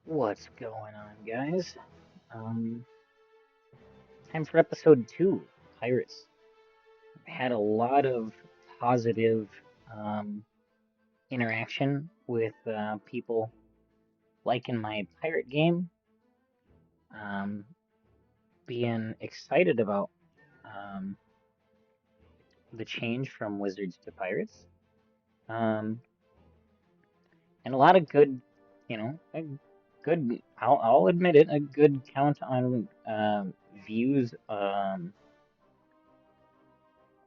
What's going on, guys? Um, Time for episode 2, Pirates. Had a lot of positive um, interaction with people liking my pirate game, um, being excited about um, the change from wizards to pirates, um, and a lot of good, a good. I'll admit it, a good count on views.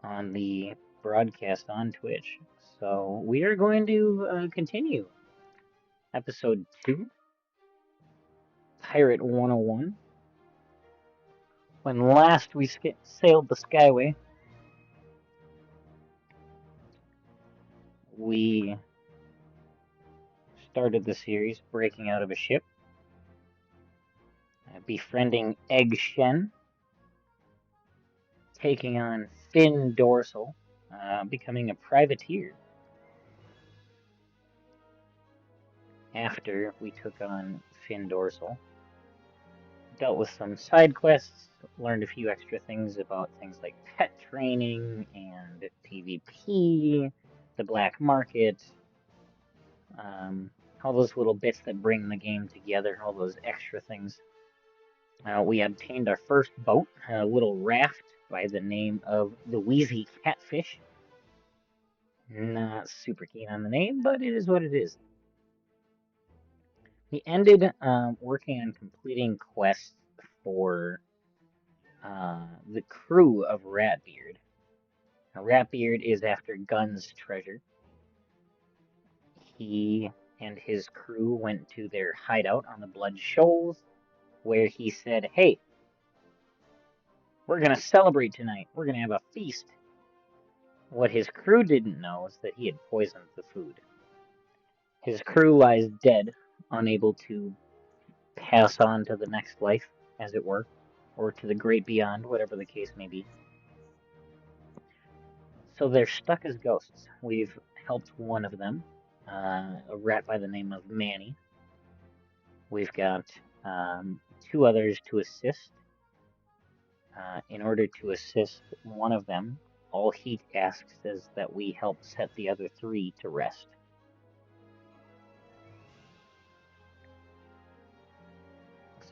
On the broadcast on Twitch. So we are going to continue episode 2, Pirate 101. When last we sailed the Skyway, we started the series breaking out of a ship, befriending Egg Shen, taking on Finn Dorsal, becoming a privateer. After we took on Finn Dorsal, dealt with some side quests, learned a few extra things about things like pet training and PvP, the black market, um, all those little bits that bring the game together, all those extra things. We obtained our first boat, a little raft by the name of the Wheezy Catfish. Not super keen on the name, but it is what it is. We ended working on completing quests for the crew of Ratbeard. Now, Ratbeard is after Gun's treasure. He and his crew went to their hideout on the Blood Shoals, where he said, "Hey, we're gonna celebrate tonight. We're gonna have a feast." What his crew didn't know is that he had poisoned the food. His crew lies dead, unable to pass on to the next life, as it were, or to the great beyond, whatever the case may be. So they're stuck as ghosts. We've helped one of them, a rat by the name of Manny. We've got two others to assist. In order to assist one of them, all he asks is that we help set the other three to rest.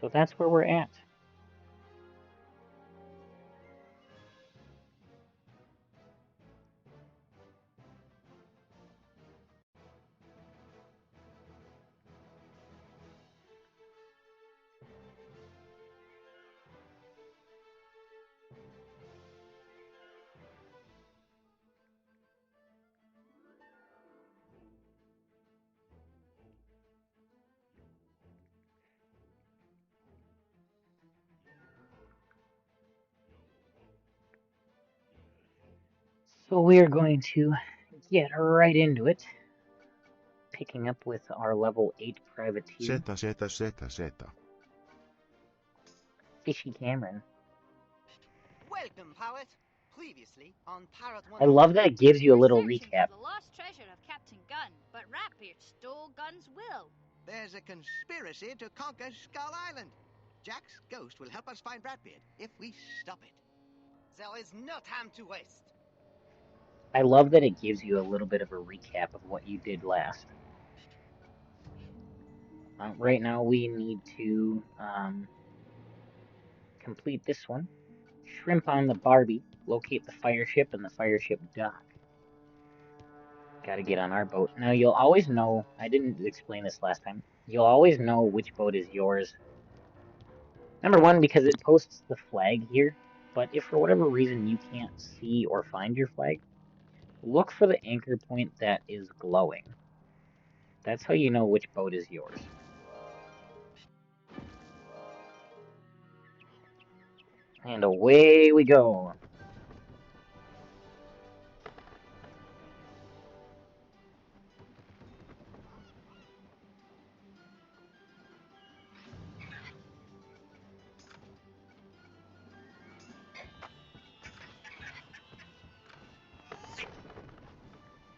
So that's where we're at. So we are going to get right into it, picking up with our level 8 privateer, Zeta. Fishy Cameron. Welcome, Pirate. Previously on Pirate I love 101. that it gives you a We're little searching recap. for the lost treasure of Captain Gunn, but Ratbeard stole Gunn's will. There's a conspiracy to conquer Skull Island. Jack's ghost will help us find Ratbeard if we stop it. There is no time to waste. I love that it gives you a little bit of a recap of what you did last. Right now, we need to complete this one. Shrimp on the Barbie, locate the fire ship and the fire ship dock. Gotta get on our boat. Now, you'll always know, I didn't explain this last time, you'll always know which boat is yours. Number one, because it posts the flag here, but if for whatever reason you can't see or find your flag, look for the anchor point that is glowing. That's how you know which boat is yours. And away we go.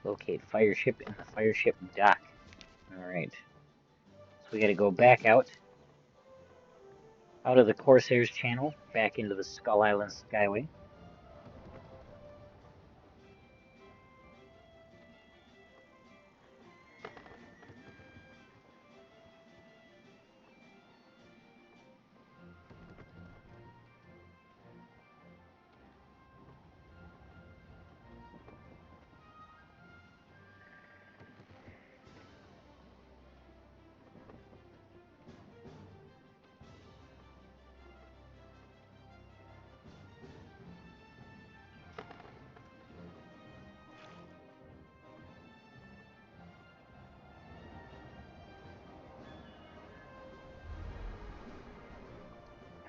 Locate fire ship in the fire ship dock. Alright. So we gotta go back out of the Corsairs channel, back into the Skull Island Skyway.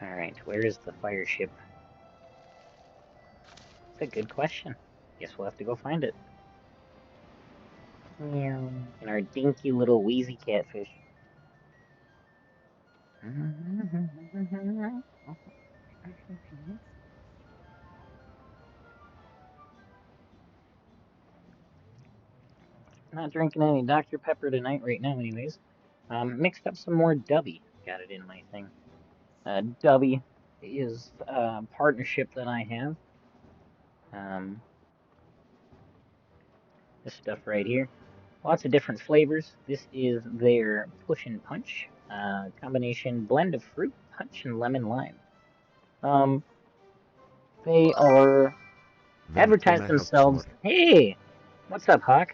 Alright, where is the fire ship? That's a good question. Guess we'll have to go find it. In our dinky little wheezy catfish. Not drinking any Dr. Pepper tonight right now anyways. Mixed up some more Dubby. Got it in my thing. Dubby is a partnership that I have. This stuff right here. Lots of different flavors. This is their Push and Punch. Combination blend of fruit, punch, and lemon lime. They are advertise themselves. Hey, what's up, Hawk?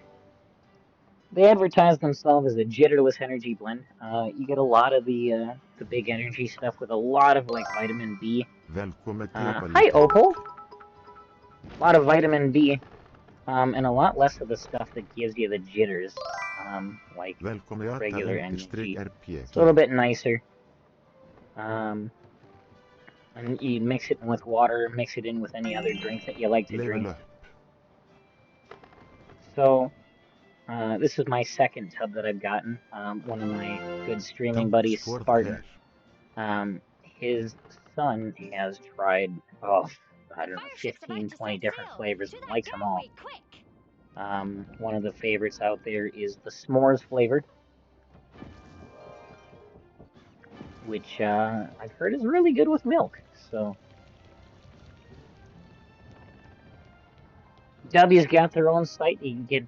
They advertise themselves as a jitterless energy blend. You get a lot of the big energy stuff with a lot of like vitamin B. Hi, Opal. A lot of vitamin B, and a lot less of the stuff that gives you the jitters, like regular energy. It's a little bit nicer. And you mix it in with water, mix it in with any other drink that you like to drink. So, this is my second tub that I've gotten. One of my good streaming buddies, Spartan. His son has tried, I don't know, 15, 20 different flavors and likes them all. One of the favorites out there is the s'mores flavor, which I've heard is really good with milk. So W's got their own site. You can get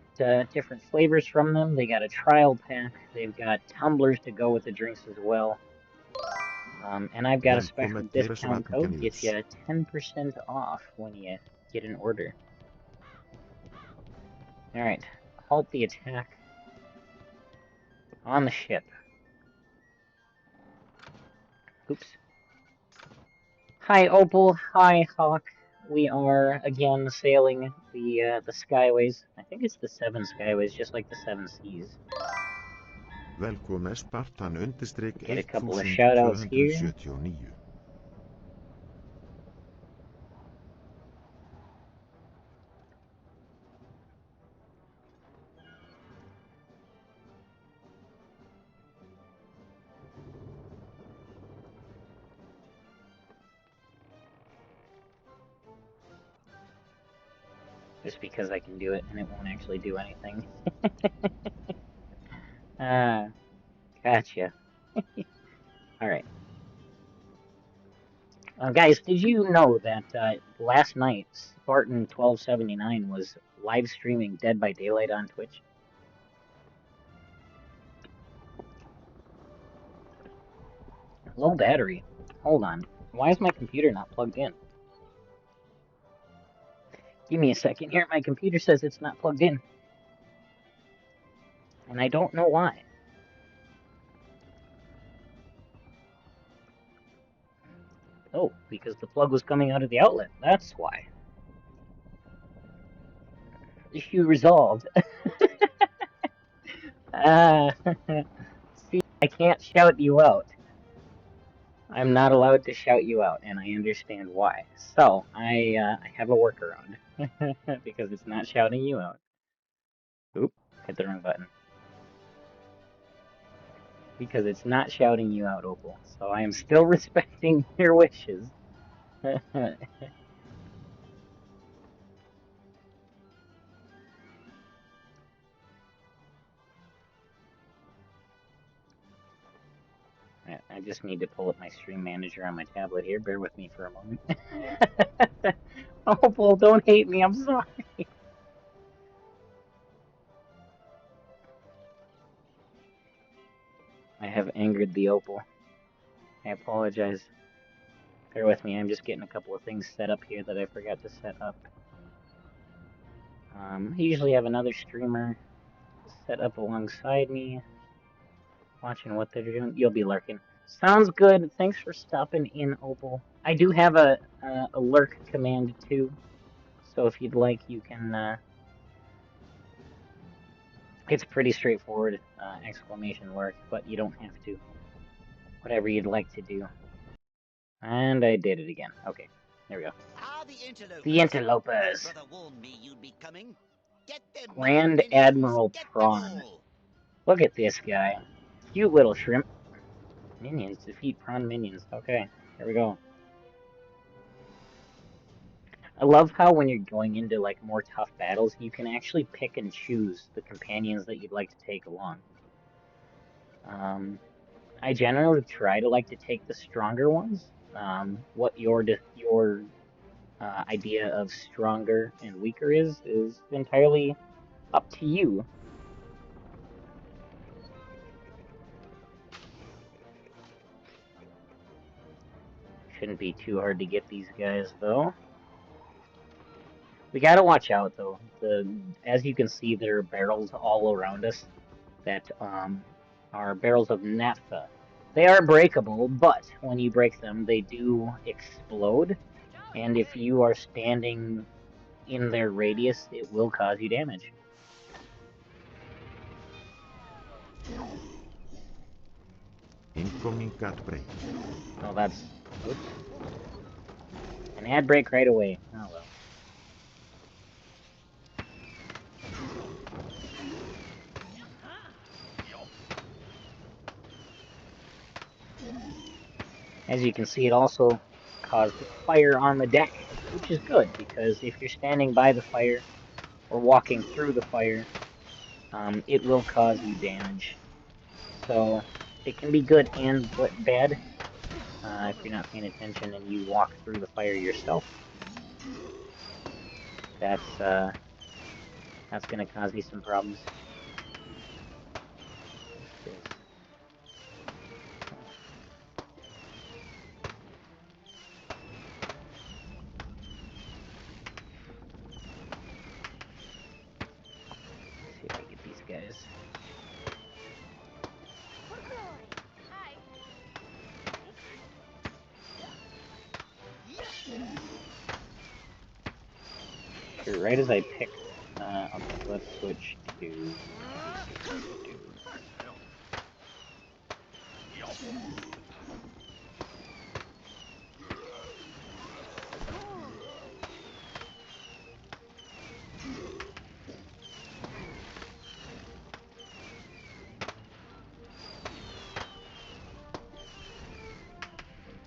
different flavors from them. They got a trial pack. They've got tumblers to go with the drinks as well. And I've got a special discount code, gets you 10% off when you get an order. Alright, halt the attack on the ship. Oops. Hi, Opal. Hi, Hawk. We are again sailing the Skyways. I think it's the 7 Skyways, just like the 7 Seas. Get a couple of shout-outs here. Just because I can do it and it won't actually do anything. Gotcha. Alright. Guys, did you know that last night Spartan 1279 was live streaming Dead by Daylight on Twitch? Low battery. Hold on. Why is my computer not plugged in? Give me a second here. My computer says it's not plugged in. And I don't know why. Oh, because the plug was coming out of the outlet. That's why. Issue resolved. See, I can't shout you out. I'm not allowed to shout you out, and I understand why. So, I have a workaround. Because it's not shouting you out. Oop, hit the wrong button. Because it's not shouting you out, Opal. So I am still respecting your wishes. I just need to pull up my stream manager on my tablet here. Bear with me for a moment. Opal, don't hate me. I'm sorry. I have angered the Opal. I apologize. Bear with me. I'm just getting a couple of things set up here that I forgot to set up. I usually have another streamer set up alongside me, watching what they're doing. You'll be lurking. Sounds good. Thanks for stopping in, Opal. I do have a lurk command too, so if you'd like, you can. It's pretty straightforward, exclamation lurk, but you don't have to. Whatever you'd like to do. And I did it again. Okay, there we go. The interlopers. The interlopers. My brother warned me you'd be coming. Get them, Grand minions. Admiral Get them Prawn. all. Look at this guy. Cute little shrimp. Minions. Defeat prawn minions. Okay, here we go. I love how when you're going into like more tough battles, you can actually pick and choose the companions that you'd like to take along. I generally try to like to take the stronger ones. What your idea of stronger and weaker is entirely up to you. Shouldn't be too hard to get these guys though. We gotta watch out though. As you can see, there are barrels all around us that are barrels of naphtha. They are breakable, but when you break them, they do explode. And if you are standing in their radius, it will cause you damage. Incoming cut break. Oh, that's... Oops. An ad break right away. Oh well. As you can see, it also caused fire on the deck, which is good, because if you're standing by the fire, or walking through the fire, it will cause you damage. So, it can be good and bad, if you're not paying attention and you walk through the fire yourself. That's gonna cause you some problems. See if I get these guys. Hi. Sure, right as I pick, okay, let's switch to,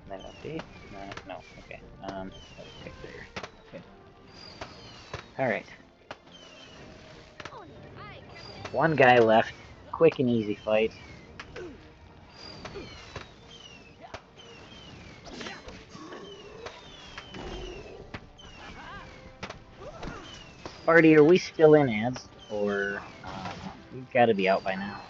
that update? No, okay, let's pick there. Okay. Alright. Hi, Captain. One guy left. Quick and easy fight. Sparty, are we still in ads? Or, we've got to be out by now.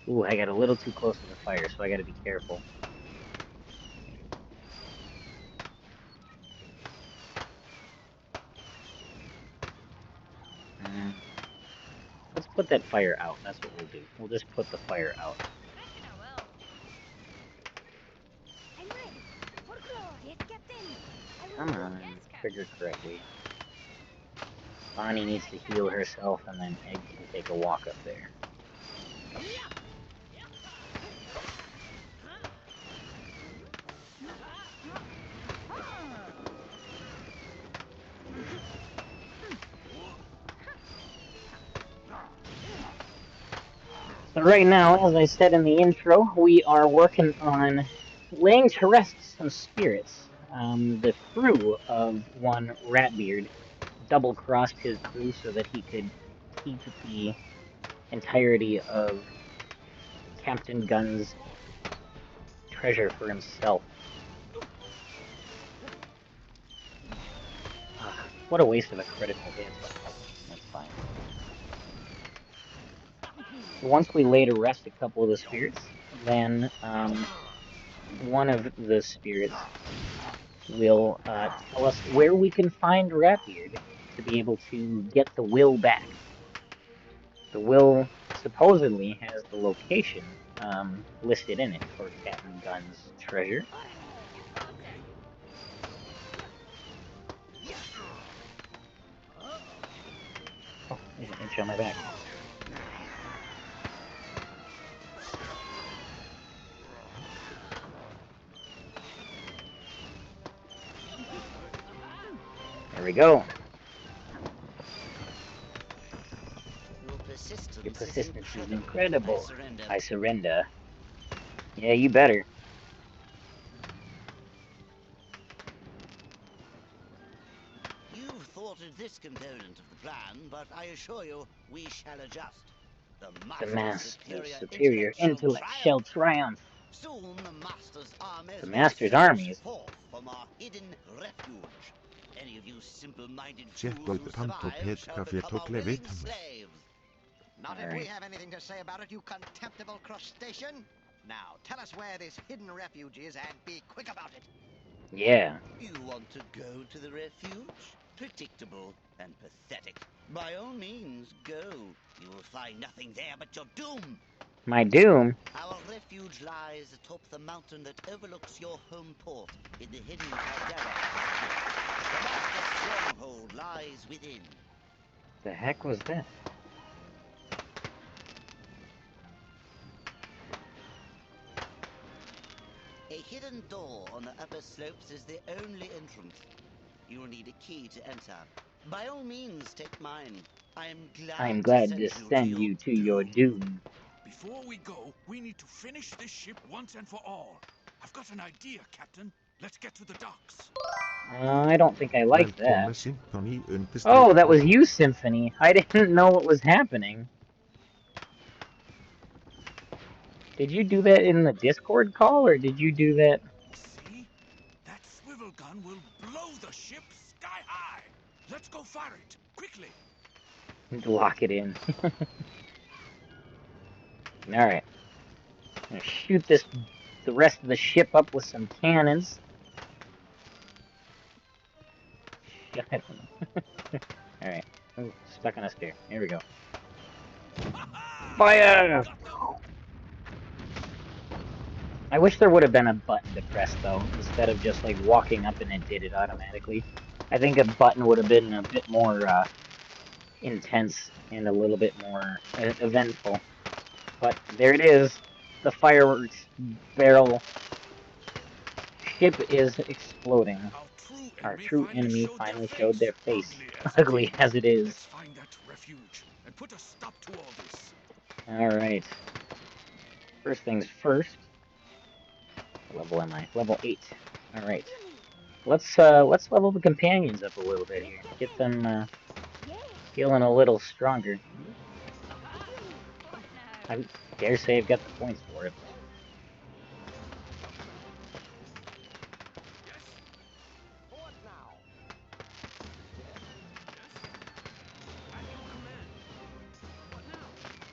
Ooh, I got a little too close to the fire, so I gotta be careful. Let's put that fire out. That's what we'll do. We'll just put the fire out. Reckon I will. I'm ready. For glory, yes, Captain. Come on, Yes, trigger Captain. correctly. Bonnie needs to heal herself, and then Egg can take a walk up there. So right now, as I said in the intro, we are working on laying to rest some spirits. The crew of one Ratbeard double-crossed his crew so that he could keep the entirety of Captain Gunn's treasure for himself. What a waste of a critical hit. That's fine. Once we lay to rest a couple of the spirits, then one of the spirits will tell us where we can find Ratbeard to be able to get the will back. The will supposedly has the location listed in it for Captain Gunn's treasure. Oh, there's an itch on my back. There we go. Your persistence is incredible. I surrender. Yeah, you better. You've thwarted this component of the plan, but I assure you, we shall adjust. The Master's superior intellect shall triumph. Soon the Master's armies The will Master's surge armies? forth from our hidden refuge. Any of you simple-minded Sieh, fools kui who Panto survive Pet shall Cafe become our Tokle willing Vitamus. slaves. Not if Alright. we have anything to say about it, you contemptible crustacean. Now, tell us where this hidden refuge is and be quick about it. Yeah. You want to go to the refuge? Predictable and pathetic. By all means, go. You will find nothing there but your doom. My doom? Our refuge lies atop the mountain that overlooks your home port in the hidden caldera. The Master's stronghold lies within. The heck was that? A hidden door on the upper slopes is the only entrance. You will need a key to enter. By all means, take mine. I'm glad to send you to your doom. Before we go, we need to finish this ship once and for all. I've got an idea, Captain. Let's get to the docks. I don't think I like that. Välkommen Symphony Oh, that was you, Symphony. I didn't know what was happening. Did you do that in the Discord call, or did you do that? See? That swivel gun will blow the ship sky high. Let's go fire it, quickly. Lock it in. Alright. I'm gonna shoot the rest of the ship up with some cannons. I don't know. Alright. Oh, stuck on a stair. Here we go. Fire! I wish there would have been a button to press, though, instead of just, like, walking up and it did it automatically. I think a button would have been a bit more, intense and a little bit more eventful. But there it is. The fireworks barrel ship is exploding. Our true enemy finally showed their face, ugly as it is. Let's find that refuge and put a stop to all this. Alright. First things first. What level am I? Level 8. Alright. Let's level the companions up a little bit here. Get them feeling a little stronger. I dare say I've got the points for it.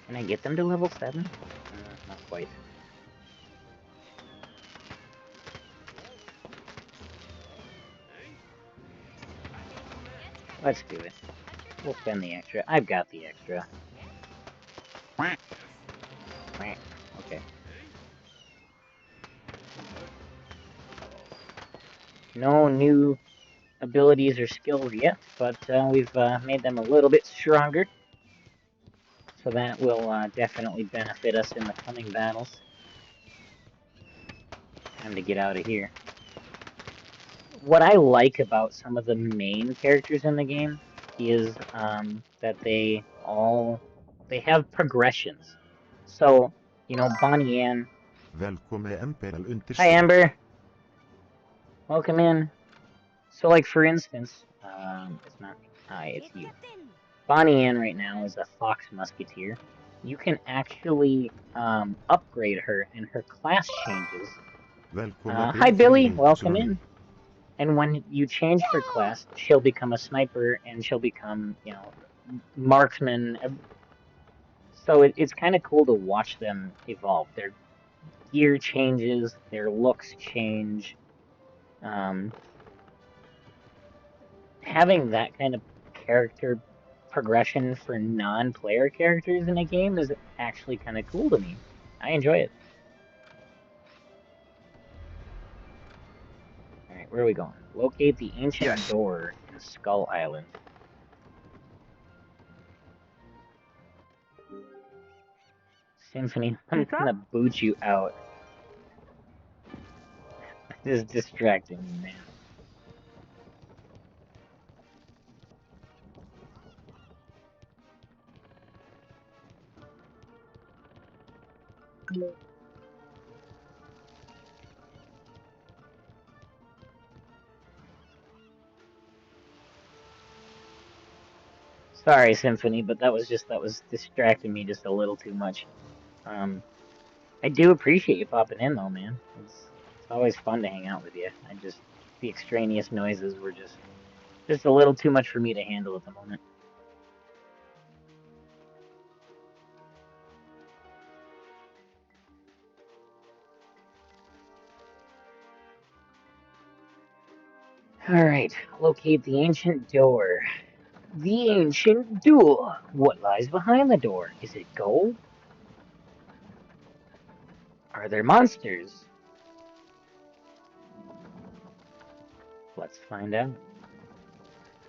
Can I get them to level 7? Not quite. Let's do it. We'll spend the extra. I've got the extra. Okay. No new abilities or skills yet, but we've made them a little bit stronger. So that will definitely benefit us in the coming battles. Time to get out of here. What I like about some of the main characters in the game is that they have progressions. So, you know, Bonnie Ann. Hi, Amber. Welcome in. So, like, for instance, it's not Hi, it's you. Bonnie Ann right now is a Fox Musketeer. You can actually upgrade her, and her class changes. Välkomna Hi, till Billy. flygning, Welcome tsunami. in. And when you change her class, she'll become a sniper, and she'll become, marksman. So it's kind of cool to watch them evolve. Their gear changes, their looks change. Um, Having that kind of character progression for non-player characters in a game is actually kind of cool to me. I enjoy it. All right, where are we going? Locate the ancient door in Skull Island. Symphony, I'm gonna boot you out. This is distracting me, man. Sorry, Symphony, but that was distracting me just a little too much. Um, I do appreciate you popping in though, man. It's always fun to hang out with you. The extraneous noises were just a little too much for me to handle at the moment. Alright, locate the ancient door. The ancient door. What lies behind the door? Is it gold? Are there monsters? Let's find out.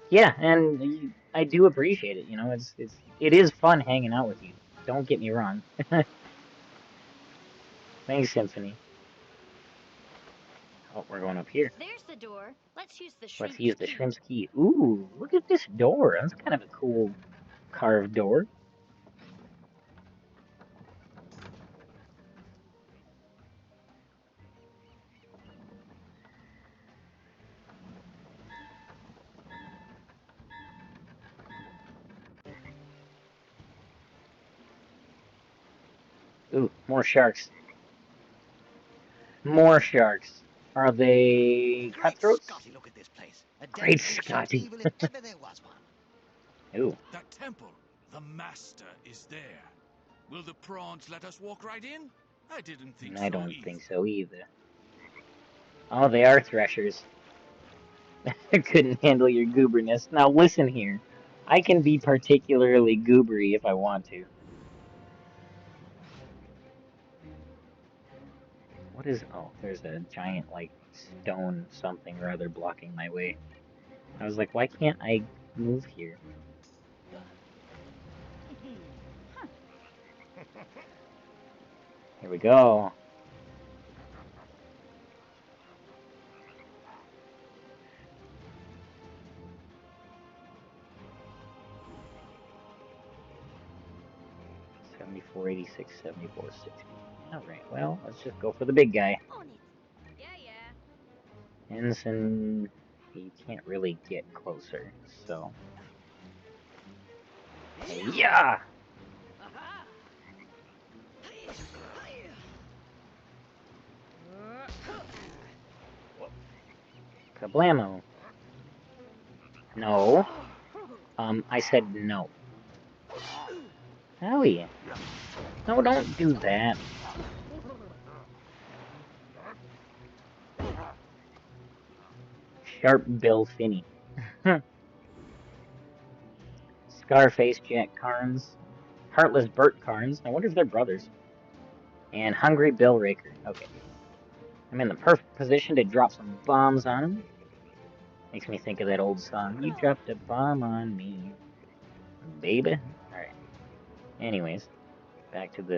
Yeah, and I do appreciate it. It is fun hanging out with you. Don't get me wrong. Thanks, Symphony. Oh, we're going up here. There's the door. Let's use the Let's shrimp's use the key. shrimp's key. Ooh, look at this door. That's kind of a cool carved door. Ooh, more sharks. More sharks. Are they Great cutthroats? Scotty, look at this place. A den Great of ancient Scotty. evil if ever there was one. Ooh, That temple, the master is there. Will the prawns let us walk right in? I didn't think I so don't either. think so either. Oh, they are threshers. I couldn't handle your gooberness. Now listen here. I can be particularly goobery if I want to. What is... Oh, there's a giant, stone something or other blocking my way. I was like, why can't I move here? Here we go. $74, 86, 74, 60. Alright, well, let's just go for the big guy. On it. Yeah, yeah. Ensign... He can't really get closer, so... Yeah! Aha! Kablamo! No. I said no. Howie! No, don't do that. Sharp Bill Finney. Scarface Jack Carnes. Heartless Bert Carnes. I wonder if they're brothers. And Hungry Bill Raker. Okay. I'm in the perfect position to drop some bombs on him. Makes me think of that old song. You dropped a bomb on me, baby. Alright. Anyways, back to the...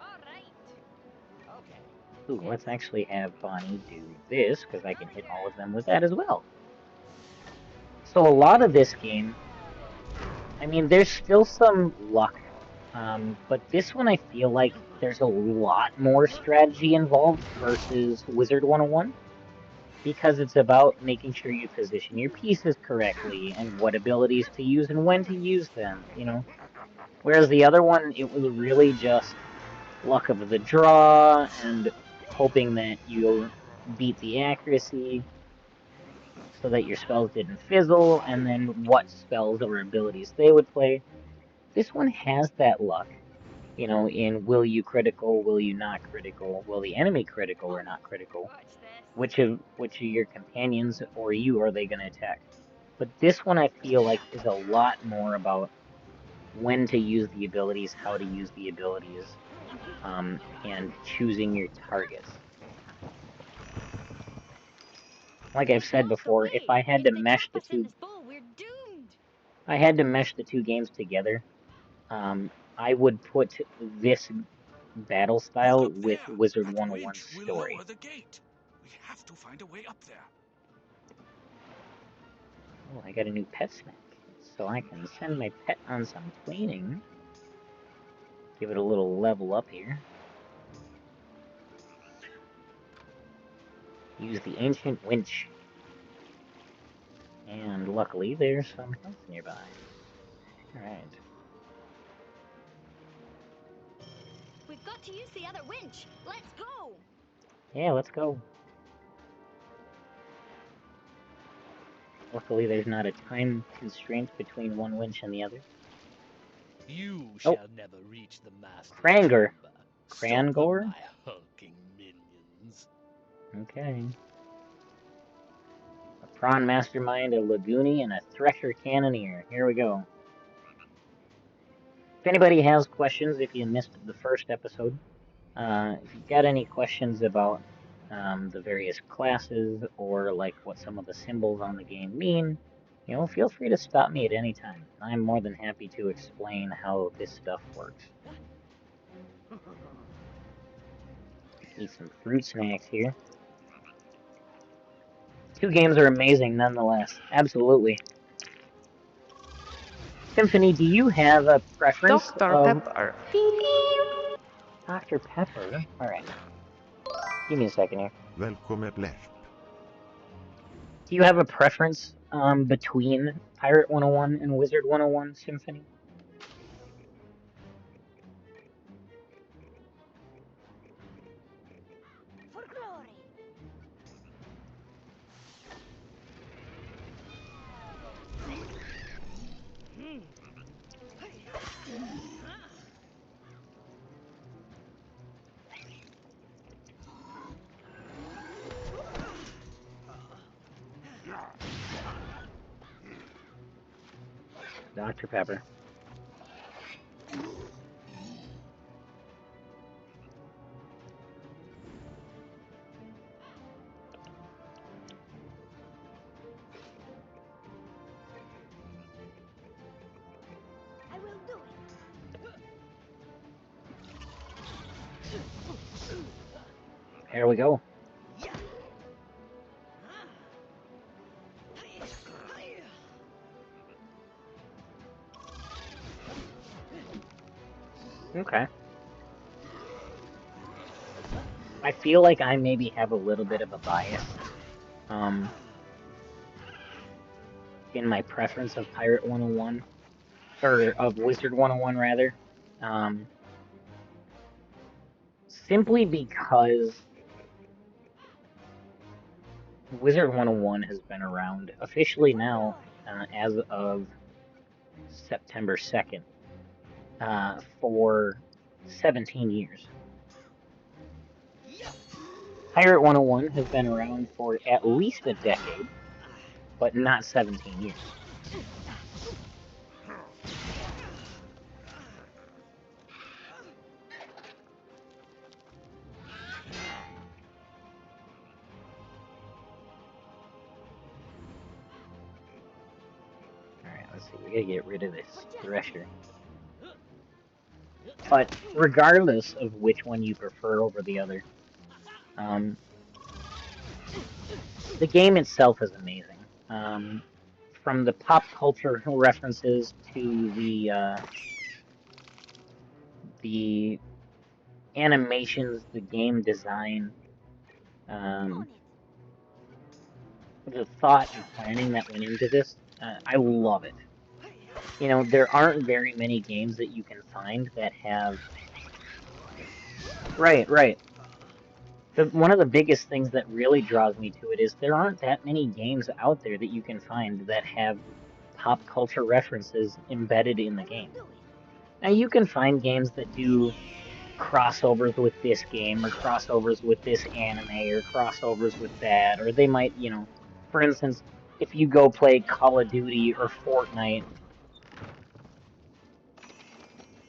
All right. Okay. Ooh, let's actually have Bonnie do this, because I can hit all of them with that as well. So a lot of this game, I mean, there's still some luck, but this one I feel like there's a lot more strategy involved versus Wizard 101. because it's about making sure you position your pieces correctly and what abilities to use and when to use them, you know. Whereas the other one, it was really just luck of the draw and hoping that you beat the accuracy so that your spells didn't fizzle, and then what spells or abilities they would play. This one has that luck, you know, in will you critical, will you not critical, will the enemy critical or not critical, Watch this. which of your companions or you are they going to attack. But this one I feel like is a lot more about when to use the abilities, how to use the abilities, and choosing your targets. Like I've said Walk before, if away. I had If to they trap mesh the us in two, this bowl, we're doomed. I had to mesh the two games together. I would put this battle Look style up with there. Wizard That 101's winch will story. lower the gate. We have to find a way up there. Oh, I got a new pet snack, so I can send my pet on some training. Give it a little level up here. Use the ancient winch. And luckily, there's some health nearby. Alright. We've got to use the other winch. Let's go. Yeah, let's go. Luckily, there's not a time constraint between one winch and the other. You Oh, shall never reach the master Krangor. chamber. Stop them, Krangor? my hulking minions. Okay. A prawn mastermind, a lagoony, and a thresher cannoneer. Here we go. If anybody has questions, if you missed the first episode, if you've got any questions about the various classes or like what some of the symbols on the game mean, you know, feel free to stop me at any time. I'm more than happy to explain how this stuff works. Eat some fruit snacks here. Two games are amazing nonetheless. Absolutely. Symphony, do you have a preference Dr. of Pepper. Dr. Pepper? Alright. Give me a second here. Välkommen Blärsp. Do you have a preference between Pirate 101 and Wizard 101 Symphony? For glory. Dr. Pepper. I will do it. Here we go. Okay. I feel like I maybe have a little bit of a bias um, in my preference of Pirate 101, or of Wizard 101 rather. Um, Simply because Wizard 101 has been around officially now as of September 2nd for 17 years. Pirate 101 has been around for at least a decade, but not 17 years. Alright, let's see. We gotta get rid of this Thresher. But regardless of which one you prefer over the other, um, the game itself is amazing. From the pop culture references to the animations, the game design, On um, it. the thought and planning that went into this, I love it. You know, there aren't very many games that you can find that have. Right, right. One of the biggest things that really draws me to it is there aren't that many games out there that you can find that have pop culture references embedded in the game. Now you can find games that do crossovers with this game or crossovers with this anime or crossovers with that, or they might, you know, for instance, if you go play Call of Duty or Fortnite,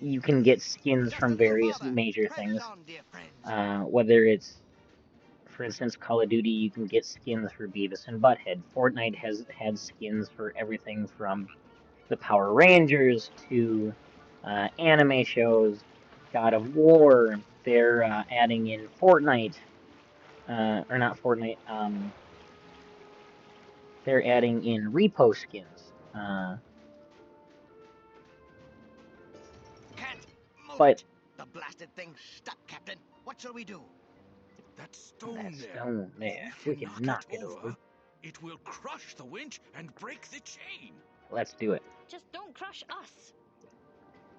you can get skins Just a from little various farther. major Pressure's things. on, dear friends. Whether it's, for instance, Call of Duty, you can get skins for Beavis and Butthead. Fortnite has had skins for everything from the Power Rangers to anime shows, God of War. They're adding in Fortnite, or not Fortnite. They're adding in repo skins. Can't move But it. The blasted thing's stuck, Captain. What shall we do? That stone that there. stone there, If we we can knock knock it it over. over, it will crush the winch and break the chain. Let's do it. Just don't crush us.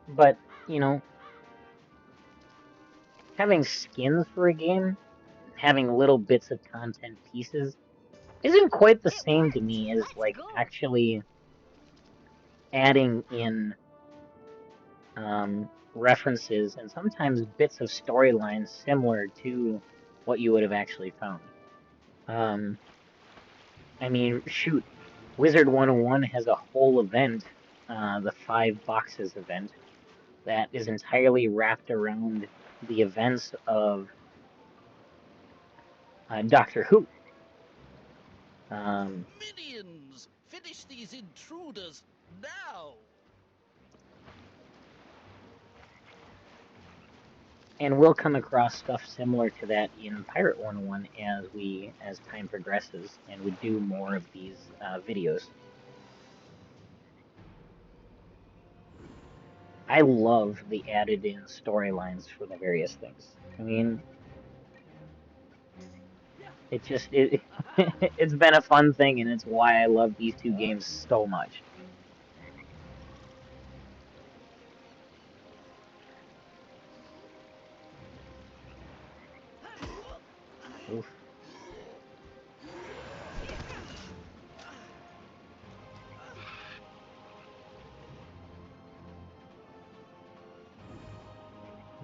But, you know, having skins for a game, having little bits of content pieces, isn't quite the It same to worked. me as, Let's like, go. actually adding in references and sometimes bits of storylines similar to what you would have actually found. Um, I mean, shoot, Wizard 101 has a whole event, the 5 boxes event, that is entirely wrapped around the events of Doctor Who. Um, Minions! Finish these intruders now! and we'll come across stuff similar to that in Pirate 101 as time progresses, and we do more of these videos. I love the added in storylines for the various things. I mean, it it's been a fun thing, and it's why I love these two games so much. Oof.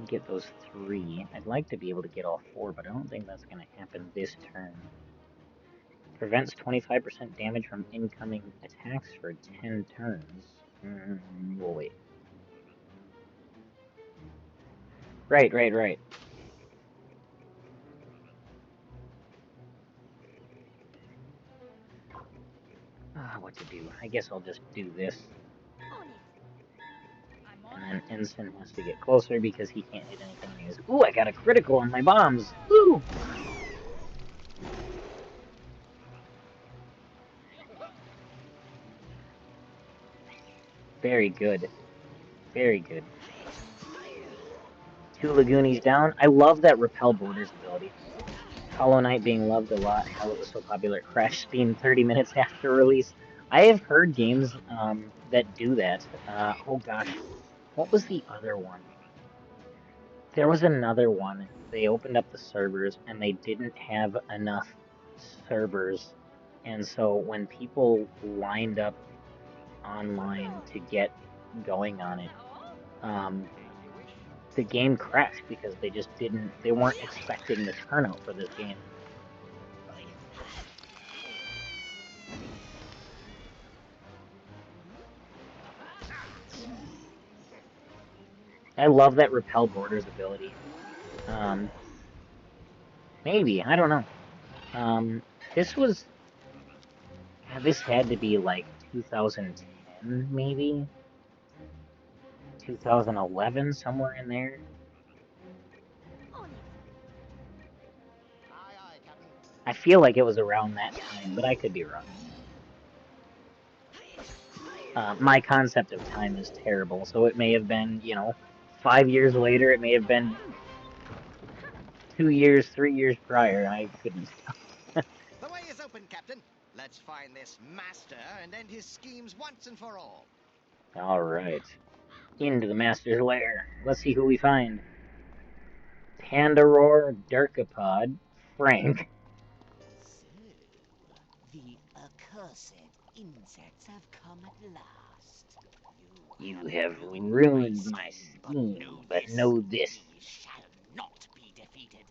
Get those 3. I'd like to be able to get all 4, but I don't think that's going to happen this turn. Prevents 25% damage from incoming attacks for 10 turns. We'll wait. Right, right, right. What to do? I guess I'll just do this. On it. I'm on And it. then Ensign has to get closer because he can't hit anything on his. Ooh, I got a critical on my bombs! Woo! Very good. Very good. 2 Lagoonies down. I love that Repel Borders ability. Hollow Knight being loved a lot, how it was so popular. Crash Steam 30 minutes after release. I have heard games that do that. Oh gosh, what was the other one? There was another one. They opened up the servers and they didn't have enough servers. And so when people lined up online to get going on it, um, the game crashed because they just they weren't expecting the turnout for this game. I love that Repel Borders ability. Um, maybe, I don't know. Um, this was, this had to be like 2010, maybe 2011, somewhere in there. On it. Aye, aye, Captain. I feel like it was around that time, but I could be wrong. My concept of time is terrible, so it may have been, you know, 5 years later. It may have been 2 years, 3 years prior. I couldn't tell. The way is open, Captain. Let's find this master and end his schemes once and for all. Alright. Into the Master's Lair. Let's see who we find. Pandoror, Darkapod, Frank. So, the accursed insects have come at last. You have ruined my scheme, but know this. We shall not be defeated.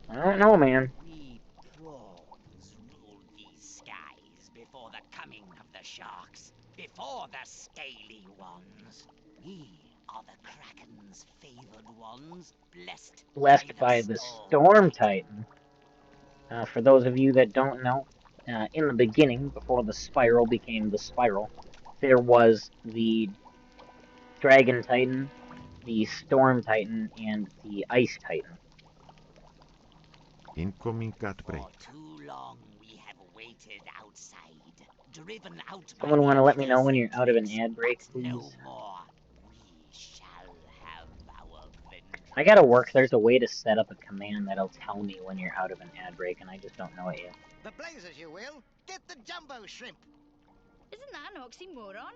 I don't know, man. We prawns ruled these skies before the coming of the sharks, before the scaly ones. We are the Kraken's favored ones, Blessed by the Storm Titan. For those of you that don't know, in the beginning, before the Spiral became the Spiral, there was the Dragon Titan, the Storm Titan, and the Ice Titan. Incoming cat break. For too long we have waited outside, driven out Someone by want the to let me know when accursed you're out of an creature, ad break, but no please? more. We shall have our vengeance. I gotta work. There's a way to set up a command that'll tell me when you're out of an ad break, and I just don't know it yet. The blazers, you will. Get the jumbo shrimp. Isn't that an oxymoron?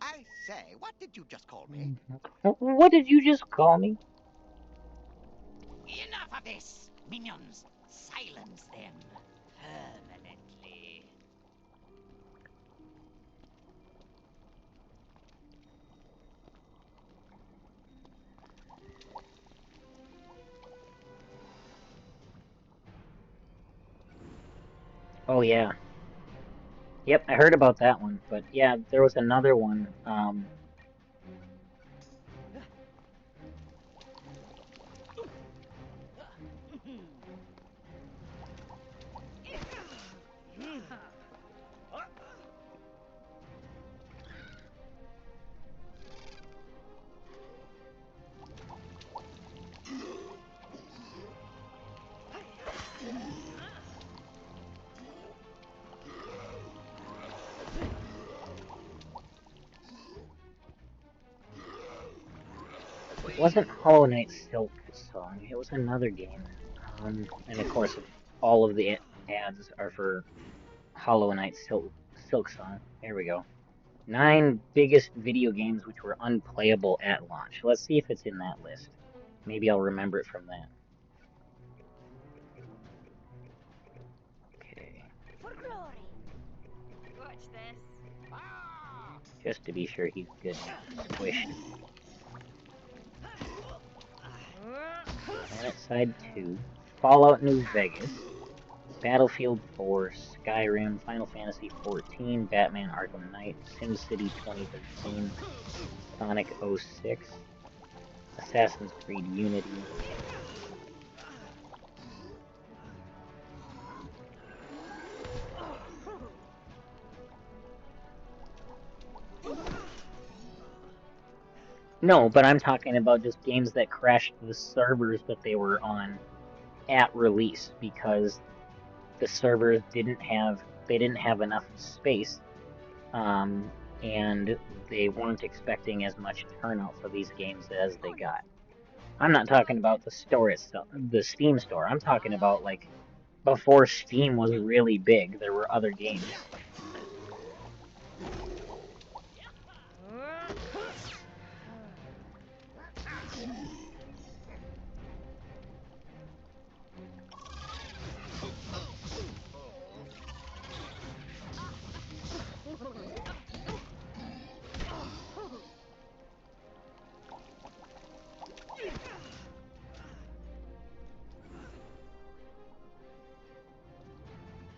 I say, what did you just call me? What did you just call me? Enough of this! Minions, silence them permanently. Oh, yeah. Yep, I heard about that one, but yeah, there was another one, it wasn't Hollow Knight Silk Song, it was another game. And of course, all of the ads are for Hollow Knight Silk Song. Here we go. 9 biggest video games which were unplayable at launch. Let's see if it's in that list. Maybe I'll remember it from that. Okay. For glory. Watch this. Just to be sure he's good squished. Planet Side 2, Fallout New Vegas, Battlefield 4, Skyrim, Final Fantasy XIV, Batman Arkham Knight, SimCity 2013, Sonic 06, Assassin's Creed Unity. No, but I'm talking about just games that crashed the servers that they were on at release because the servers didn't have enough space, and they weren't expecting as much turnout for these games as they got. I'm not talking about the store itself, the Steam store. I'm talking about like before Steam was really big, there were other games.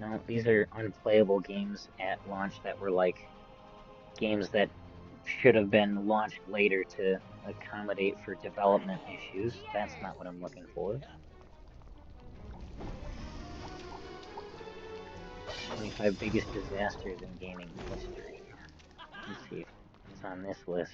No, these are unplayable games at launch that were like games that should have been launched later to accommodate for development issues. That's not what I'm looking for. 25 biggest disasters in gaming history. Let's see if it's on this list.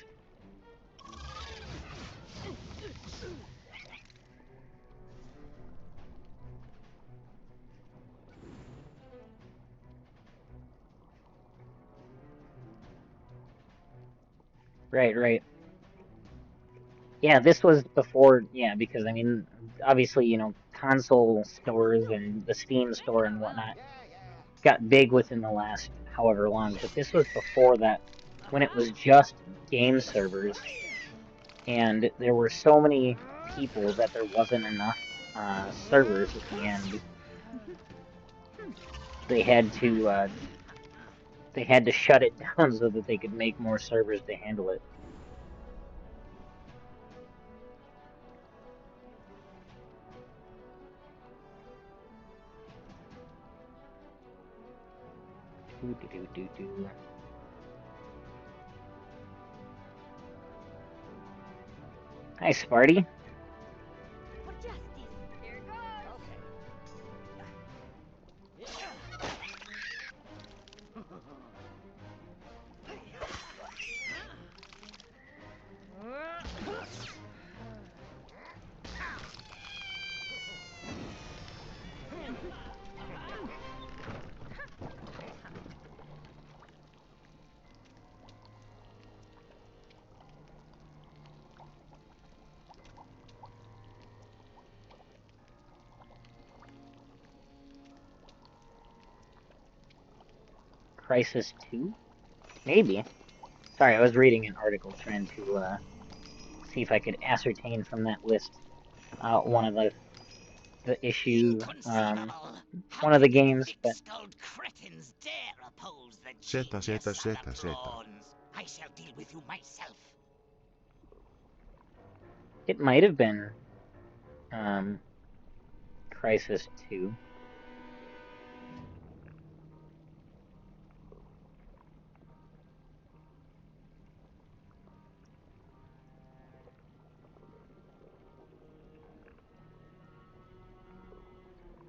Right. Yeah, this was before, yeah, because I mean, obviously, you know, console stores and the Steam store and whatnot got big within the last however long, but this was before that, when it was just game servers, and there were so many people that there wasn't enough servers, and they had to shut it down so that they could make more servers to handle it. Hi, Sparty. For justice. Here goes. Crisis 2? Maybe. Sorry, I was reading an article trying to see if I could ascertain from that list one of the issue, Inconceivable! How one of the can you games, but thick-skulled cretins dare oppose the Z, genius Z, of Z, the Z. prawns? I shall deal with you myself. it might have been Crisis 2.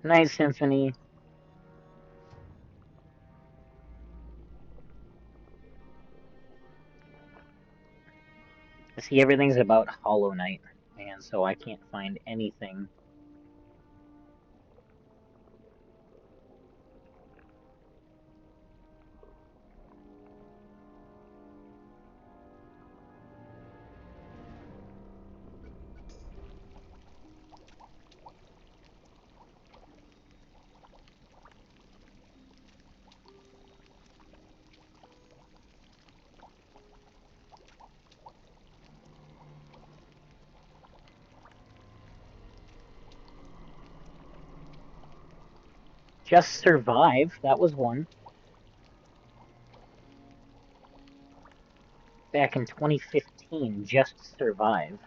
Night Symphony. See, everything's about Hollow Knight, and so I can't find anything. Just Survive, that was one. Back in 2015, Just Survive.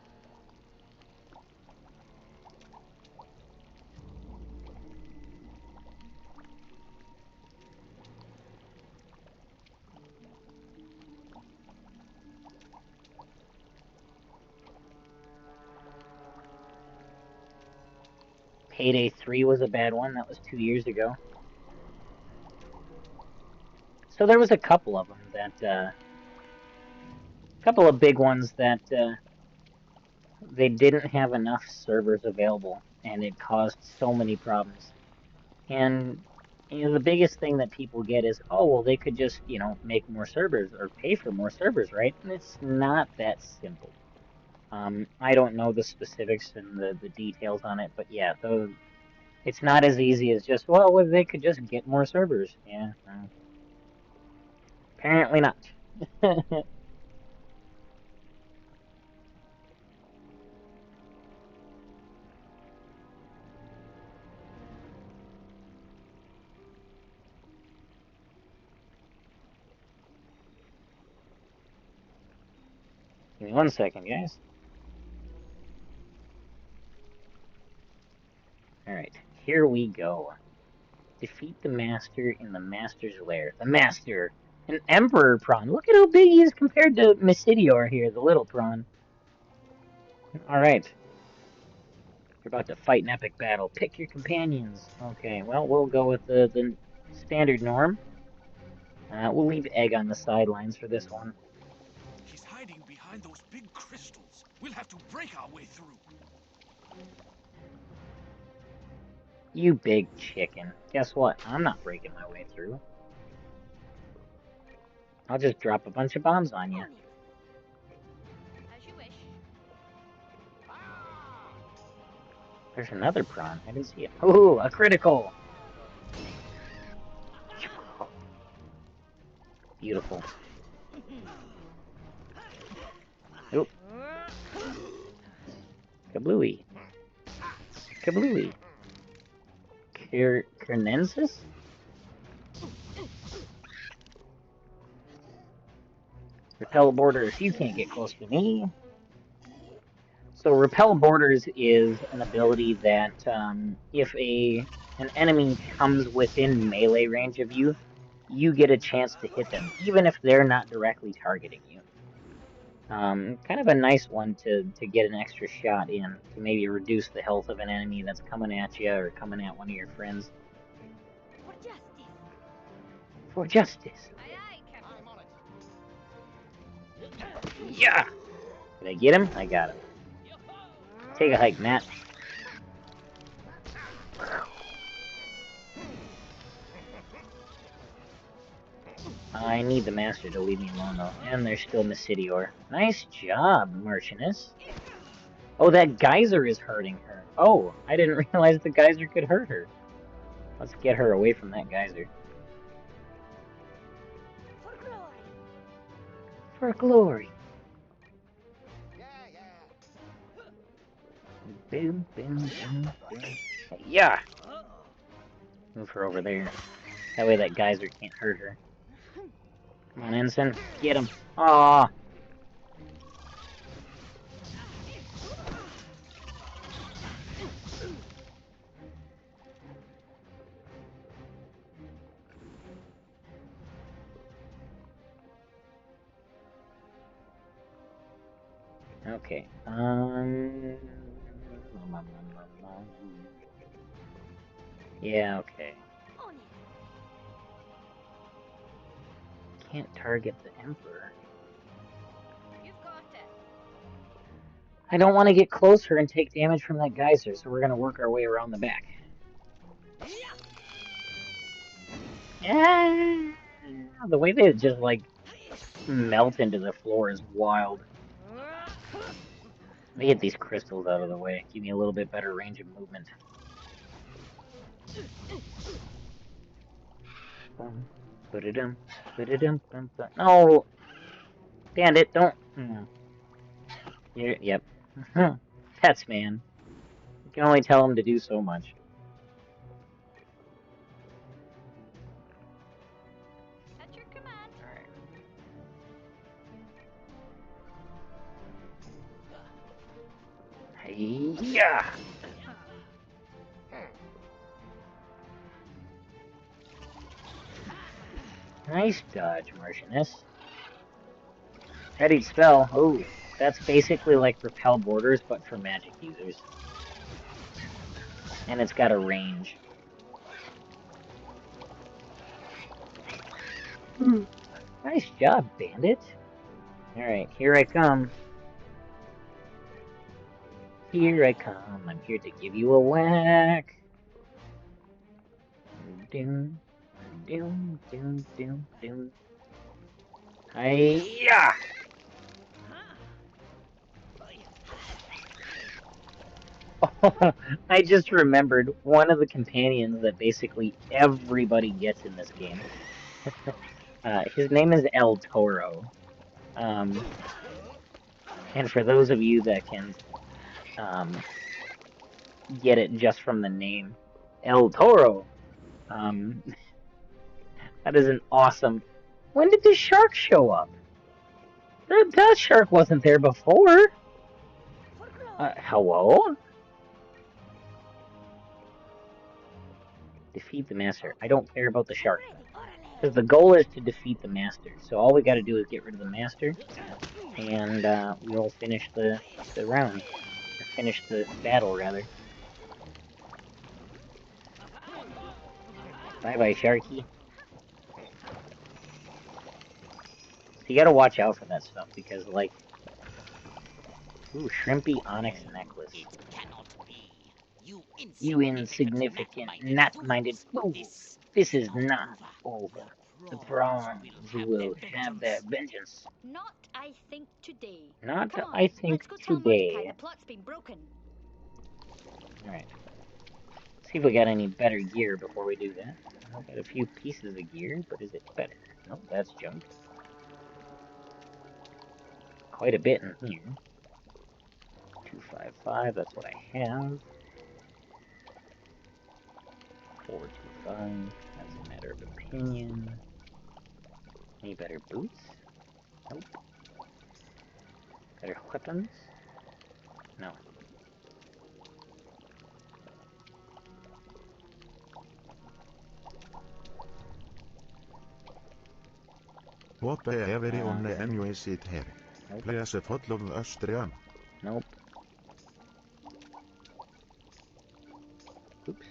Payday 3 was a bad one, that was 2 years ago. So there was a couple of them that, couple of big ones that they didn't have enough servers available, and it caused so many problems. And the biggest thing that people get is, oh, well, they could just, make more servers or pay for more servers, right? And it's not that simple. I don't know the specifics and the details on it, but yeah, it's not as easy as just, well, they could just get more servers. Yeah, apparently not. Give me 1 second, guys. Alright, here we go. Defeat the Master in the Master's lair. The Master! An Emperor Prawn! Look at how big he is compared to Mysidior here, the little prawn. Alright. You're about to fight an epic battle. Pick your companions. Okay, well, we'll go with the standard norm. We'll leave Egg on the sidelines for this one. He's hiding behind those big crystals. We'll have to break our way through. You big chicken. Guess what? I'm not breaking my way through. I'll just drop a bunch of bombs on you. As you wish. There's another prawn. I didn't see it. Oh, a critical! Beautiful. Oh, kablooey. Kablooey. Kernensis? Repel borders. You can't get close to me. So repel borders is an ability that if an enemy comes within melee range of you, you get a chance to hit them, even if they're not directly targeting you. Kind of a nice one to get an extra shot in, to maybe reduce the health of an enemy that's coming at you or coming at one of your friends. For justice. For justice. Aye, aye, Captain. I'm on it. Yeah! Did I get him? I got him. Take a hike, Matt. I need the master to leave me alone, though. And there's still Miss Cityore. Nice job, Marchioness. Oh, that geyser is hurting her. Oh, I didn't realize the geyser could hurt her. Let's get her away from that geyser. For glory. For glory. Yeah. Boom, boom, boom, boom. Yeah! Move her over there. That way that geyser can't hurt her. Come on, Ensign. Get him. Aww. Okay. Yeah, okay. On it. Can't target the Emperor. You've got it. I don't want to get closer and take damage from that geyser, so we're gonna work our way around the back. Yeah, the way they just like melt into the floor is wild. Let me get these crystals out of the way. Give me a little bit better range of movement. No! Bandit, don't. Yep. Pets, man. You can only tell them to do so much. At your command. Alright. Yeah! Nice dodge, Marchioness. Ready spell. Oh, that's basically like repel borders, but for magic users. And it's got a range. Nice job, Bandit. Alright, here I come. Here I come. I'm here to give you a whack. Doom, doom, doom, doom, doom. Hiya! I just remembered one of the companions that basically everybody gets in this game. His name is El Toro. And for those of you that can get it just from the name, El Toro, that is an awesome. When did the shark show up? That shark wasn't there before. Hello? Defeat the master. I don't care about the shark. Because the goal is to defeat the master. So all we gotta do is get rid of the master. And we'll finish the round. Or finish the battle, rather. Bye-bye, Sharky. So you gotta watch out for that stuff, because, like... Ooh, Shrimpy Onyx Necklace. It cannot be. You You insignificant, gnat-minded gnat-minded fools. fools. This is not over. over. The prawns will have their vengeance. vengeance. Not, I think, today. Not, Come on, I think, let's go tell Mordecai today. the plot's been broken. Alright. See if we got any better gear before we do that. I've got a few pieces of gear, but is it better? Nope, that's junk. Quite a bit in here. 255, that's what I have. 425, that's a matter of opinion. Any better boots? Nope. Better weapons? No. What every on the MUSit here. Nope. Please follow Austrian. Nope. Oops.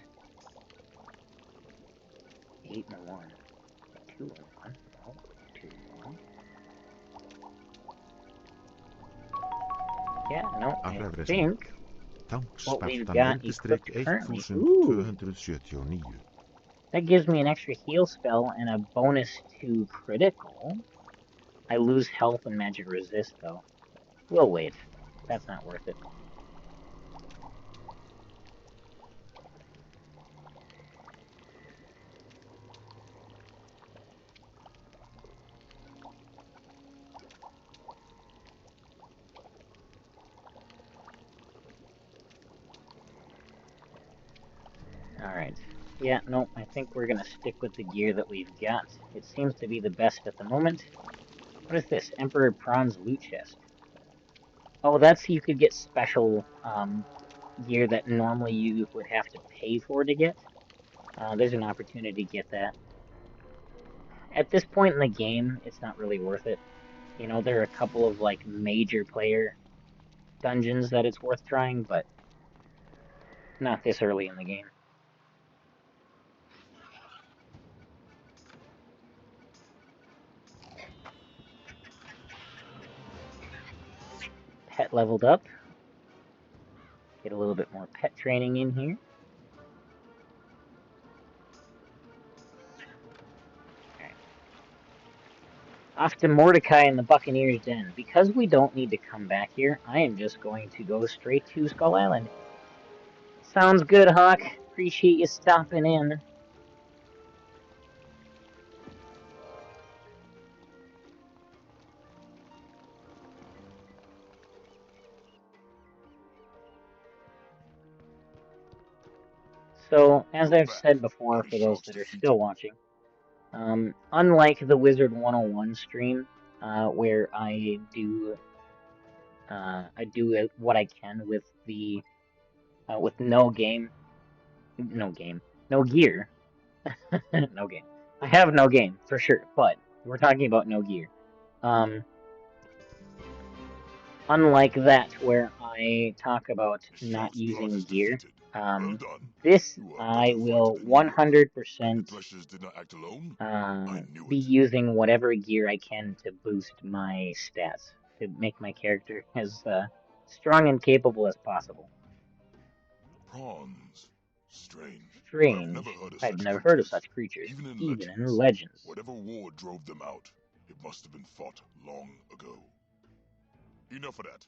8 and 1. 2 and 1. Nope. 2 and 1. Yeah, no, I think what we've got equipped currently. Ooh! 8279. That gives me an extra heal spell and a bonus to critical. I lose health and magic resist, though. We'll wait. That's not worth it. Alright. Yeah, no, I think we're gonna stick with the gear that we've got. It seems to be the best at the moment. What is this? Emperor Prawn's loot chest. Oh, that's you could get special gear that normally you would have to pay for to get. There's an opportunity to get that. At this point in the game, it's not really worth it. You know, there are a couple of, like, major player dungeons that it's worth trying, but not this early in the game. Pet leveled up. Get a little bit more pet training in here. Alright. Off to Mordecai and the Buccaneer's Den. Because we don't need to come back here, I am just going to go straight to Skull Island. Sounds good, Hawk. Appreciate you stopping in. So, as I've said before, for those that are still watching, unlike the Wizard101 stream, where I do what I can with the with no gear, no game. I have no game for sure, but we're talking about no gear. Unlike that, where I talk about not using gear, this I will 100% be using whatever gear I can to boost my stats, to make my character as strong and capable as possible. Prawns. Strange. Strange. I've never heard of such creatures, even in legends. Whatever war drove them out, it must have been fought long ago. Enough of that.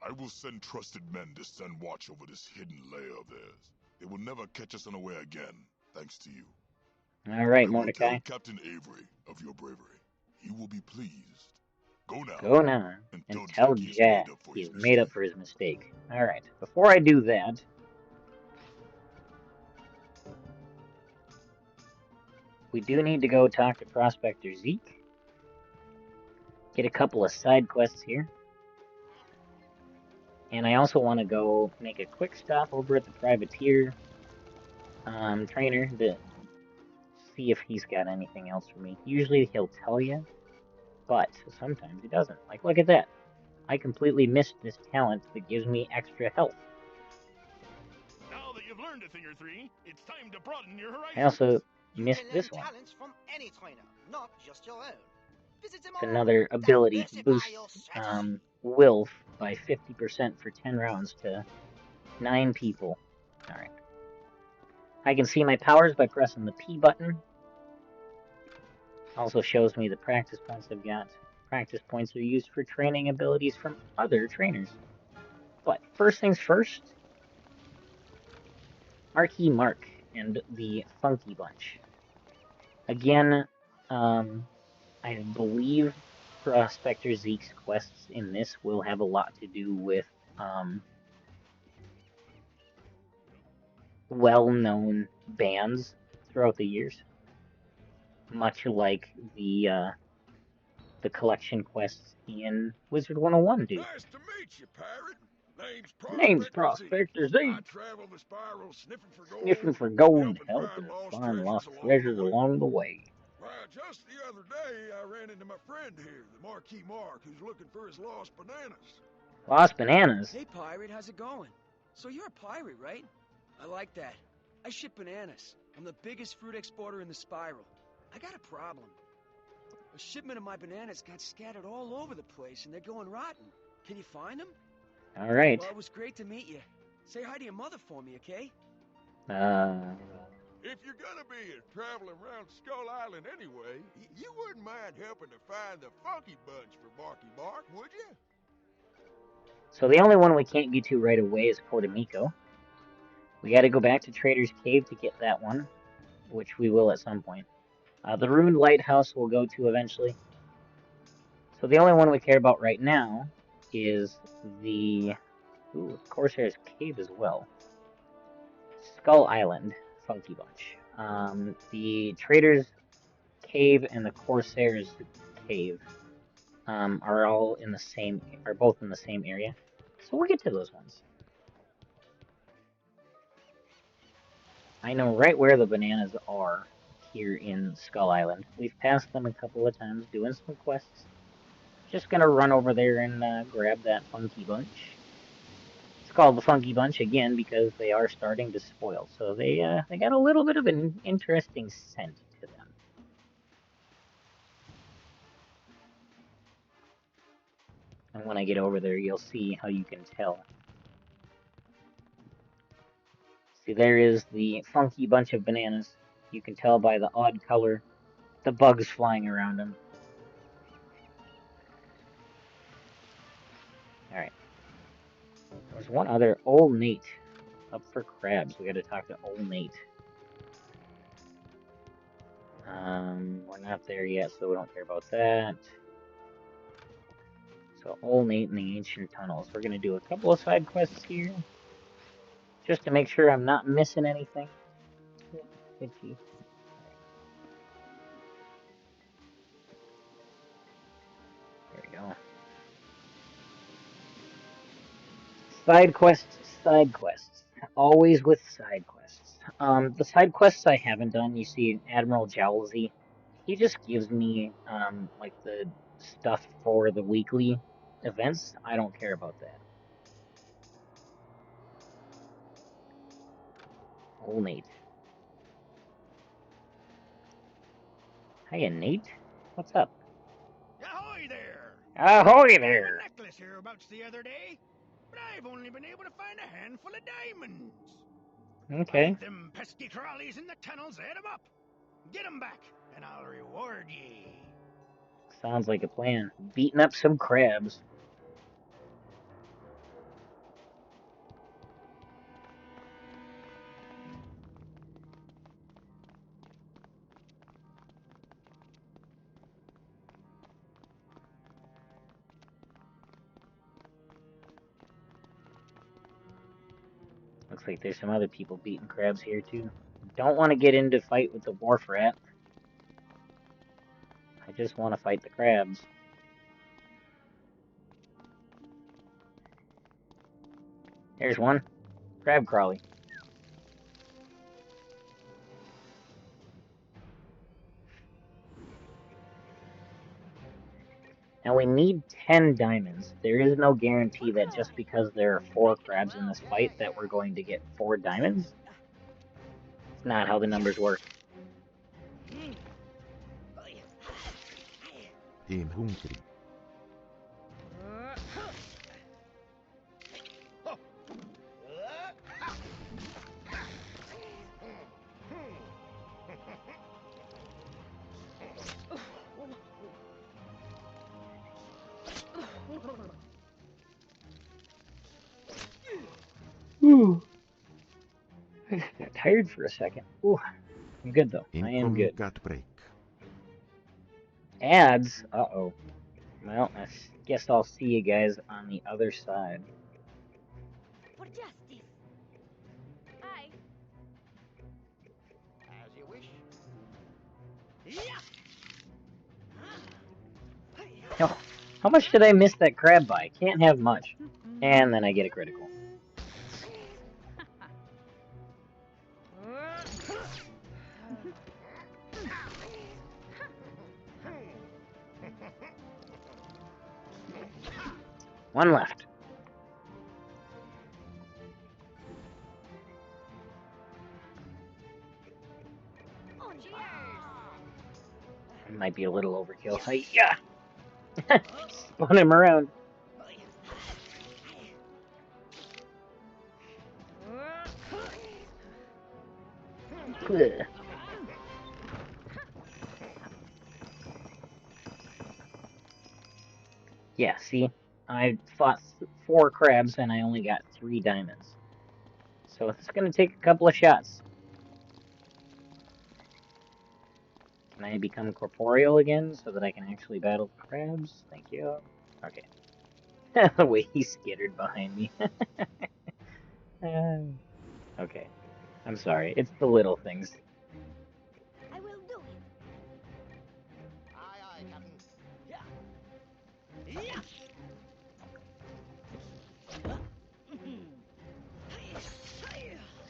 I will send trusted men to stand watch over this hidden lair of theirs. They will never catch us unaware again, thanks to you. All right, Mordecai. I will tell Captain Avery of your bravery. He will be pleased. Go now. Go now and tell Jack he's made up for his mistake. All right. Before I do that, we do need to go talk to Prospector Zeke. Get a couple of side quests here. And I also want to go make a quick stop over at the Privateer trainer to see if he's got anything else for me. Usually he'll tell you, but sometimes he doesn't. Like, look at that. I completely missed this talent that gives me extra health. Now that you've learned a thing or three, it's time to broaden your horizons. I also missed this one. Talents from any trainer, not just your own. Visit them It's all. another ability to boost Wilf by 50% for 10 rounds to 9 people. Alright. I can see my powers by pressing the P button. Also shows me the practice points I've got. Practice points are used for training abilities from other trainers. But first things first, Marky Mark and the Funky Bunch. Again, I believe Prospector Zeke's quests in this will have a lot to do with well-known bands throughout the years, much like the collection quests in Wizard 101 do. Nice to meet you, pirate. Name's Prospector Z. Prospector Z. I travel the spiral Sniffing for gold, helping helping find find lost along treasures the way. along the way. Why, just the other day, I ran into my friend here, the Marquis Mark, who's looking for his lost bananas. Lost bananas? Hey, pirate, how's it going? So you're a pirate, right? I like that. I ship bananas. I'm the biggest fruit exporter in the spiral. I got a problem. A shipment of my bananas got scattered all over the place, and they're going rotten. Can you find them? All right. Well, it was great to meet you. Say hi to your mother for me, okay? If you're gonna be traveling around Skull Island anyway, you wouldn't mind helping to find the Funky Bunch for Marky Mark, would you? So the only one we can't get to right away is Portamico. We gotta go back to Trader's Cave to get that one, which we will at some point. The Ruined Lighthouse we'll go to eventually. So the only one we care about right now is the Corsair's Cave as well. Skull Island, Funky Bunch. The Trader's Cave and the Corsair's Cave are both in the same area. So we'll get to those ones. I know right where the bananas are here in Skull Island. We've passed them a couple of times doing some quests. Just gonna run over there and grab that Funky Bunch. It's called the Funky Bunch again because they are starting to spoil. So they got a little bit of an interesting scent to them. And when I get over there, you'll see how you can tell. See, there is the Funky Bunch of bananas. You can tell by the odd color, the bugs flying around them. Alright. There's one other, Old Nate. Up for crabs. We gotta talk to Old Nate. We're not there yet, so we don't care about that. So Old Nate in the Ancient Tunnels. We're gonna do a couple of side quests here. Just to make sure I'm not missing anything. Itchy. There we go. Side quests, side quests. Always with side quests. The side quests I haven't done, you see Admiral Jowlsy. He just gives me, like the stuff for the weekly events. I don't care about that. Oh, Nate. Hiya, Nate. What's up? Ahoy there! Ahoy I there! a necklace hereabouts the other day, but I've only been able to find a handful of diamonds. Okay. Find them pesky crawlies in the tunnels, head 'em up. Get 'em back, and I'll reward ye. Sounds like a plan. Beating up some crabs. Looks like there's some other people beating crabs here too. Don't want to get into fight with the wharf rat. I just want to fight the crabs. There's one. Crab crawly. Now we need 10 diamonds. There is no guarantee that just because there are 4 crabs in this fight that we're going to get 4 diamonds. It's not how the numbers work. I'm hungry. tired for a second. Ooh, I'm good though. I am good. Incomunicat break. Ads? Uh-oh. Well, I guess I'll see you guys on the other side. For justice. Hi. As you wish. Oh, how much did I miss that crab by? Can't have much. And then I get a critical. One left. It might be a little overkill. Yeah. Spun him around. Ugh. Yeah, see? I fought 4 crabs and I only got 3 diamonds. So it's gonna take a couple of shots. Can I become corporeal again so that I can actually battle the crabs? Thank you. Okay. The way he skittered behind me. Okay. I'm sorry. It's the little things. I will do it. Aye, aye, Captain.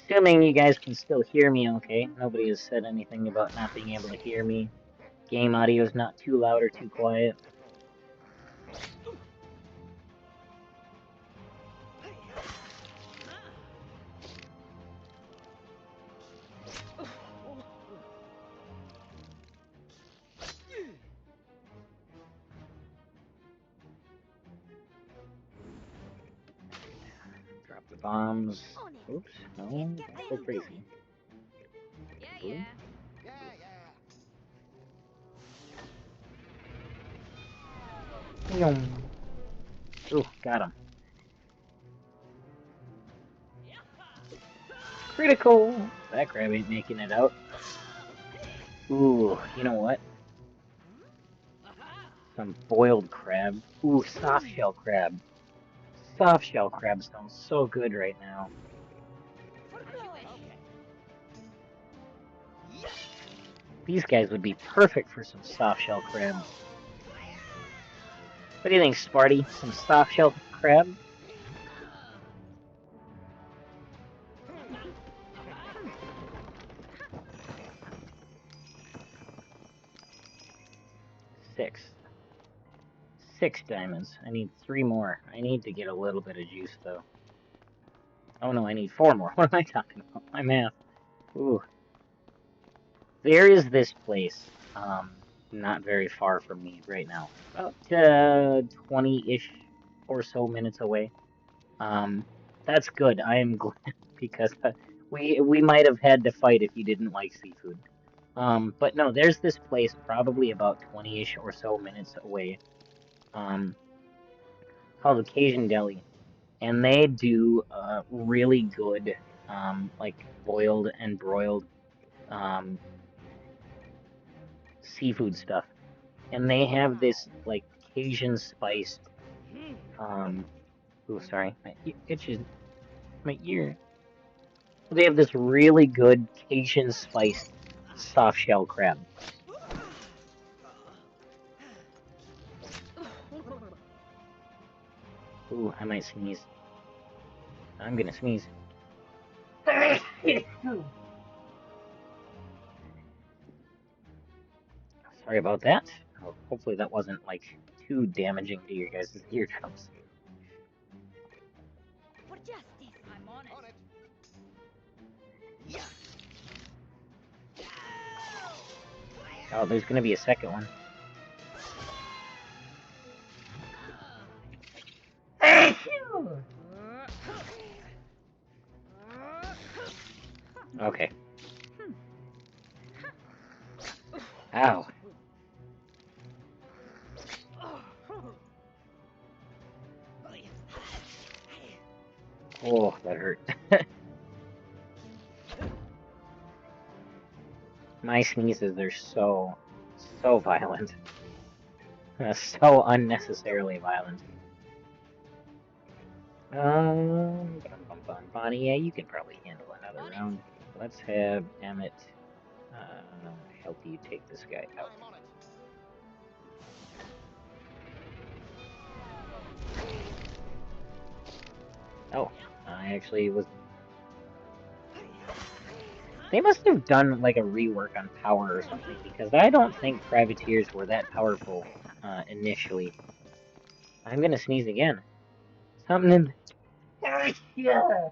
Assuming you guys can still hear me okay. Nobody has said anything about not being able to hear me. Game audio is not too loud or too quiet. Drop the bombs. Oops, no, don't go crazy. Yeah, Ooh. yeah. Yeah, yeah. Ooh, got him. Critical! That crab ain't making it out. Ooh, you know what? Some boiled crab. Ooh, soft shell crab. Soft shell crab sounds so good right now. These guys would be perfect for some soft shell crab. What do you think, Sparty? Some soft shell crab? Six. 6 diamonds. I need 3 more. I need to get a little bit of juice, though. Oh no, I need 4 more. What am I talking about? My math. Ooh. There is this place, not very far from me right now. About 20-ish or so minutes away. That's good. I am glad because we might have had to fight if you didn't like seafood. But no, there's this place probably about 20-ish or so minutes away, called the Cajun Deli, and they do really good, like boiled and broiled, seafood stuff. And they have this like Cajun spiced, oh sorry, my itches, my ear. They have this really good Cajun spiced soft shell crab. Ooh, I might sneeze. I'm gonna sneeze. Sorry about that. Oh, hopefully that wasn't like too damaging to your guys' eardrums. For justice. I'm on it. Oh, there's gonna be a second one. Okay. Ow. Oh, that hurt. My sneezes are so violent. So unnecessarily violent. Bonnie, yeah, you can probably handle another round. Let's have Emmett help you take this guy out. I'm on it. Oh, I actually was... They must have done like a rework on power or something, because I don't think privateers were that powerful initially. I'm gonna sneeze again. Something in... Yeah.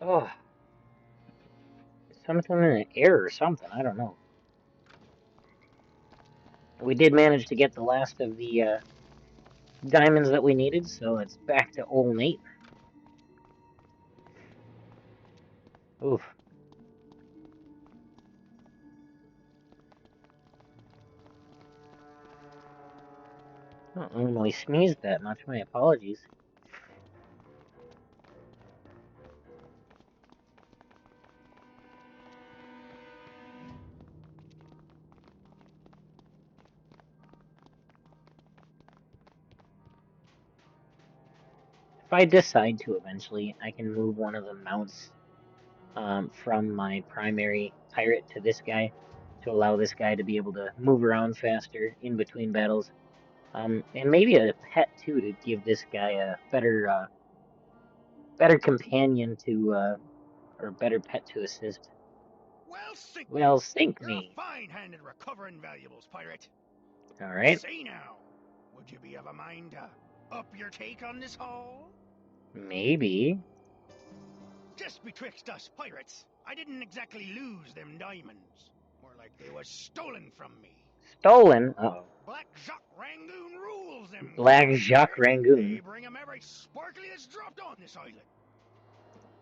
Oh, something in the air or something, I don't know. We did manage to get the last of the diamonds that we needed, so it's back to old Nate. Oof. I don't normally sneeze that much, my apologies. If I decide to eventually, I can move one of the mounts from my primary pirate to this guy to allow this guy to be able to move around faster in between battles. And maybe a pet too to give this guy a better companion to or better pet to assist. Well, sink You're a me. fine hand at recovering valuables, pirate. All right. Say now, would you be of a mind to up your take on this haul? Maybe. Just betwixt us pirates, I didn't exactly lose them diamonds. More like they was stolen from me. Stolen? Uh-oh. Black Jacques Rangoon rules them. Black Jacques Rangoon. They bring 'em every sparkly that's dropped on this island.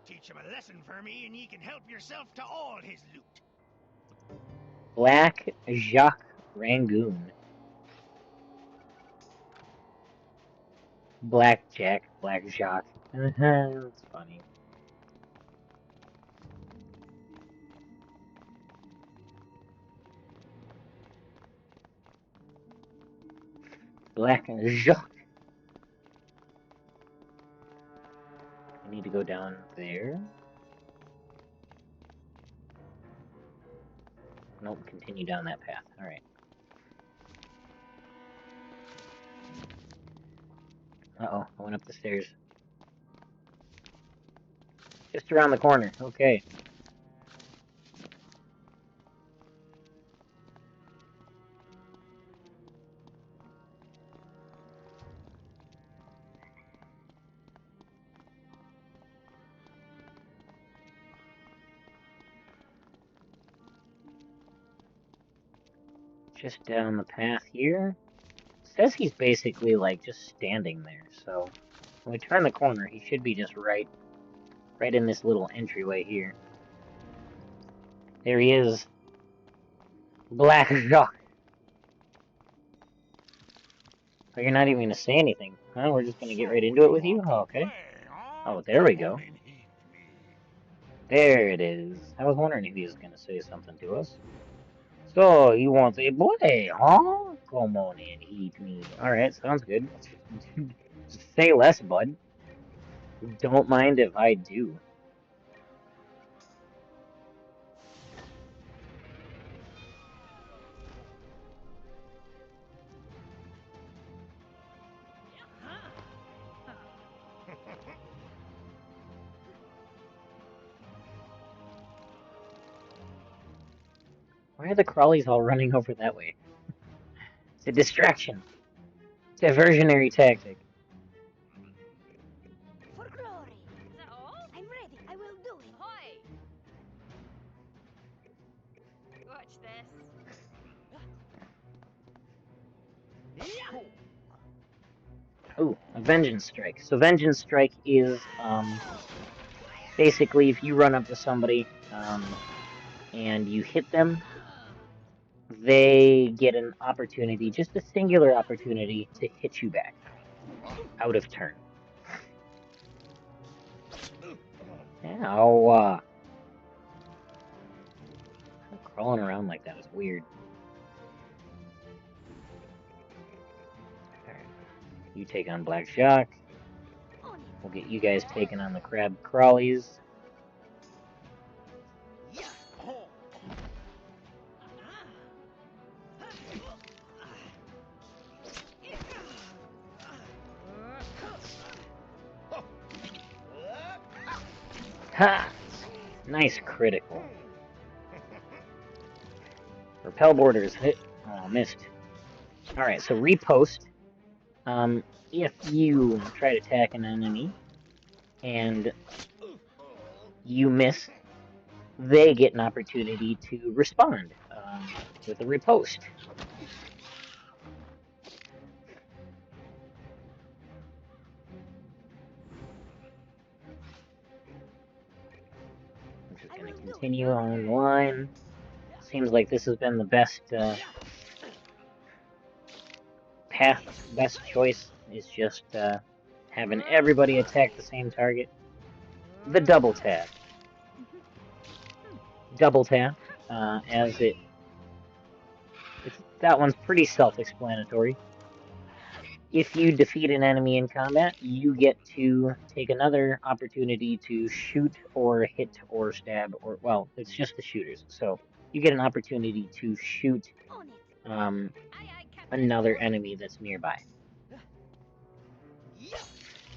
Teach him a lesson for me, and ye can help yourself to all his loot. Black Jacques Rangoon. Blackjack, Black Jacques. That's funny. Black Jacques. I need to go down there. Nope, continue down that path. Alright. Uh-oh, I went up the stairs. Just around the corner. Okay. Just down the path here. It says he's basically like just standing there, so when we turn the corner, he should be just right in this little entryway here. There he is. Black Jacques. Oh, you're not even gonna say anything. Huh? We're just gonna get right into it with you? Oh, okay. Oh, there we go. There it is. I was wondering if he was gonna say something to us. So, you want to play, huh? Come on and eat me. Alright, sounds good. Say less, bud. Don't mind if I do. Why are the crawlies all running over that way? It's a distraction. Diversionary tactic. For glory. Is that all? I'm ready. I will do it. Ahoy! Watch this. Ooh, a Vengeance Strike. So Vengeance Strike is, basically if you run up to somebody, and you hit them, they get an opportunity, just a singular opportunity, to hit you back. Out of turn. Ow. Crawling around like that is weird. Alright. You take on Black Shock. We'll get you guys taking on the Crab Crawlies. Ha! Nice critical. Repel borders hit. Oh, missed. Alright, so repost. If you try to attack an enemy and you miss, they get an opportunity to respond with a repost. I'm just going to continue on the line. Seems like this has been the best path, best choice is just having everybody attack the same target. The double tap. Double tap, as that one's pretty self-explanatory. If you defeat an enemy in combat, you get to take another opportunity to shoot or hit or stab, or, well, it's just the shooters. So you get an opportunity to shoot another enemy that's nearby.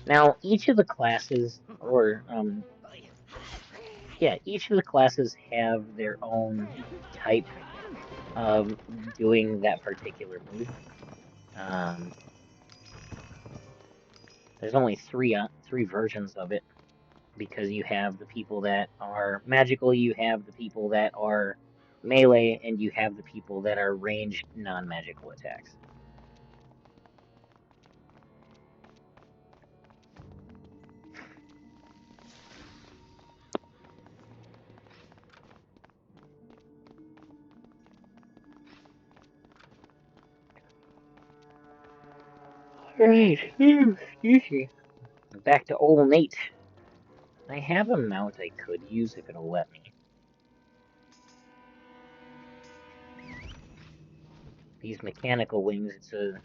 Now, each of the classes, each of the classes have their own type of doing that particular move. There's only three versions of it, because you have the people that are magical, you have the people that are melee, and you have the people that are ranged non-magical attacks. Alright, excuse me. Back to old Nate. I have a mount I could use if it'll let me. These mechanical wings, it's a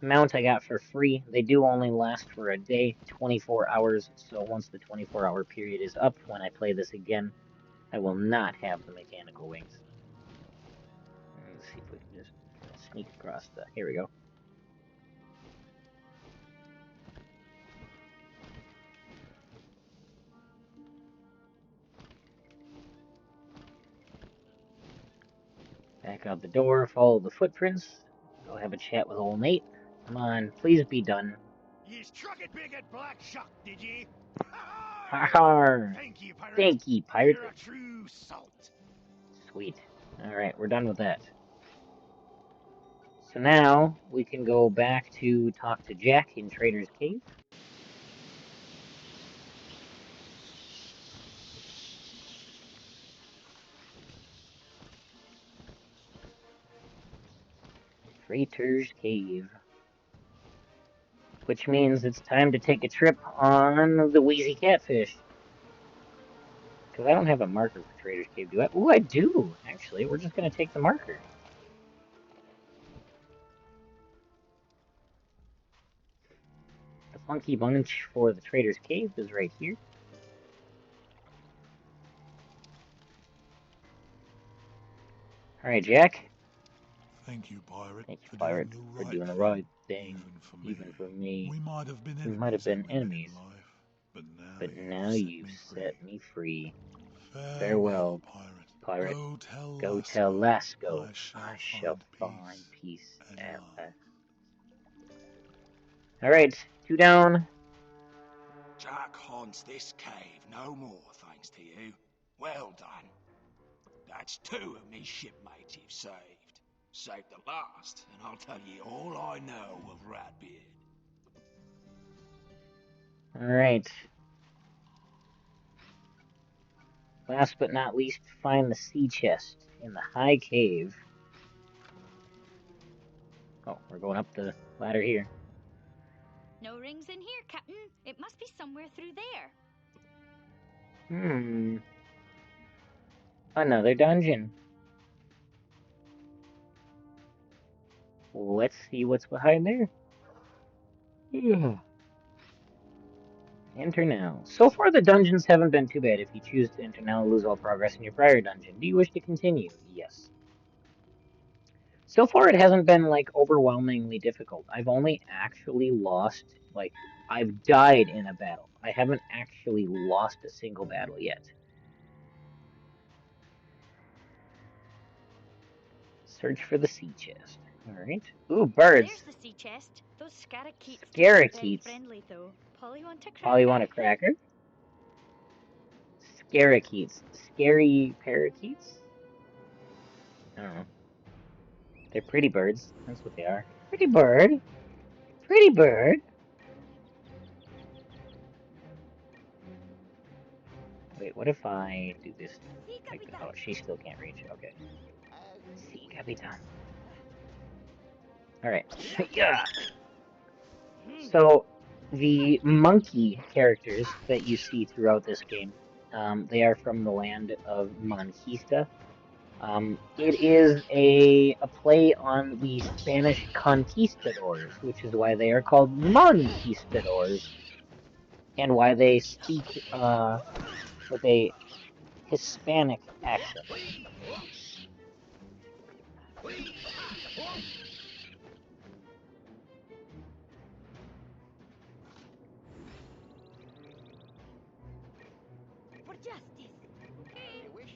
mount I got for free. They do only last for a day, 24 hours, so once the 24-hour period is up, when I play this again, I will not have the mechanical wings. Let's see if we can just sneak across the... Here we go. Back out the door, follow the footprints. Go have a chat with old Nate. Come on, please be done. You struck it big at Black Shock, did ye? Har! Thank you, pirate. Thank ye, pirate. You're a true salt. Sweet. Alright, we're done with that. So now, we can go back to talk to Jack in Trader's Cave. Trader's Cave. Which means it's time to take a trip on the Wheezy Catfish. Because I don't have a marker for Trader's Cave, do I? Oh, I do, actually. We're just going to take the marker. The funky bunch for the Trader's Cave is right here. Alright, Jack. Thank you, pirate. Thank you, pirate, for doing the right thing. Even for me. We might have been enemies. But now you've set me free. Farewell, pirate. Go tell Lasco I shall find peace at last. Alright, 2 down. Jack haunts this cave no more, thanks to you. Well done. That's 2 of me shipmates you've saved. Save the last, and I'll tell you all I know of Ratbeard. Alright. Last but not least, find the sea chest in the high cave. Oh, we're going up the ladder here. No rings in here, Captain. It must be somewhere through there. Another dungeon. Let's see what's behind there. Yeah. Enter now. So far, the dungeons haven't been too bad. If you choose to enter now, lose all progress in your prior dungeon. Do you wish to continue? Yes. So far, it hasn't been, like, overwhelmingly difficult. I've only actually lost, like, I've died in a battle. I haven't actually lost a single battle yet. Search for the sea chest. Alright. Ooh, birds. There's the sea chest. Those scarakeets don't look very Scarakeets. friendly, though. Polly want a cracker? Polly want a cracker? Scarakeets. Scary parakeets? I don't know. They're pretty birds. That's what they are. Pretty bird. Pretty bird. Wait, what if I do this like that? Oh, she still can't reach. Okay. See, Capitan. Alright. Yeah. So, the monkey characters that you see throughout this game, they are from the land of Monquista. It is a play on the Spanish conquistadors, which is why they are called Monquistadors, and why they speak with a Hispanic accent. For justice. You wish?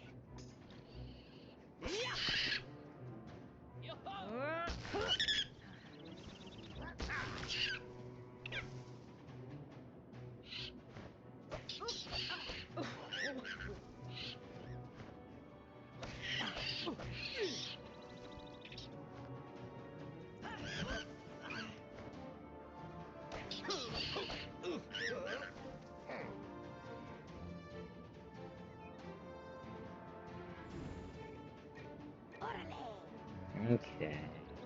Okay,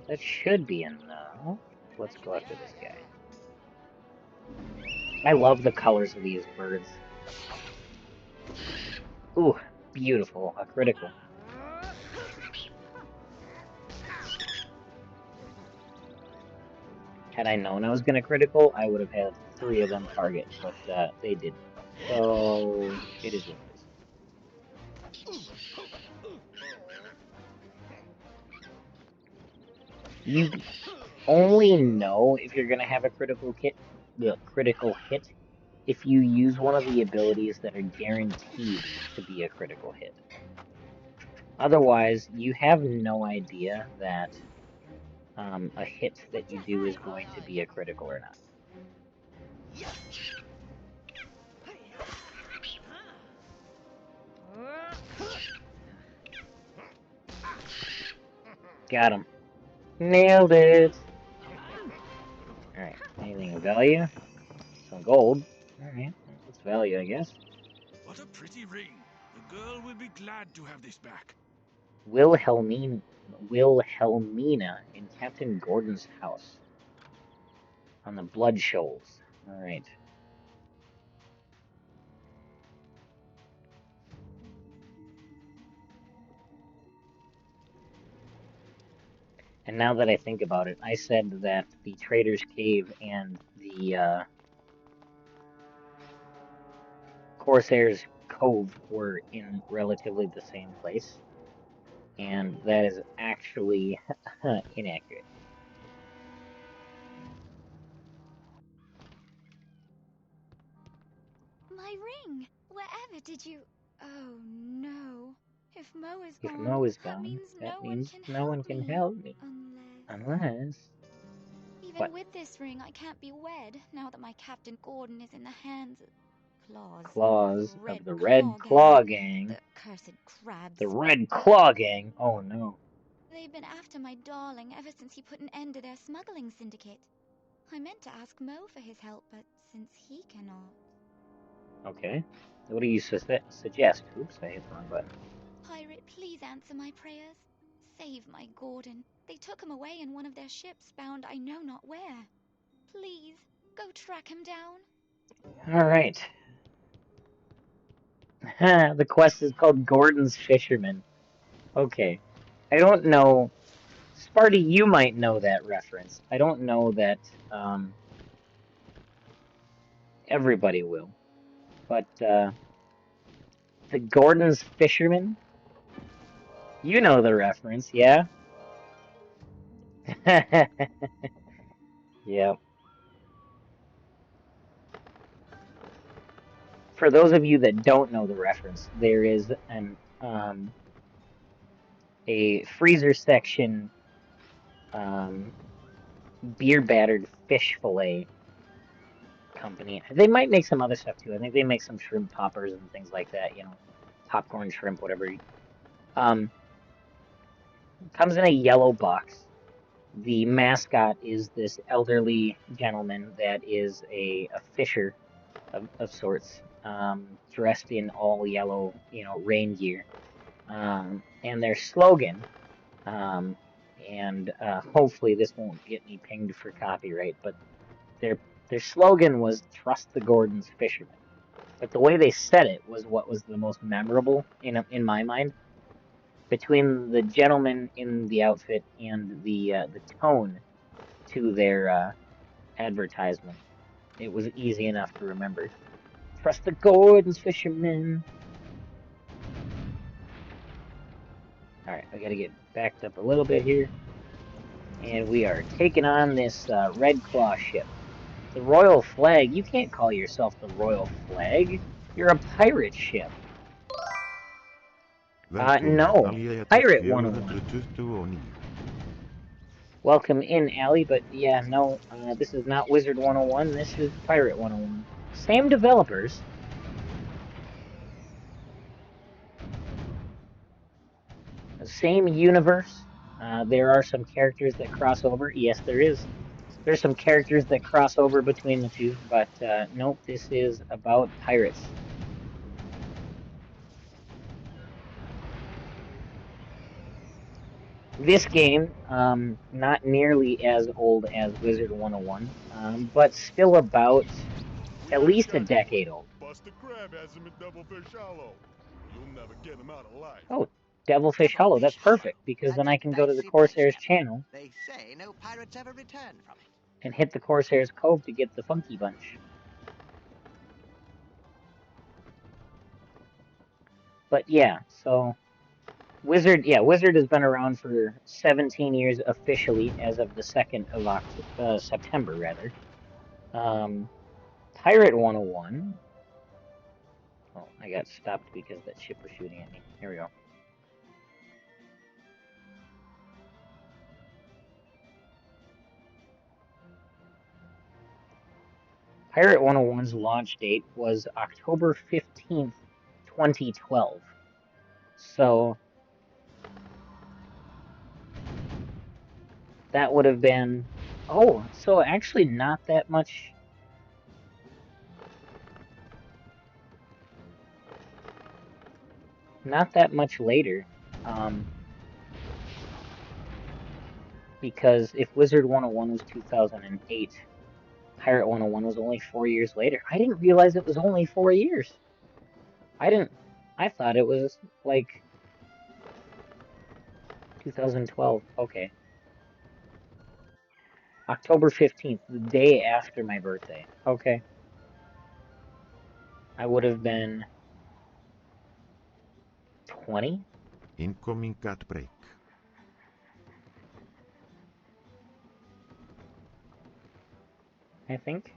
that should be enough. Let's go after this guy. I love the colors of these birds. Ooh, beautiful. A critical. Had I known I was going to critical, I would have had 3 of them target, but they didn't. So, it is what it is. You only know if you're going to have a critical hit if you use one of the abilities that are guaranteed to be a critical hit. Otherwise, you have no idea that a hit that you do is going to be a critical or not. Got him. Nailed it. Alright, anything of value? Some gold. Alright, that's value, I guess. What a pretty ring. The girl will be glad to have this back. Wilhelmina in Captain Gordon's house. On the Blood Shoals. Alright. And now that I think about it, I said that the Trader's Cave and the Corsair's Cove were in relatively the same place. And that is actually inaccurate. My ring! Wherever did you... Oh, no. If Mo is If gone, Mo is that gone, means that no one means can no one help can me. help me. Unless... Even What? with this ring, I can't be wed, now that my Captain Gordon is in the hands of... Claws of the Red Claw Gang. The cursed crabs. The Red Claw Gang? Oh no. They've been after my darling ever since he put an end to their smuggling syndicate. I meant to ask Mo for his help, but since he cannot... Okay. What do you suggest? Oops, I hit the wrong button. Pirate, please answer my prayers. Save my Gordon. They took him away in one of their ships bound I know not where. Please, go track him down. Alright. The quest is called Gordon's Fisherman. Okay. I don't know Sparty, you might know that reference. I don't know that everybody will. But the Gordon's Fisherman, you know the reference, yeah? Yep. For those of you that don't know the reference, there is a freezer section beer battered fish fillet company. They might make some other stuff too. I think they make some shrimp poppers and things like that, you know, popcorn shrimp, whatever. Um, Comes in a yellow box. The mascot is this elderly gentleman that is a fisher of sorts, dressed in all yellow, you know, rain gear. And their slogan, and hopefully this won't get me pinged for copyright, but their their slogan was "Trust the Gordon's Fisherman." But the way they said it was what was the most memorable in my mind. Between the gentleman in the outfit and the tone to their advertisement, it was easy enough to remember. Trust the Gordon's Fisherman. All right, I gotta get backed up a little bit here, and we are taking on this Red Claw ship. The Royal Flag. You can't call yourself the Royal Flag. You're a pirate ship. No. Pirate 101. Welcome in, Allie, but yeah, no, this is not Wizard 101, this is Pirate 101. Same developers. Same universe. There are some characters that cross over. Yes, there is. There's some characters that cross over between the two, but nope, this is about pirates. This game, not nearly as old as Wizard 101, but still about at least a decade old. Buster Crab has him in Devilfish Hollow. You'll never get him out alive. Oh, Devilfish Hollow, that's perfect, because then I can go to the Corsair's channel They say no pirates ever return from it. and hit the Corsair's Cove to get the Funky Bunch. But yeah, so Wizard has been around for 17 years officially as of the 2nd of September, rather. Pirate 101. Oh, I got stopped because that ship was shooting at me. Here we go. Pirate 101's launch date was October 15th, 2012. So that would have been, oh, so actually not that much. Not that much later. Because if Wizard 101 was 2008, Pirate 101 was only 4 years later. I didn't realize it was only 4 years. I thought it was like 2012. Okay. October 15th, the day after my birthday. Okay. I would have been 20? Incoming cat break. I think.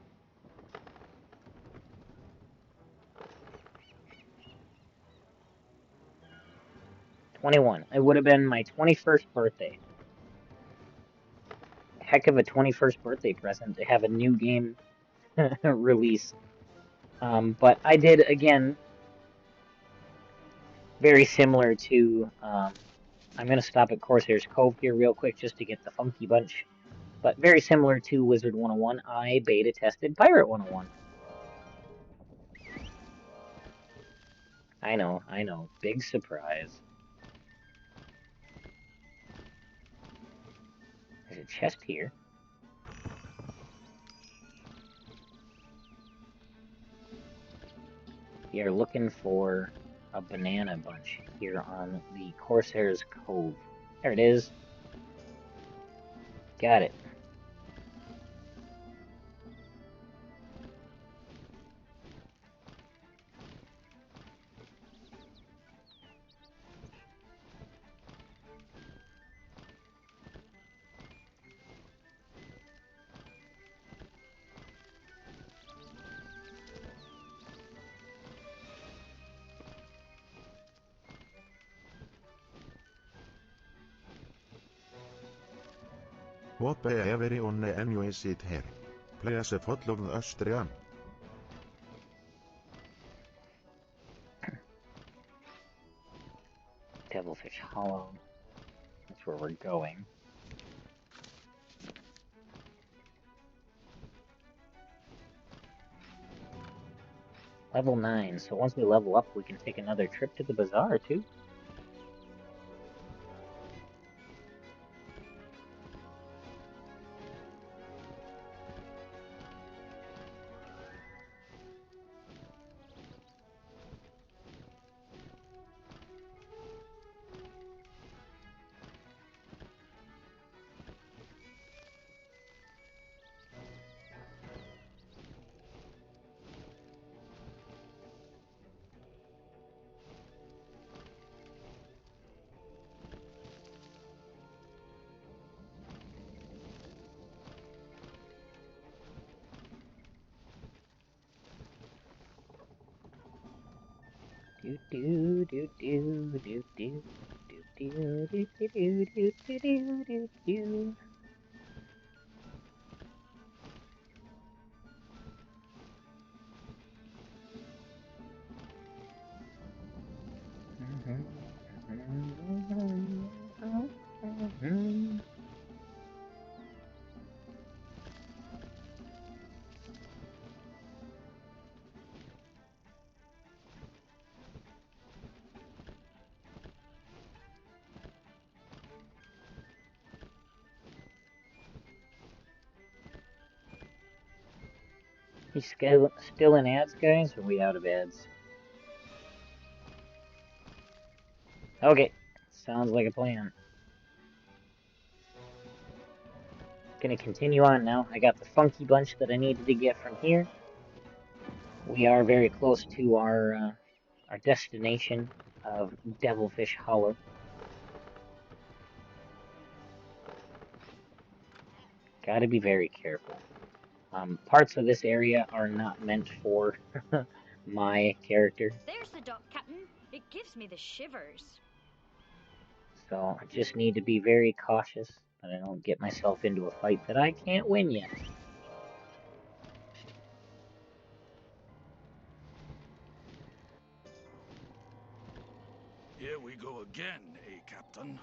'21. It would have been my 21st birthday. Heck of a 21st birthday present to have a new game release. But I did, again, very similar to, I'm going to stop at Corsair's Cove here real quick just to get the Funky Bunch. But very similar to Wizard 101, I beta tested Pirate 101. I know. Big surprise. There's a chest here. We are looking for a banana bunch here on the Corsair's Cove. There it is. Got it. Hope everyone enjoys it here. Please follow us stream. Devilfish Hollow. That's where we're going. Level 9, so once we level up, we can take another trip to the bazaar, too. Do do do do do do do do do do do do do do do. You still in ads, guys? Or are we out of ads? Okay, sounds like a plan. Gonna continue on now. I got the funky bunch that I needed to get from here. We are very close to our destination of Devilfish Hollow. Gotta be very careful. Parts of this area are not meant for my character. There's the dock, Captain. It gives me the shivers. So I just need to be very cautious that I don't get myself into a fight that I can't win yet. Here we go again, eh, Captain?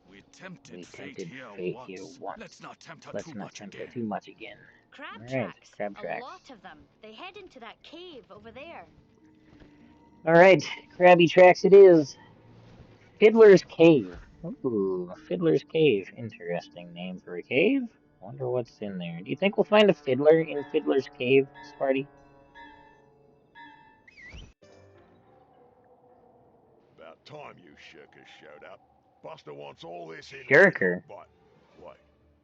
We tempted fate tempted here fate once. here once. Let's not tempt her Let's too not much tempt again. her too much again. Crab All right, tracks. crab A tracks. lot of them. They head into that cave over there. All right, crabby tracks it is. Fiddler's Cave. Ooh, Fiddler's Cave. Interesting name for a cave. Wonder what's in there. Do you think we'll find a fiddler in Fiddler's Cave, Sparty? About time you shirkers showed up. Buster wants all this in one Shirker. good bite. Wait,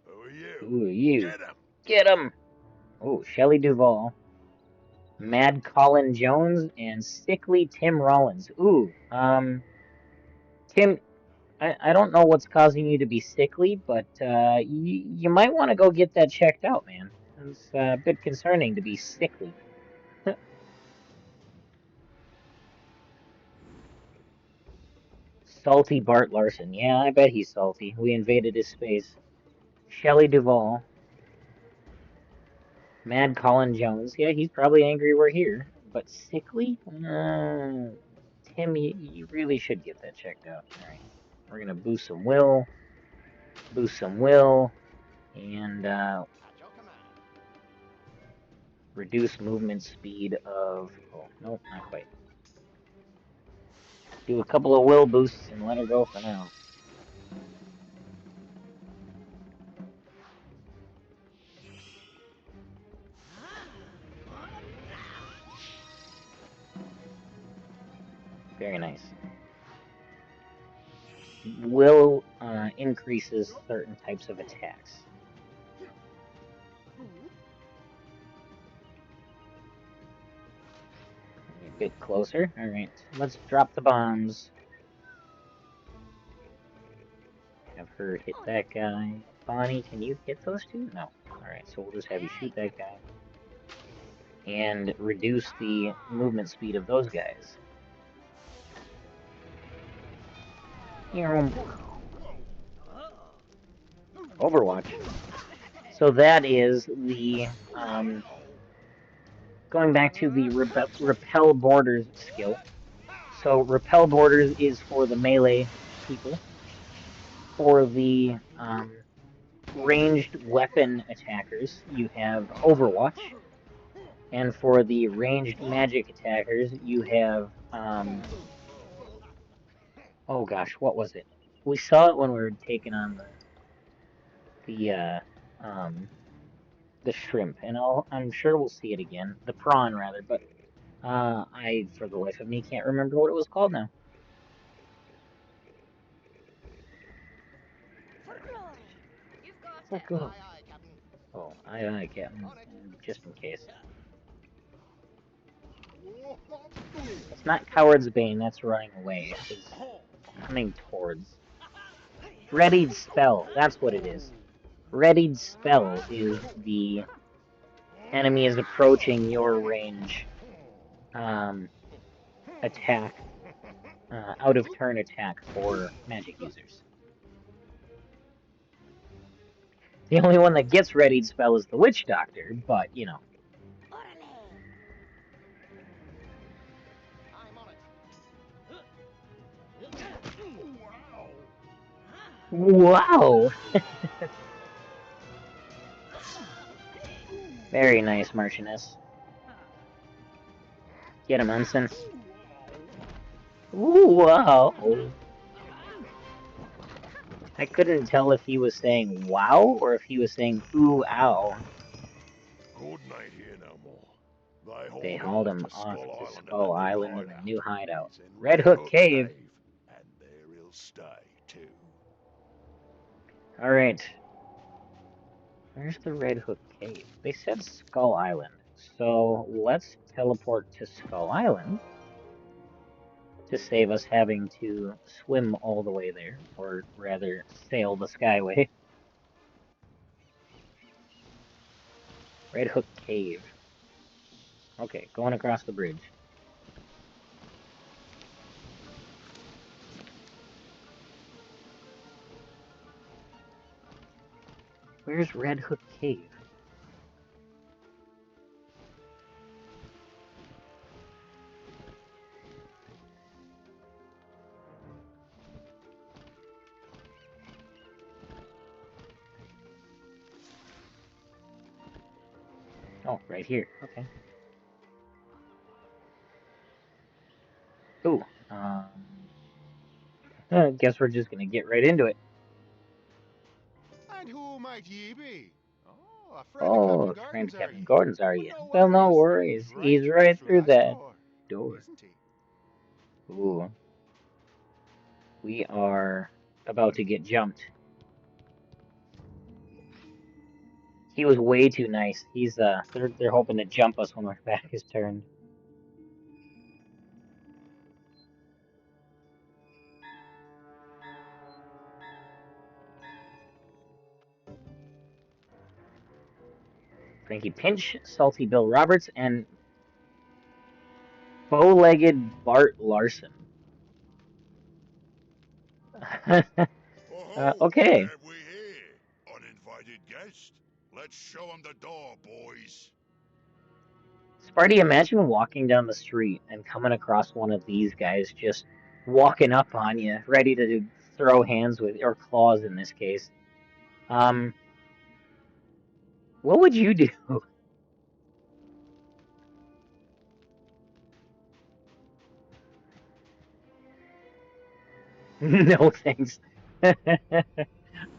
who are you? Who are you? Get him! Get him! Oh, Shelley Duvall. Mad Colin Jones and Sickly Tim Rollins. Ooh, Tim, I don't know what's causing you to be sickly, but you might want to go get that checked out, man. It's a bit concerning to be sickly. Salty Bart Larson. Yeah, I bet he's salty. We invaded his space. Shelley Duvall. Mad Colin Jones. Yeah, he's probably angry we're here. But sickly? Tim, you really should get that checked out. Alright. We're gonna boost some will. Boost some will. And reduce movement speed of... Oh, nope, not quite. Do a couple of will boosts and let her go for now. Very nice. Will increases certain types of attacks. Bit closer. Alright, let's drop the bombs. Have her hit that guy. Bonnie, can you hit those two? No. Alright, so we'll just have you shoot that guy. And reduce the movement speed of those guys. Overwatch. So that is the, going back to the repel borders skill. So repel borders is for the melee people. For the ranged weapon attackers, you have Overwatch. And for the ranged magic attackers, you have, oh gosh, what was it? We saw it when we were taking on the shrimp, and I'm sure we'll see it again. The prawn, rather, but I, for the life of me, can't remember what it was called now. For glory. Oh, aye, Captain. Just in case. It's not Coward's Bane, that's running away. It's coming towards. Readied Spell, that's what it is. Readied Spell is the enemy is approaching your range attack, out of turn attack for magic users. The only one that gets Readied Spell is the Witch Doctor, but, you know. Wow! Very nice, Marchioness. Get him, Ensign. Wow! I couldn't tell if he was saying wow or if he was saying ooh ow. Good night here no more. They hauled him off to Skull Island in a new hideout. He's in Red Hook Cave. And there he'll stay too. Alright. Where's the Red Hook Cave? They said Skull Island. So let's teleport to Skull Island to save us having to swim all the way there, or rather sail the Skyway. Red Hook Cave. Okay, going across the bridge. Where's Red Hook Cave? Oh, right here. Okay. Ooh. I guess we're just gonna get right into it. And who might ye be? Oh, a friend of Oh, Captain friend Gordon's, are Captain ye? Gordon's, are Well, you? no Well, no worries. worries. He's right through that door. Isn't he? Ooh. We are about to get jumped. He was way too nice. He's they're hoping to jump us when our back is turned. Frankie Pinch, Salty Bill Roberts, and bow-legged Bart Larson. Okay. What have we here? Uninvited guest? Let's show him the door, boys. Sparty, imagine walking down the street and coming across one of these guys just walking up on you, ready to throw hands with, or claws in this case. What would you do? No thanks.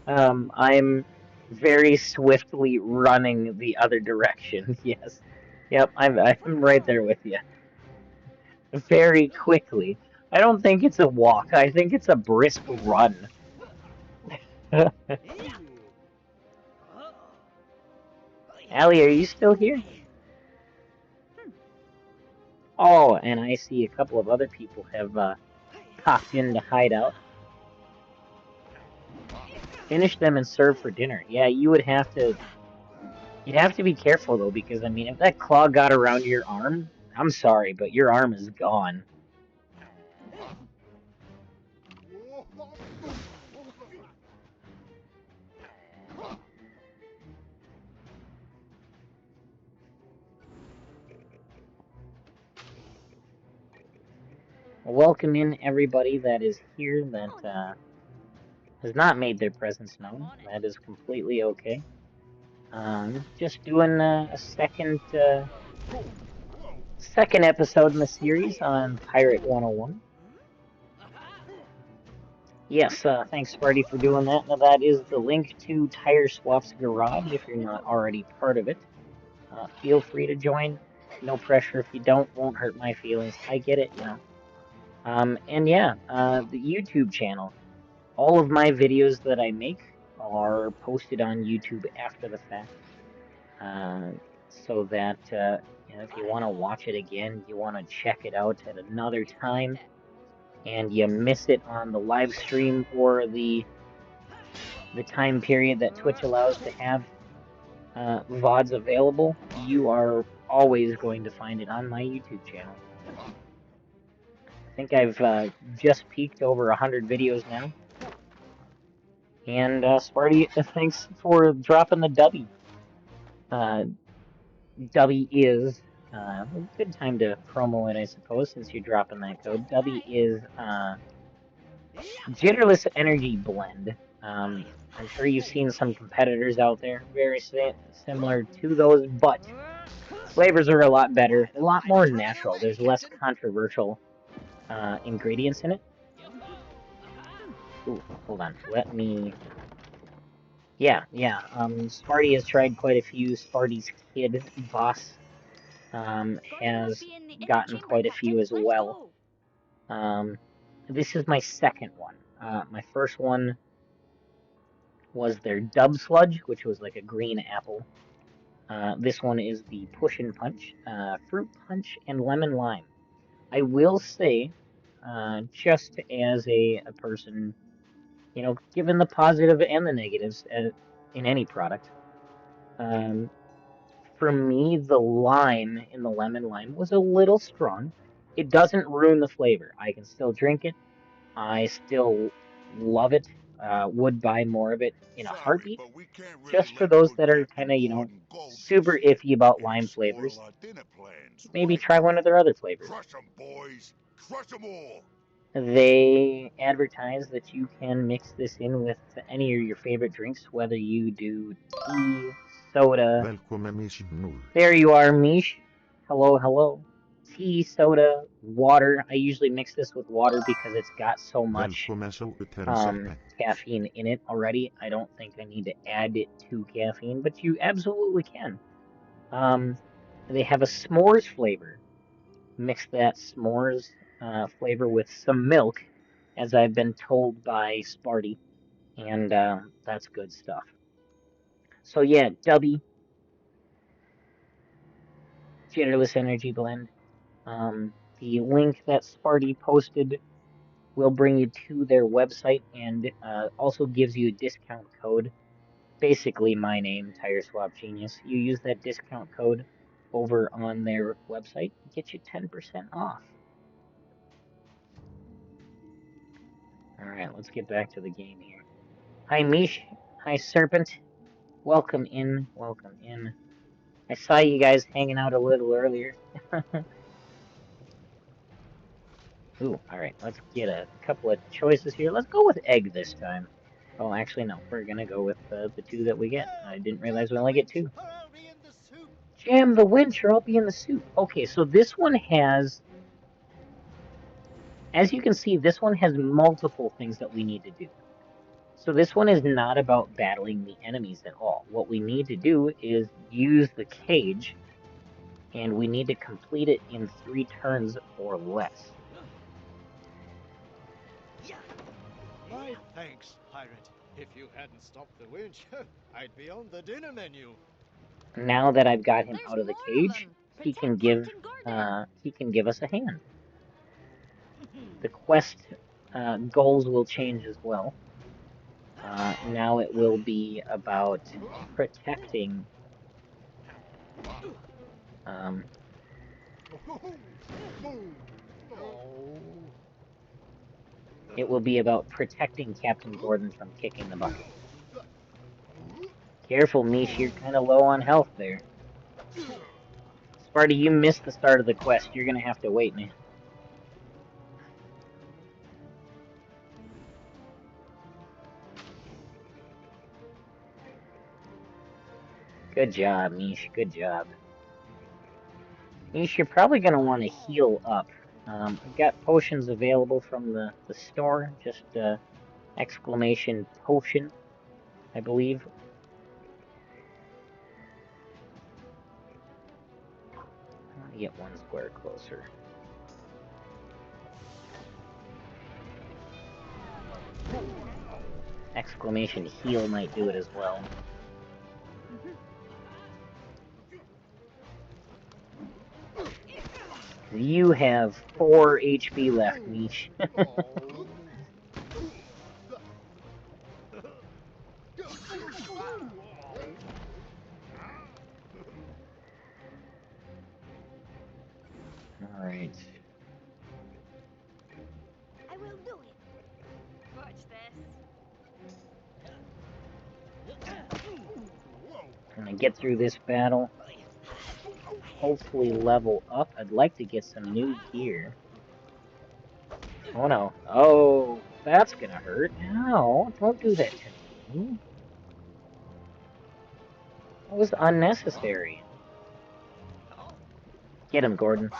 I'm very swiftly running the other direction. Yes. Yep, I'm right there with you. Very quickly. I don't think it's a walk. I think it's a brisk run. Allie, are you still here? Oh, and I see a couple of other people have popped in to hide out. Finish them and serve for dinner. Yeah, you'd have to be careful though, because I mean, if that claw got around your arm, I'm sorry, but your arm is gone. Welcome in everybody that is here that has not made their presence known. That is completely okay. Just doing a second episode in the series on Pirate 101. Yes, thanks Sparty for doing that. Now that is the link to Tire Swap's Garage if you're not already part of it. Feel free to join. No pressure. If you don't, won't hurt my feelings. I get it, you know. And yeah, the YouTube channel. All of my videos that I make are posted on YouTube after the fact. So that you know, if you want to watch it again, you want to check it out at another time, and you miss it on the live stream or the time period that Twitch allows to have VODs available, you are always going to find it on my YouTube channel. I think I've just peaked over 100 videos now. And Sparty, thanks for dropping the W. W is a good time to promo it, I suppose, since you're dropping that code. W is Jitterless Energy Blend. I'm sure you've seen some competitors out there, very similar to those, but flavors are a lot better, a lot more natural. There's less controversial ingredients in it. Ooh, hold on. Let me... Yeah. Sparty has tried quite a few. Sparty's Kid boss has gotten quite a few as well. This is my second one. My first one was their Dub Sludge, which was like a green apple. This one is the Push and Punch, Fruit Punch, and Lemon Lime. I will say, just as a person, you know, given the positive and the negatives in any product, for me, the lime in the lemon lime was a little strong. It doesn't ruin the flavor. I can still drink it. I still love it. Would buy more of it in a heartbeat. Just for those that are kind of, you know, super iffy about lime flavors, maybe try one of their other flavors. Crush 'em, boys! Crush 'em all! They advertise that you can mix this in with any of your favorite drinks, whether you do tea, soda. There you are, Mish. Hello. Tea, soda, water. I usually mix this with water because it's got so much caffeine in it already. I don't think I need to add it to caffeine, but you absolutely can. They have a s'mores flavor. Mix that s'mores flavor with some milk, as I've been told by Sparty, and that's good stuff. So yeah, Dubby, Jitterless Energy Blend. The link that Sparty posted will bring you to their website and also gives you a discount code. Basically, my name, Tire Swap Genius. You use that discount code over on their website, get you 10% off. Alright, let's get back to the game here. Hi, Mish. Hi, Serpent. Welcome in. I saw you guys hanging out a little earlier. Ooh, alright, let's get a couple of choices here. Let's go with egg this time. Oh, actually, no. We're gonna go with the two that we get. I didn't realize we only get two. Jam the winch or I'll be in the soup. Okay, so this one has... As you can see, this one has multiple things that we need to do. So this one is not about battling the enemies at all. What we need to do is use the cage, and we need to complete it in 3 turns or less. My thanks, pirate. If you hadn't stopped the winch, I'd be on the dinner menu. Now that I've got him out of the cage, he can give us a hand. The quest goals will change as well. Now it will be about protecting it will be about protecting Captain Gordon from kicking the bucket. Careful, Mish, you're kind of low on health there. Sparty, you missed the start of the quest. You're gonna have to wait, man. Good job, Mish. Good job. Mish, you're probably gonna want to heal up. I've got potions available from the store. Just exclamation potion, I believe. I want to get one square closer. Exclamation heal might do it as well. You have 4 HP left, Mish. Alright. I will do it. Watch this. Gonna get through this battle. Hopefully level up. I'd like to get some new gear. Oh no. Oh, that's gonna hurt. Ow, don't do that to me. That was unnecessary. Get him, Gordon.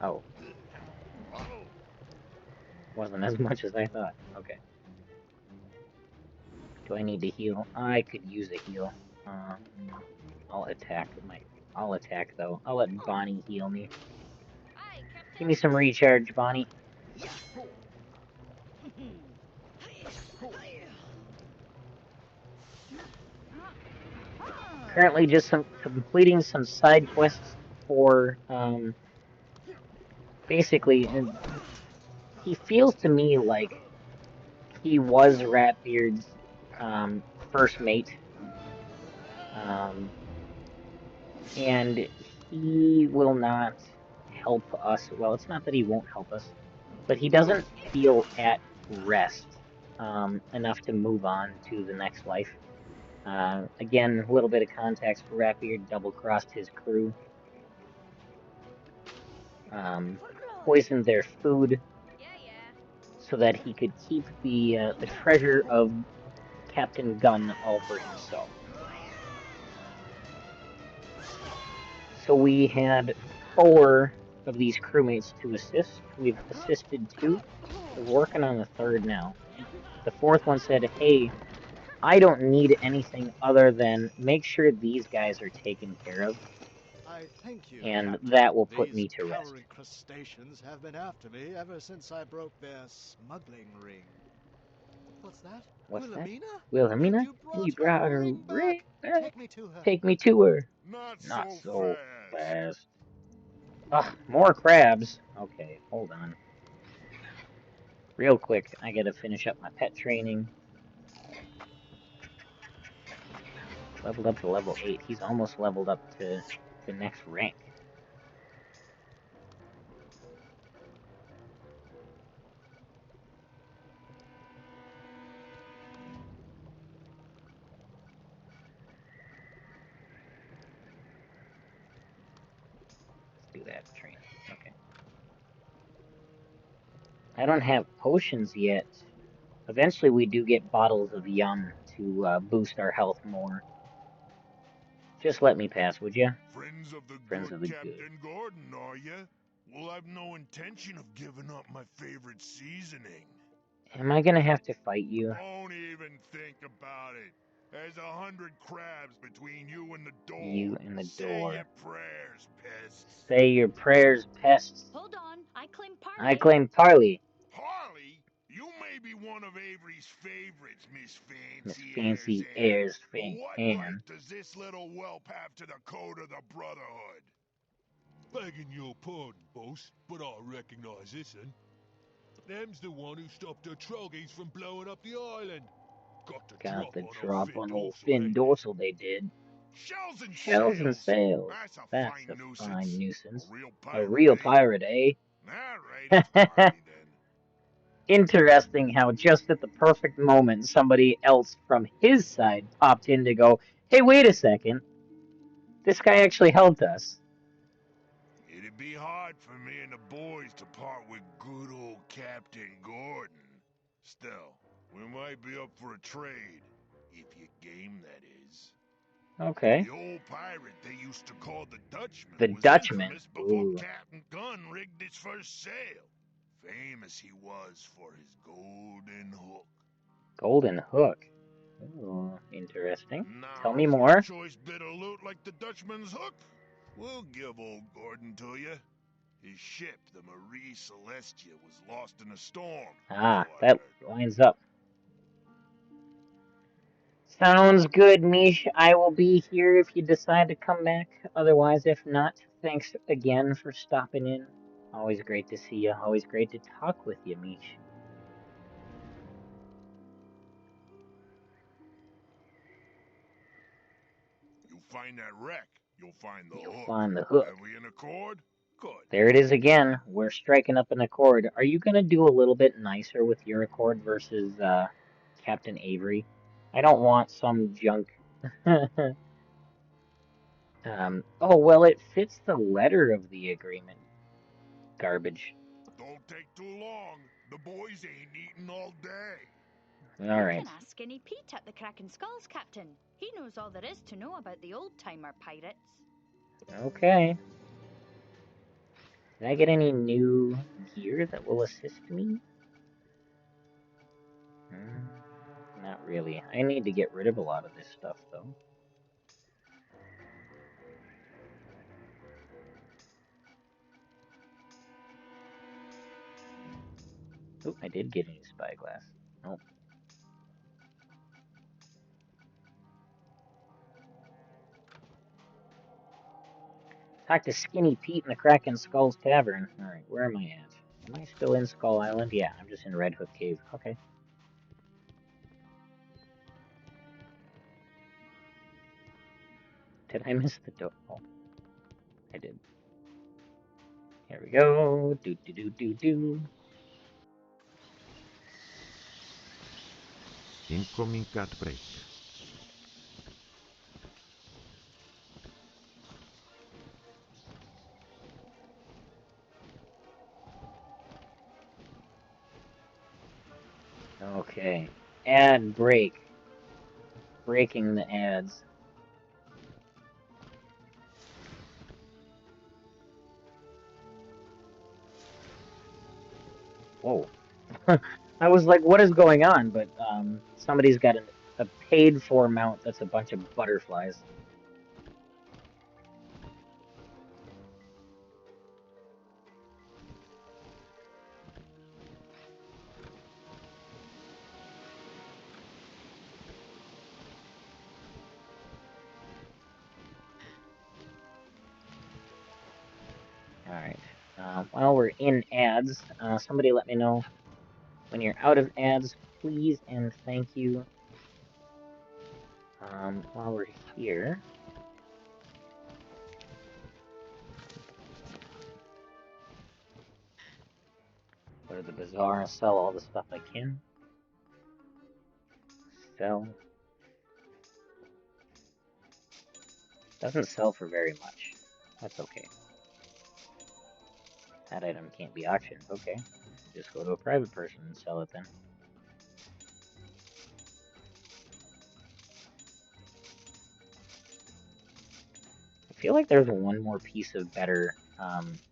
Oh. Wasn't as much as I thought. Okay. Do I need to heal? I could use a heal. I'll attack though. I'll let Bonnie heal me. Give me some recharge, Bonnie. Currently just completing some side quests for, basically, he feels to me like he was Ratbeard's, first mate. And he will not help us. Well, it's not that he won't help us, but he doesn't feel at rest, enough to move on to the next life. Again, a little bit of context for Ratbeard, double-crossed his crew. Poisoned their food so that he could keep the treasure of Captain Gunn all for himself. So we had 4 of these crewmates to assist. We've assisted 2. We're working on the 3rd now. The 4th one said, hey, I don't need anything other than make sure these guys are taken care of. I thank you, And Captain. that will put These me to rest. cowering crustaceans have been after me ever since I broke their smuggling ring. What's that? What's Wilhelmina? that? Wilhelmina? And you brought her her ring ring back? back. Take me to her. Take me to her. Not Not so so fast. fast. Ugh, more crabs. Okay, hold on. Real quick, I gotta finish up my pet training. Leveled up to level 8. He's almost leveled up to the next rank. Let's do that training. Okay. I don't have potions yet. Eventually we do get bottles of yum to boost our health more. Just let me pass, would ya? Friends of the Friends good of the good. Captain Gordon, are ya? Well, I've no intention of giving up my favorite seasoning. Am I gonna have to fight you? Don't even think about it. There's 100 crabs between you and the door. You and the door. Say your prayers, pests. Say your prayers, pests. Hold on, I claim Parley. I claim Parley. Harley? You may be one of Avery's favorites, Miss Fancy, Fancy Airs Airs Ann. What Ann. right does this little whelp have to the code of the Brotherhood? Begging your pardon, boss, but I recognize this one. Them's the one who stopped the troggies from blowing up the island. Got the On old drop Finn on old Dorsal, Finn ain't Dorsal, they did. Shells and Shells and sails! sails. That's a That's fine a nuisance. fine nuisance. A real A pirate, real eh? pirate, eh? Alright, it's pirate then. Interesting how just at the perfect moment somebody else from his side popped in to go, hey, wait a second. This guy actually helped us. It'd be hard for me and the boys to part with good old Captain Gordon. Still, we might be up for a trade. If you game, that is. Okay. The old pirate they used to call the Dutchman The was Dutchman. infamous before Ooh. Captain Gunn rigged his first sail. Famous he was for his golden hook. Golden hook. Ooh, interesting. Now, Tell me for more. a choice bit of loot like the Dutchman's hook, we'll give old Gordon to you. His ship, the Marie Celestia, was lost in a storm. Ah, that lines up. Sounds good, Mish. I will be here if you decide to come back. Otherwise, if not, thanks again for stopping in. Always great to see you. Always great to talk with you, Mish. You find that wreck, you'll find the hook. Find the hook. Have we an accord? Good. There it is again. We're striking up an accord. Are you going to do a little bit nicer with your accord versus Captain Avery? I don't want some junk. Oh, well, it fits the letter of the agreement. Garbage. Don't take too long. The boys ain't eating all day. All You right. can ask Skinny Pete at the Kraken Skulls, Captain. He knows all there is to know about the old-timer pirates. Okay. Did I get any new gear that will assist me? Not really. I need to get rid of a lot of this stuff, though. Oh, I did get a new spyglass. Oh. Talk to Skinny Pete in the Kraken Skulls Tavern. Alright, where am I at? Am I still in Skull Island? Yeah, I'm just in Red Hook Cave. Okay. Did I miss the door? Oh, I did. Here we go. Do do do do do. Incoming cat break. Okay. Ad break. Breaking the ads. Whoa. I was like, what is going on? But somebody's got a paid for mount that's a bunch of butterflies. Alright. While we're in ads, somebody let me know when you're out of ads, please and thank you. While we're here, go to the bazaar and sell all the stuff I can. Sell. Doesn't sell for very much. That's okay. That item can't be auctioned. Okay. Just go to a private person and sell it then. I feel like there's one more piece of better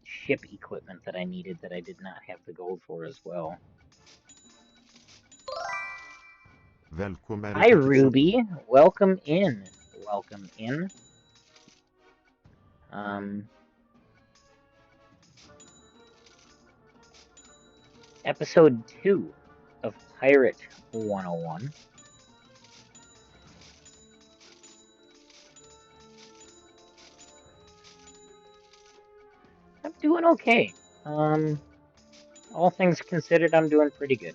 ship equipment that I needed that I did not have the gold for as well. Hi, Ruby. Welcome in. Welcome in. Episode 2 of Pirate 101. I'm doing okay. All things considered, I'm doing pretty good.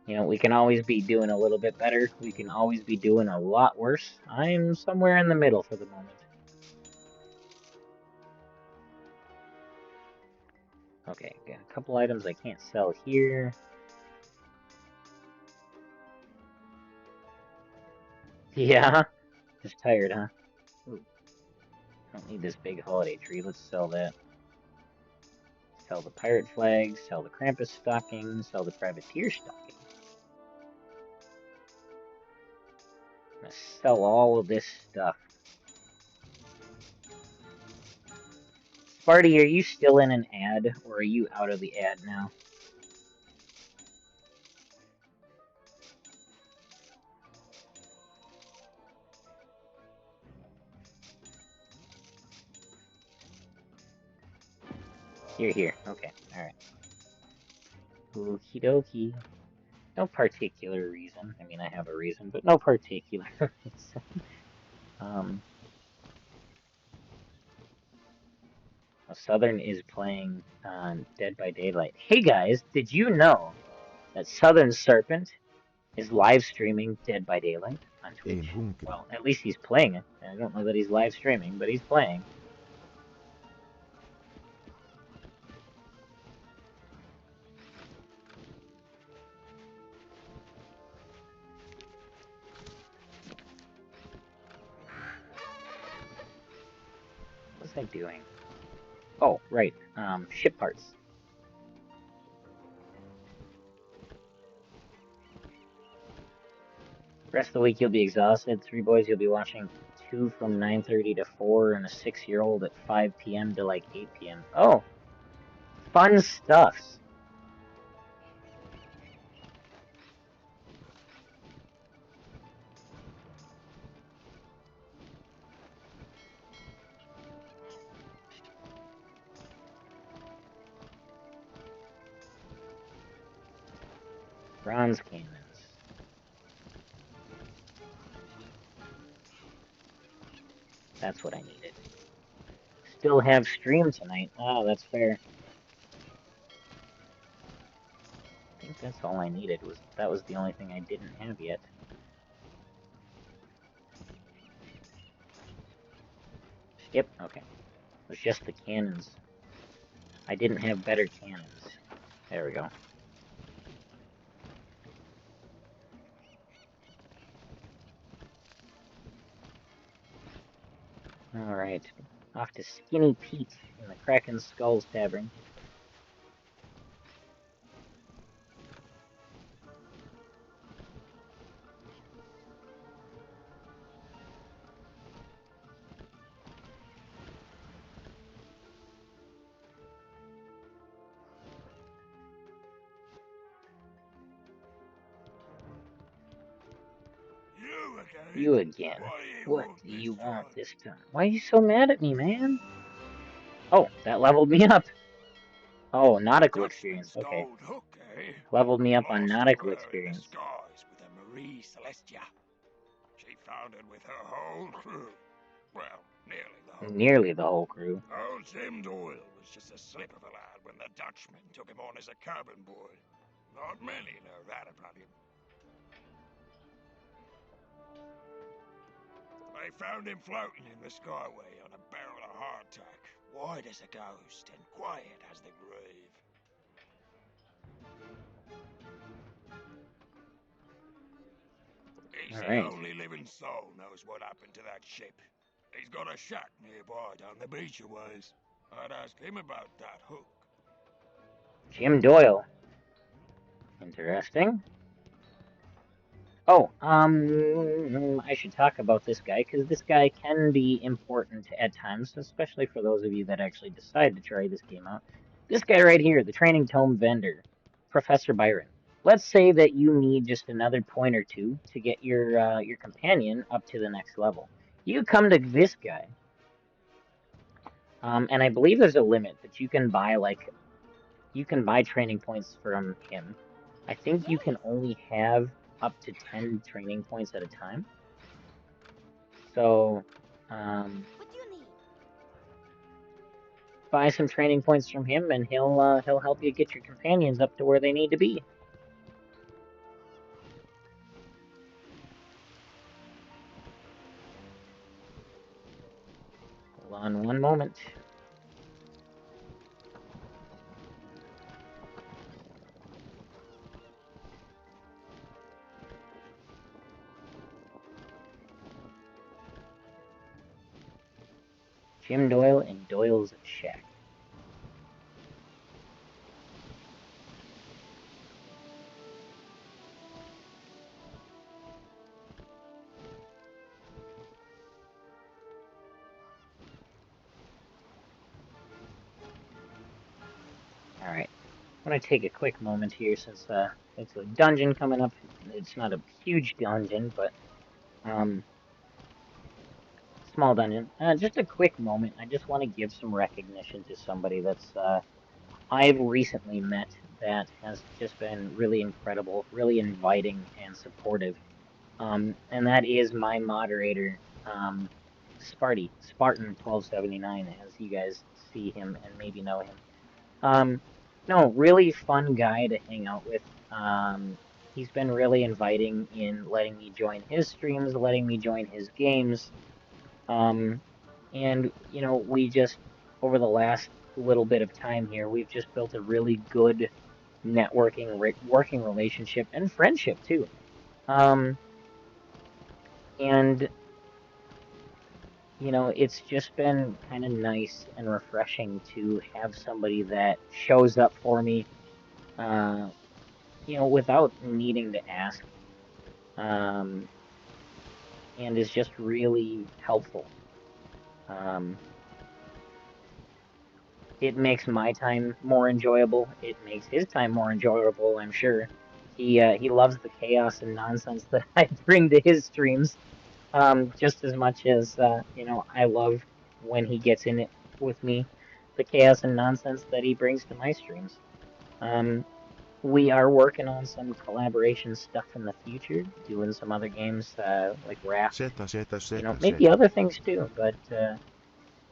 You know, we can always be doing a little bit better. We can always be doing a lot worse. I'm somewhere in the middle for the moment. Okay, got a couple items I can't sell here. Yeah, just tired, huh? Ooh, don't need this big holiday tree. Let's sell that. Sell the pirate flag, sell the Krampus stocking, sell the privateer stocking. I'm gonna sell all of this stuff. Sparty, are you still in an ad, or are you out of the ad now? You're here. Okay, alright. Okie dokie. No particular reason. I mean, I have a reason, but no particular reason. Southern is playing Dead by Daylight. Hey guys, did you know that Southern Serpent is live streaming Dead by Daylight on Twitch? Well, at least he's playing it. I don't know that he's live streaming, but he's playing. What was I doing? Oh, right. Ship parts. Rest of the week you'll be exhausted. 3 boys you'll be watching 2 from 9:30 to 4 and a 6-year-old at 5 p.m. to like 8 p.m. Oh, fun stuffs. Bronze cannons. That's what I needed. Still have stream tonight. Oh, that's fair. I think that's all I needed. That was the only thing I didn't have yet. Yep, okay. It was just the cannons. I didn't have better cannons. There we go. Alright. Off to Skinny Pete in the Kraken Skulls Tavern. You again. What do you want this time? Why are you so mad at me, man? Oh, that leveled me up. Oh, nautical experience. Okay. Leveled me up on nautical experience. With a Marie Celestia. She found it with her whole crew. Well, nearly the whole Nearly the whole crew. Old Jim Doyle was just a slip of a lad when the Dutchman took him on as a cabin boy. Not many know that about him. They found him floating in the skyway on a barrel of hardtack, white as a ghost and quiet as the grave. He's the only living soul knows what happened to that ship. He's got a shack nearby down the beach a ways. I'd ask him about that hook. Jim Doyle. Interesting. Oh, I should talk about this guy, because this guy can be important at times, especially for those of you that actually decide to try this game out. This guy right here, the training tome vendor, Professor Byron. Let's say that you need just another point or two to get your companion up to the next level. You come to this guy, and I believe there's a limit that you can buy, like, you can buy training points from him. I think you can only have up to 10 training points at a time. So, What do you need? buy some training points from him, and he'll help you get your companions up to where they need to be. Hold on one moment. Jim Doyle and Doyle's Shack. Alright, I'm going to take a quick moment here since it's a dungeon coming up. It's not a huge dungeon, but small dungeon. Just a quick moment. I just want to give some recognition to somebody that's I've recently met that has just been really incredible, really inviting and supportive. And that is my moderator, Spartan1279, as you guys see him and maybe know him. No, really fun guy to hang out with. He's been really inviting in letting me join his streams, letting me join his games. And, you know, we just, over the last little bit of time here, we've just built a really good working relationship and friendship, too. And, you know, it's just been kind of nice and refreshing to have somebody that shows up for me, you know, without needing to ask, and is just really helpful. It makes my time more enjoyable. It makes his time more enjoyable, I'm sure. He loves the chaos and nonsense that I bring to his streams, just as much as, you know, I love when he gets in it with me, the chaos and nonsense that he brings to my streams. We are working on some collaboration stuff in the future, doing some other games, like Raft, you know, maybe other things too, but,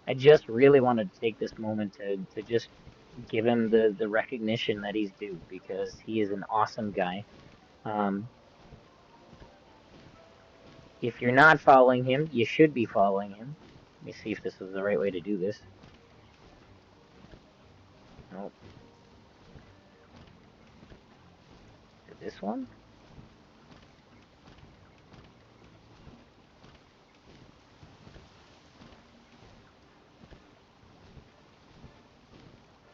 I just really wanted to take this moment to just give him the recognition that he's due, because he is an awesome guy. If you're not following him, you should be following him. Let me see if this is the right way to do this. Nope. Is it this one?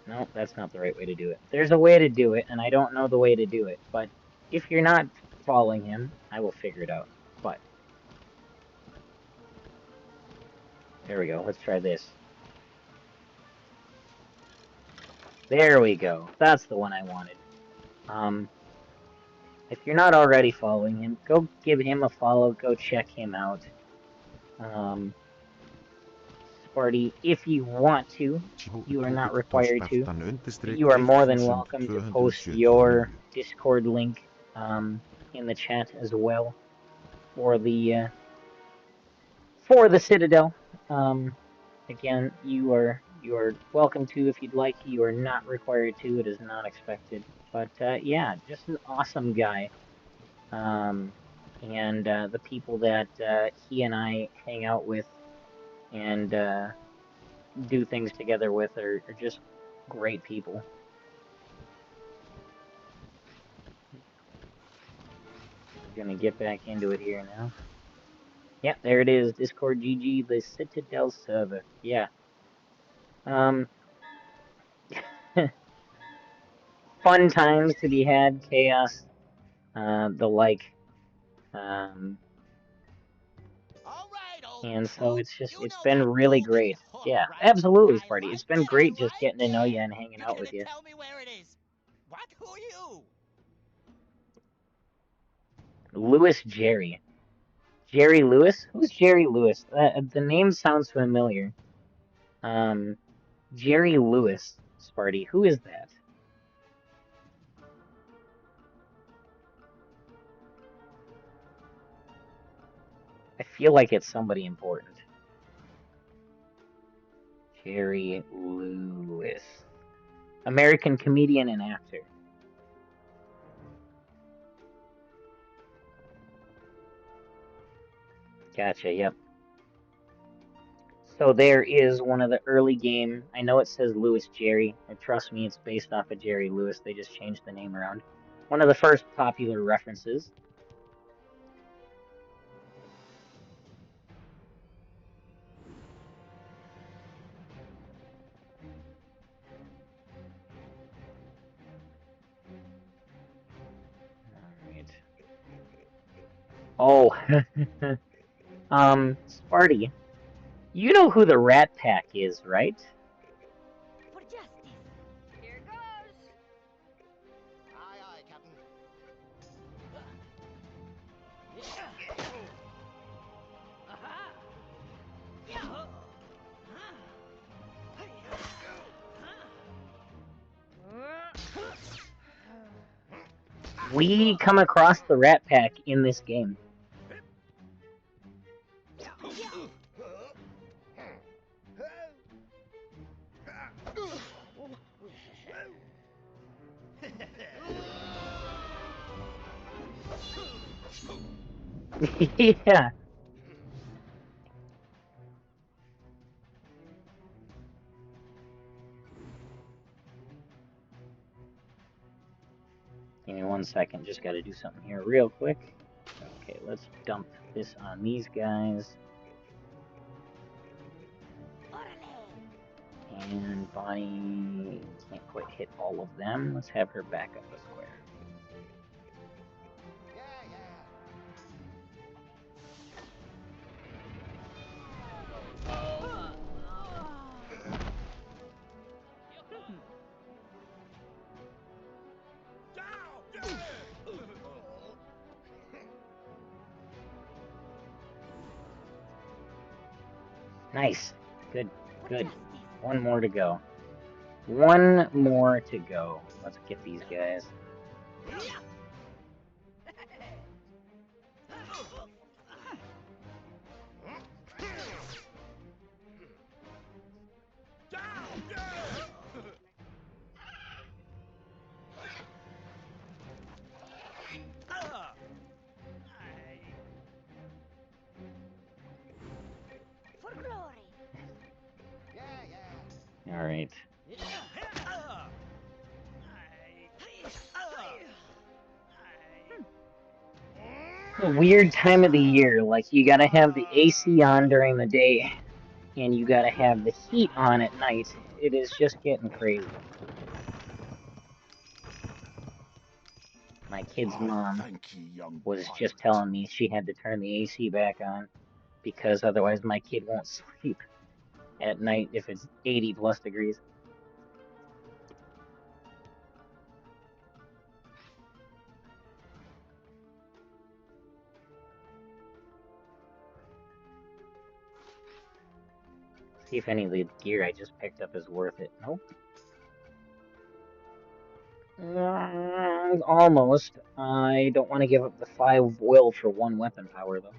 No, that's not the right way to do it. There's a way to do it, and I don't know the way to do it, but if you're not following him, I will figure it out. But there we go. Let's try this. There we go. That's the one I wanted. If you're not already following him, go give him a follow. Go check him out. Sparty, if you want to, you are not required to, but you are more than welcome to post your Discord link in the chat as well for the Citadel. Again, you are welcome to if you'd like. You are not required to. It is not expected. But yeah, just an awesome guy. And the people that he and I hang out with and do things together with are just great people. I'm gonna get back into it here now. Yep, there it is. Discord GG, the Citadel server. Yeah. Fun times to be had, chaos, the like. And so it's been really great. Yeah, absolutely, Sparty. It's been great just getting to know you and hanging out with you. Tell me where it is. What? Who are you? Lewis Jerry. Jerry Lewis? Who's Jerry Lewis? The name sounds familiar. Jerry Lewis, Sparty. Who is that? I feel like it's somebody important. Jerry Lewis. American comedian and actor. Gotcha, yep. So there is one of the early game. I know it says Lewis Jerry, and trust me, it's based off of Jerry Lewis. They just changed the name around. One of the first popular references. All right. Oh, Sparty, you know who the Rat Pack is, right? For justice. Here goes. Aye, aye, Captain. We come across the Rat Pack in this game. Yeah. Give me 1 second, just gotta do something here real quick. Okay, let's dump this on these guys. And Bonnie can't quite hit all of them. Let's have her back up a square. Nice. Good. Good. One more to go. One more to go. Let's get these guys. For glory. All right. A weird time of the year. Like, you gotta have the AC on during the day, and you gotta have the heat on at night. It is just getting crazy. My kid's mom was just telling me she had to turn the AC back on because otherwise my kid won't sleep at night if it's 80 plus degrees. See if any of the gear I just picked up is worth it. Nope. Almost. I don't want to give up the 5 will for 1 weapon power, though.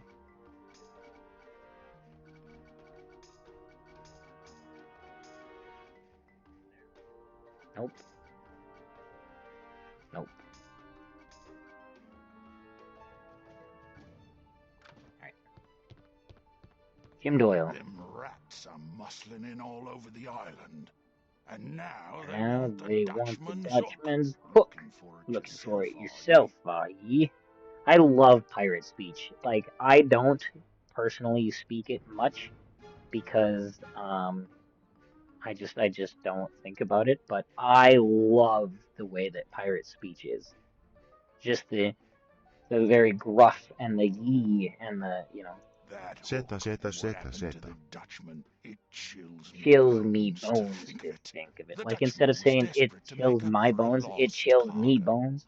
Nope. Nope. Alright. Jim Doyle. Them rats are muscling in all over the island. And now They want the Dutchman's hook. hook. Looking for it yourself, are ye? I love pirate speech. Like, I don't personally speak it much because I just don't think about it, but I love the way that pirate speech is. Just the very gruff and the ye and the, you know, Zeta, zeta, zeta, zeta. chills me bones to think of it. Like, instead of saying it chills my bones, it chills me bones.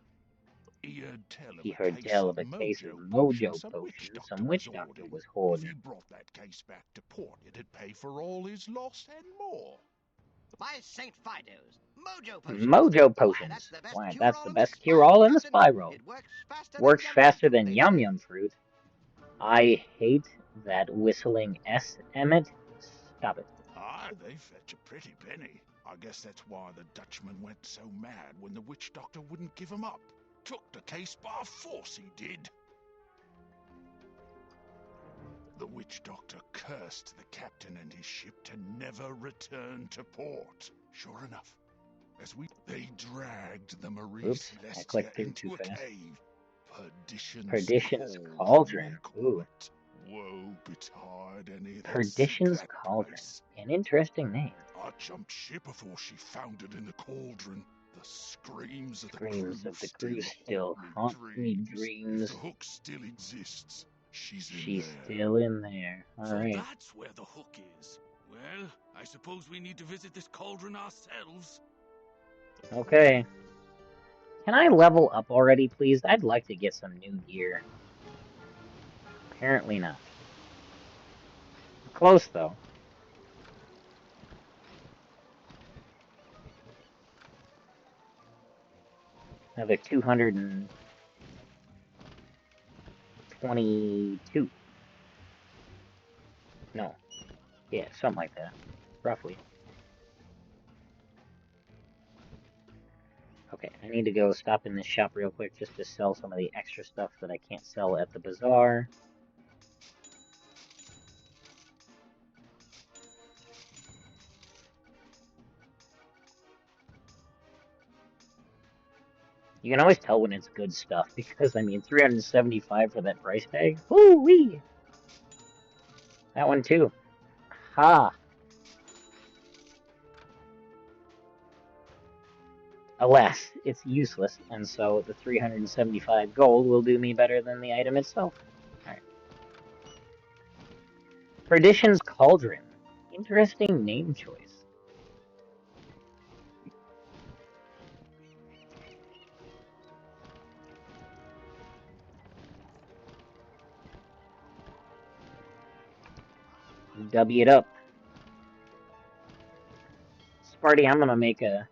He heard tell of a case of mojo potions some witch doctor was hoarding. If you brought that case back to port, it'd pay for all his loss and more. By St. Fido's, Mojo Potions. Mojo potions. Why, that's the best cure-all in the Spyro. Works faster than Yum Yum Fruit. I hate that whistling S, Emmett. Stop it. They fetch a pretty penny. I guess that's why the Dutchman went so mad when the witch doctor wouldn't give him up. Took the case by force, he did. The witch doctor cursed the captain and his ship to never return to port. Sure enough, they dragged the Marie Celestia into a cave. Perdition's Cauldron. Ooh. Woe betide any that Perdition's seek that Cauldron. place. An interesting name. I jumped ship before she foundered in the cauldron. The screams of the crew still haunt me dreams. If the hook still exists, she's still in there. All so right. That's where the hook is. Well, I suppose we need to visit this cauldron ourselves. Okay. Can I level up already, please? I'd like to get some new gear. Apparently not. Close, though. Another 222. No. Yeah, something like that. Roughly. Okay, I need to go stop in this shop real quick just to sell some of the extra stuff that I can't sell at the bazaar. You can always tell when it's good stuff because, I mean, 375 for that price tag? Woo-wee! That one too. Ha! Alas, it's useless, and so the 375 gold will do me better than the item itself. Alright. Perdition's Cauldron. Interesting name choice. W it up. Sparty, I'm gonna make a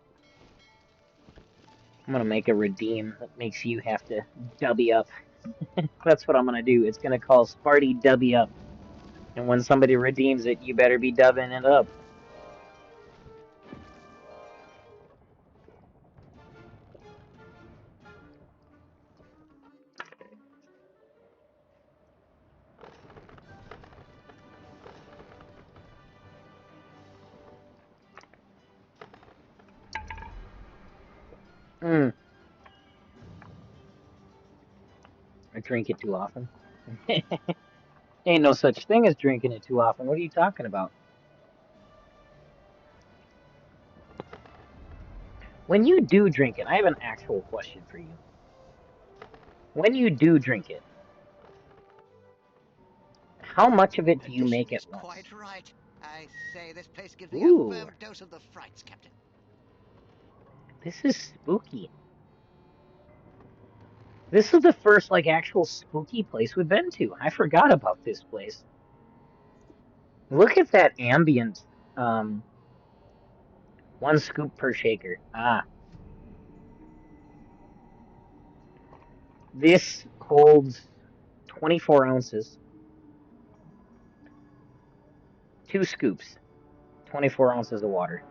redeem that makes you have to W up. That's what I'm gonna do. It's gonna call Sparty W up. And when somebody redeems it, you better be dubbing it up. I drink it too often. Ain't no such thing as drinking it too often. What are you talking about? When you do drink it, I have an actual question for you. When you do drink it, how much of it do you make at once? Quite right. I say this place gives me Ooh. a firm dose of the frights, Captain. This is spooky. This is the first, like, actual spooky place we've been to. I forgot about this place. Look at that ambient. 1 scoop per shaker. Ah. This holds 24 ounces. 2 scoops. 24 ounces of water.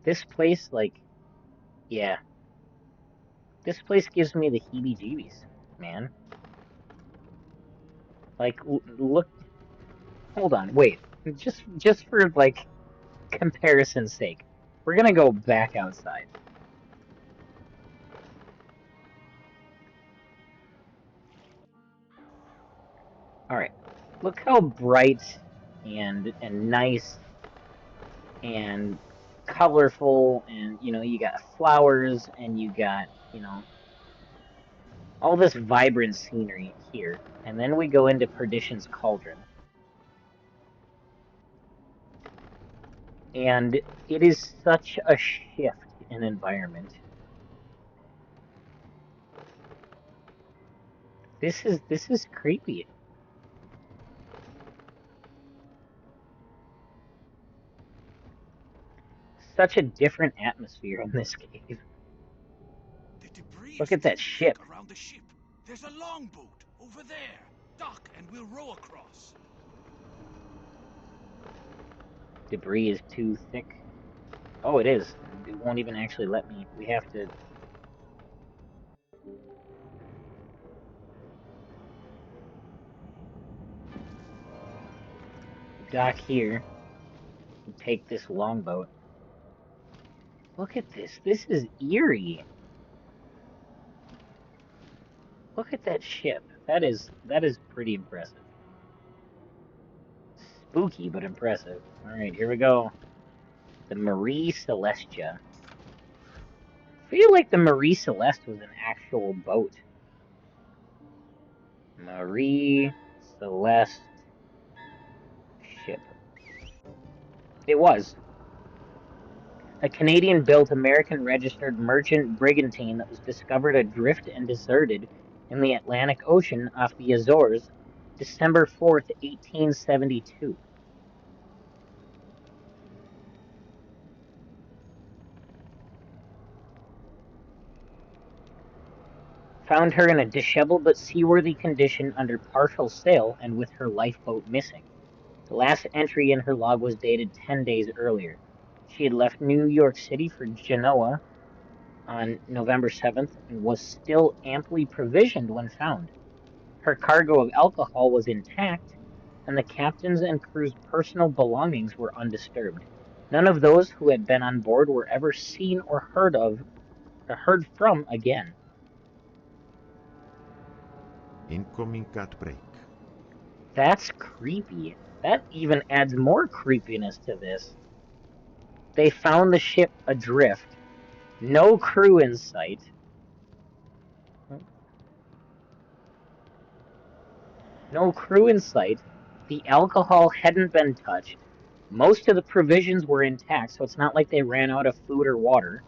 This place, like, yeah. This place gives me the heebie-jeebies, man. Like, look. Hold on, wait. Just for, like, comparison's sake, we're gonna go back outside. Alright. Look how bright and nice and colorful, and, you know, you got flowers, and you got, you know, all this vibrant scenery here. And then we go into Perdition's Cauldron. And it is such a shift in environment. This is creepy. such a different atmosphere in this cave. The debris Look is at that too ship. thick around the ship. There's a longboat over there. Dock and we'll row across. Debris is too thick. Oh, it is. It won't even actually let me. We have to... dock here and take this longboat. Look at this. This is eerie. Look at that ship. That is pretty impressive. Spooky, but impressive. Alright, here we go. The Marie Celestia. I feel like the Marie Celeste was an actual boat. Marie Celeste ship. It was. A Canadian-built, American-registered merchant brigantine that was discovered adrift and deserted in the Atlantic Ocean off the Azores, December 4th, 1872. Found her in a disheveled but seaworthy condition under partial sail and with her lifeboat missing. The last entry in her log was dated 10 days earlier. She had left New York City for Genoa on November 7th and was still amply provisioned when found. Her cargo of alcohol was intact, and the captain's and crew's personal belongings were undisturbed. None of those who had been on board were ever seen or heard from again. Incoming cat break. That's creepy. That even adds more creepiness to this. They found the ship adrift. No crew in sight. No crew in sight. The alcohol hadn't been touched. Most of the provisions were intact, so it's not like they ran out of food or water.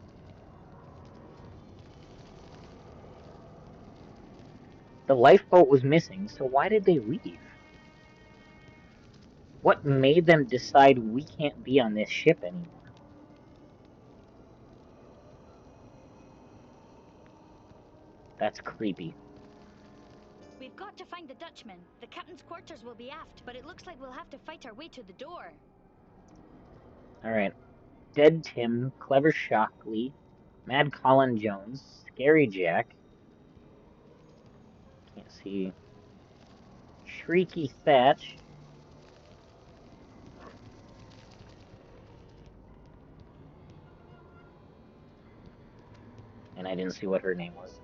The lifeboat was missing, so why did they leave? What made them decide we can't be on this ship anymore? That's creepy. We've got to find the Dutchman. The captain's quarters will be aft, but it looks like we'll have to fight our way to the door. Alright. Dead Tim, Clever Shockley, Mad Colin Jones, Scary Jack. Can't see. Shrieky Thatch. And I didn't see what her name was.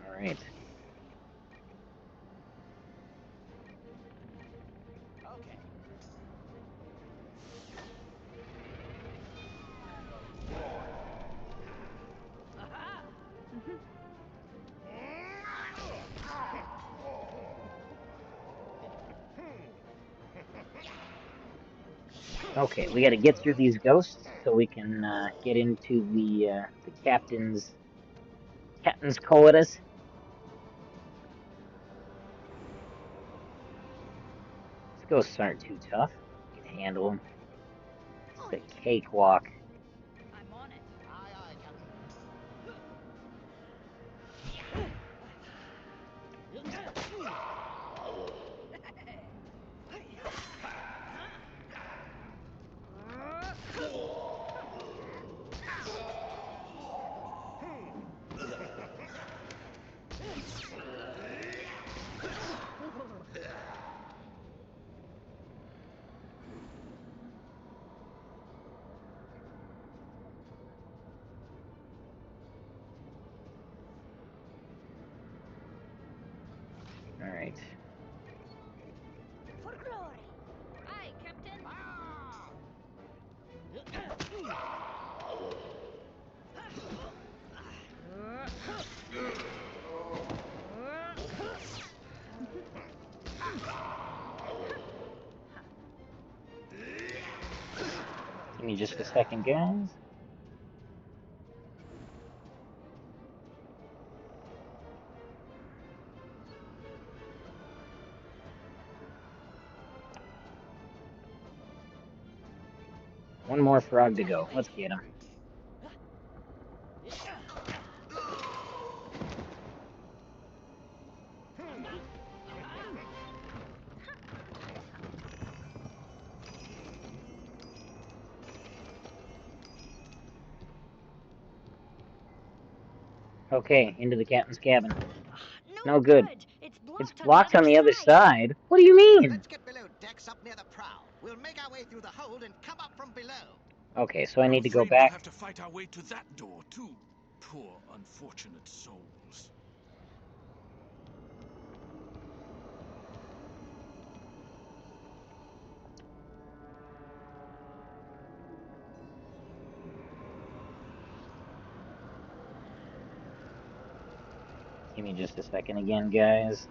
Alright. Okay. Okay, we gotta get through these ghosts so we can get into the captain's coitus. These ghosts aren't too tough. We can handle them. It's the cakewalk. I'm on it. Aye, aye, Captain. Alright. For glory! Aye, Captain! Give me just a second, guys. One more frog to go. Let's get him. Okay, into the captain's cabin. No good. It's blocked on the other side. What do you mean? Let's get below decks up near the prow. We'll make our way through the hold and come up from below. Okay, so I need to go We'll back. have to fight our way to that door, too. Poor, unfortunate souls. Give me just a second again, guys.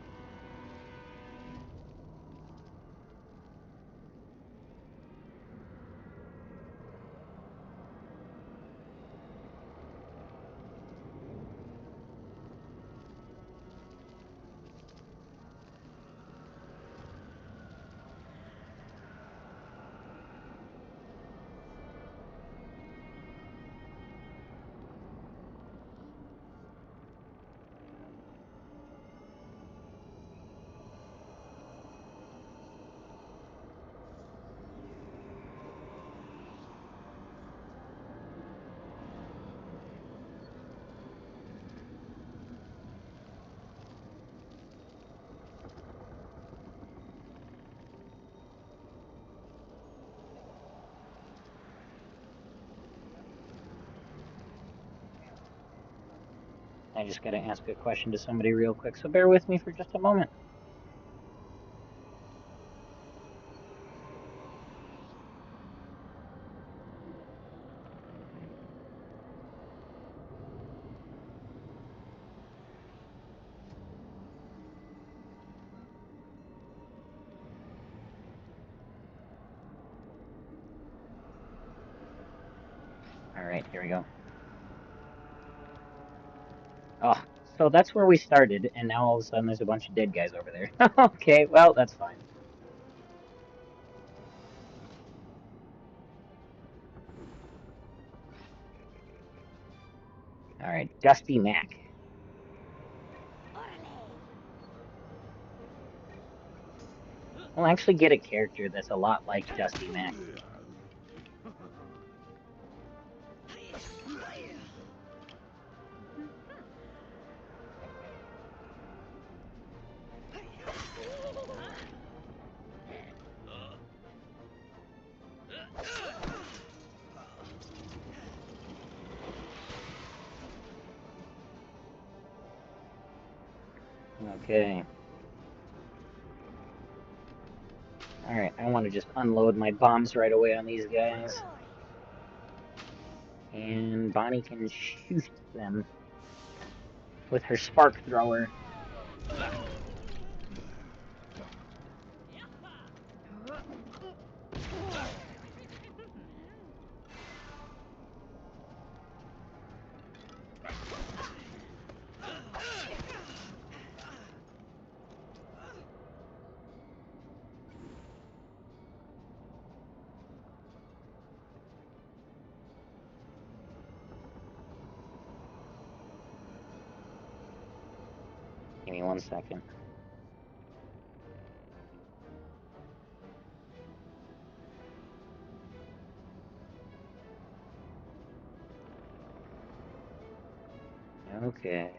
I just gotta ask a question to somebody real quick, so bear with me for just a moment. Alright, here we go. Oh, so that's where we started, and now all of a sudden there's a bunch of dead guys over there. Okay, well, that's fine. Alright, Dusty Mac. We'll actually get a character that's a lot like Dusty Mac. Okay. Alright, I want to just unload my bombs right away on these guys. And Bonnie can shoot them with her spark thrower. Give me 1 second. Okay.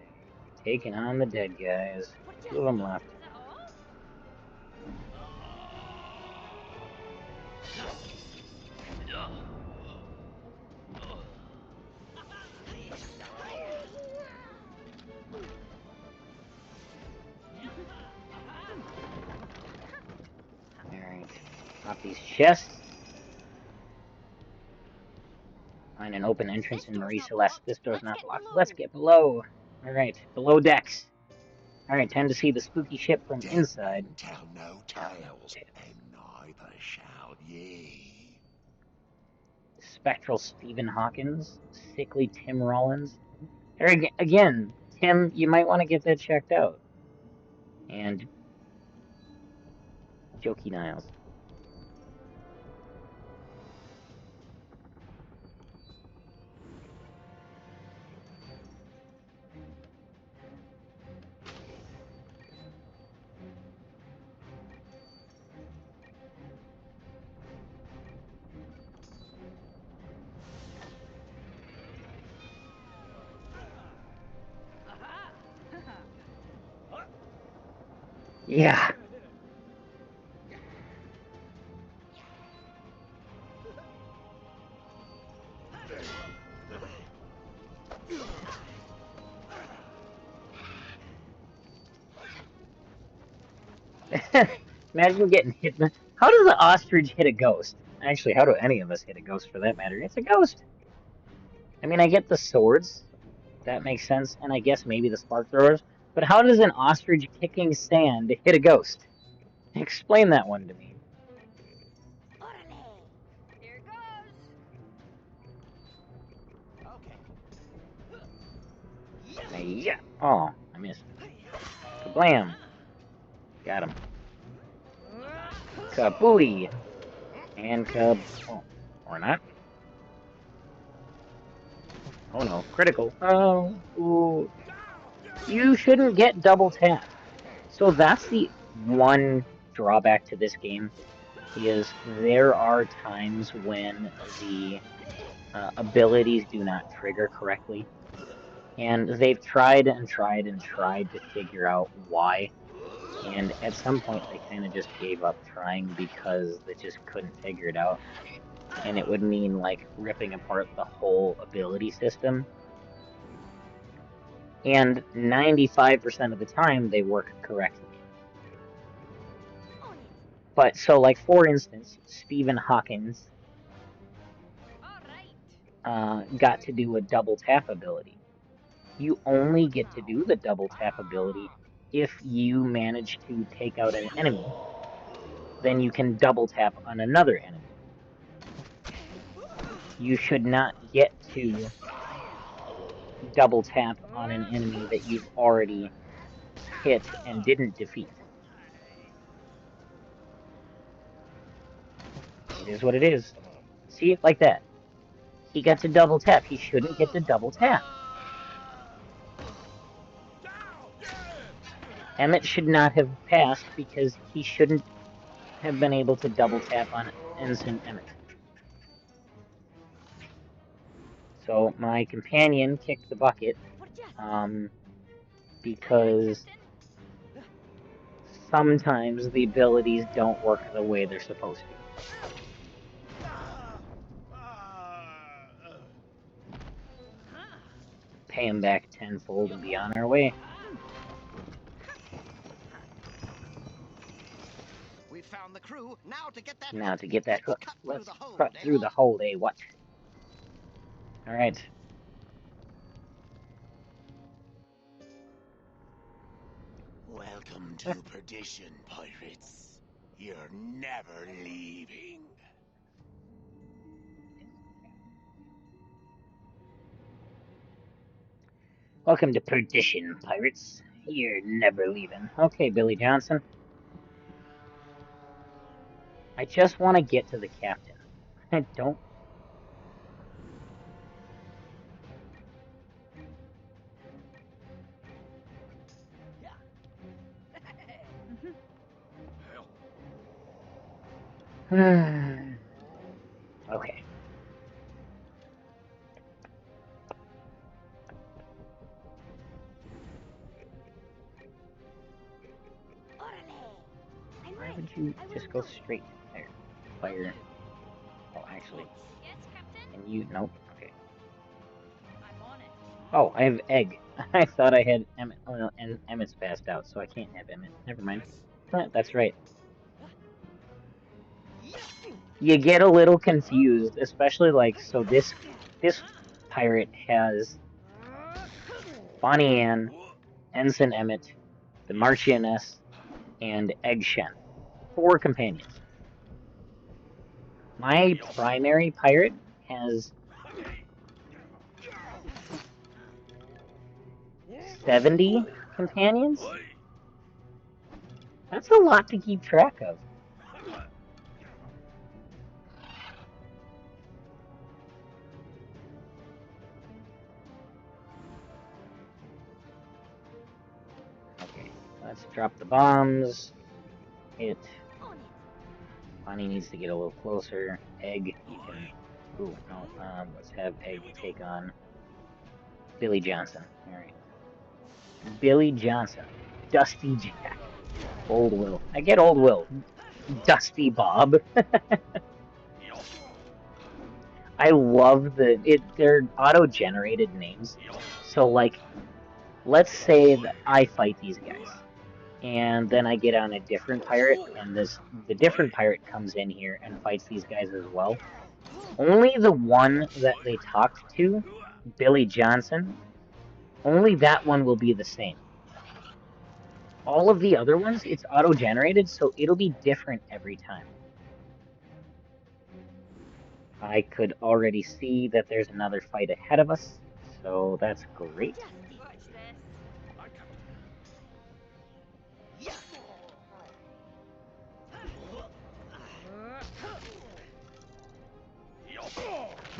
Taking on the dead guys. 2 of them left. Alright. Pop these chests. Find an open entrance in Marie Celeste. This door's not blocked. Let's get below. Alright, below decks. Alright, time to see the spooky ship from inside. Tell no tales, and neither shall ye. Spectral Stephen Hawkins. Sickly Tim Rollins. Again, Tim, you might want to get that checked out. And Jokey Niles. Yeah. Imagine getting hit. How does an ostrich hit a ghost? Actually, how do any of us hit a ghost for that matter? It's a ghost. I mean, I get the swords. That makes sense. And I guess maybe the spark throwers. But how does an ostrich kicking sand hit a ghost? Explain that one to me. Here goes. Okay. Yeah. Oh, I missed. Kablam. Got him. Kabooey. And oh, or not. Oh no, critical. Oh, ooh. You shouldn't get double tap. So that's the one drawback to this game, is there are times when the abilities do not trigger correctly. And they've tried and tried and tried to figure out why. And at some point they kind of just gave up trying because they just couldn't figure it out. And it would mean like ripping apart the whole ability system. And 95% of the time they work correctly. But so like for instance, Stephen Hawkins got to do a double tap ability. You only get to do the double tap ability if you manage to take out an enemy. Then you can double tap on another enemy. You should not get to double tap on an enemy that you've already hit and didn't defeat. It is what it is. See, like that. He got to double tap. He shouldn't get to double tap. Emmett should not have passed because he shouldn't have been able to double tap on Ensign Emmett. So my companion kicked the bucket, because sometimes the abilities don't work the way they're supposed to. Pay him back tenfold and be on our way. We found the crew. Now to get that Now hook. to get that hook, Cut let's through the hold, cut through the hole, eh? What? Alright. Welcome to perdition, pirates. You're never leaving. Welcome to perdition, pirates. You're never leaving. Okay, Billy Johnson. I just want to get to the captain. I don't. Okay. Why would you just go straight to fire? Fire. Oh, actually. Yes, Captain? And you. Nope. Okay. I'm on it. Oh, I have egg. I thought I had Emmett. Oh, no, and Emmett's passed out, so I can't have Emmett. Never mind. That's right. You get a little confused, especially like, so this pirate has Bonnie Ann, Ensign Emmett, the Marchioness, and Egg Shen. 4 companions. My primary pirate has 70 companions? That's a lot to keep track of. Okay, let's drop the bombs. Hit. Bonnie needs to get a little closer. Egg, you can... Ooh, no, let's have Egg take on Billy Johnson. Alright. Billy Johnson. Dusty Jack. Old Will. I get Old Will. Dusty Bob. I love they're auto-generated names. So like, let's say that I fight these guys, and then I get on a different pirate, and the different pirate comes in here and fights these guys as well. Only the one that they talked to, Billy Johnson, only that one will be the same. All of the other ones, it's auto-generated, so it'll be different every time. I could already see that there's another fight ahead of us, so that's great.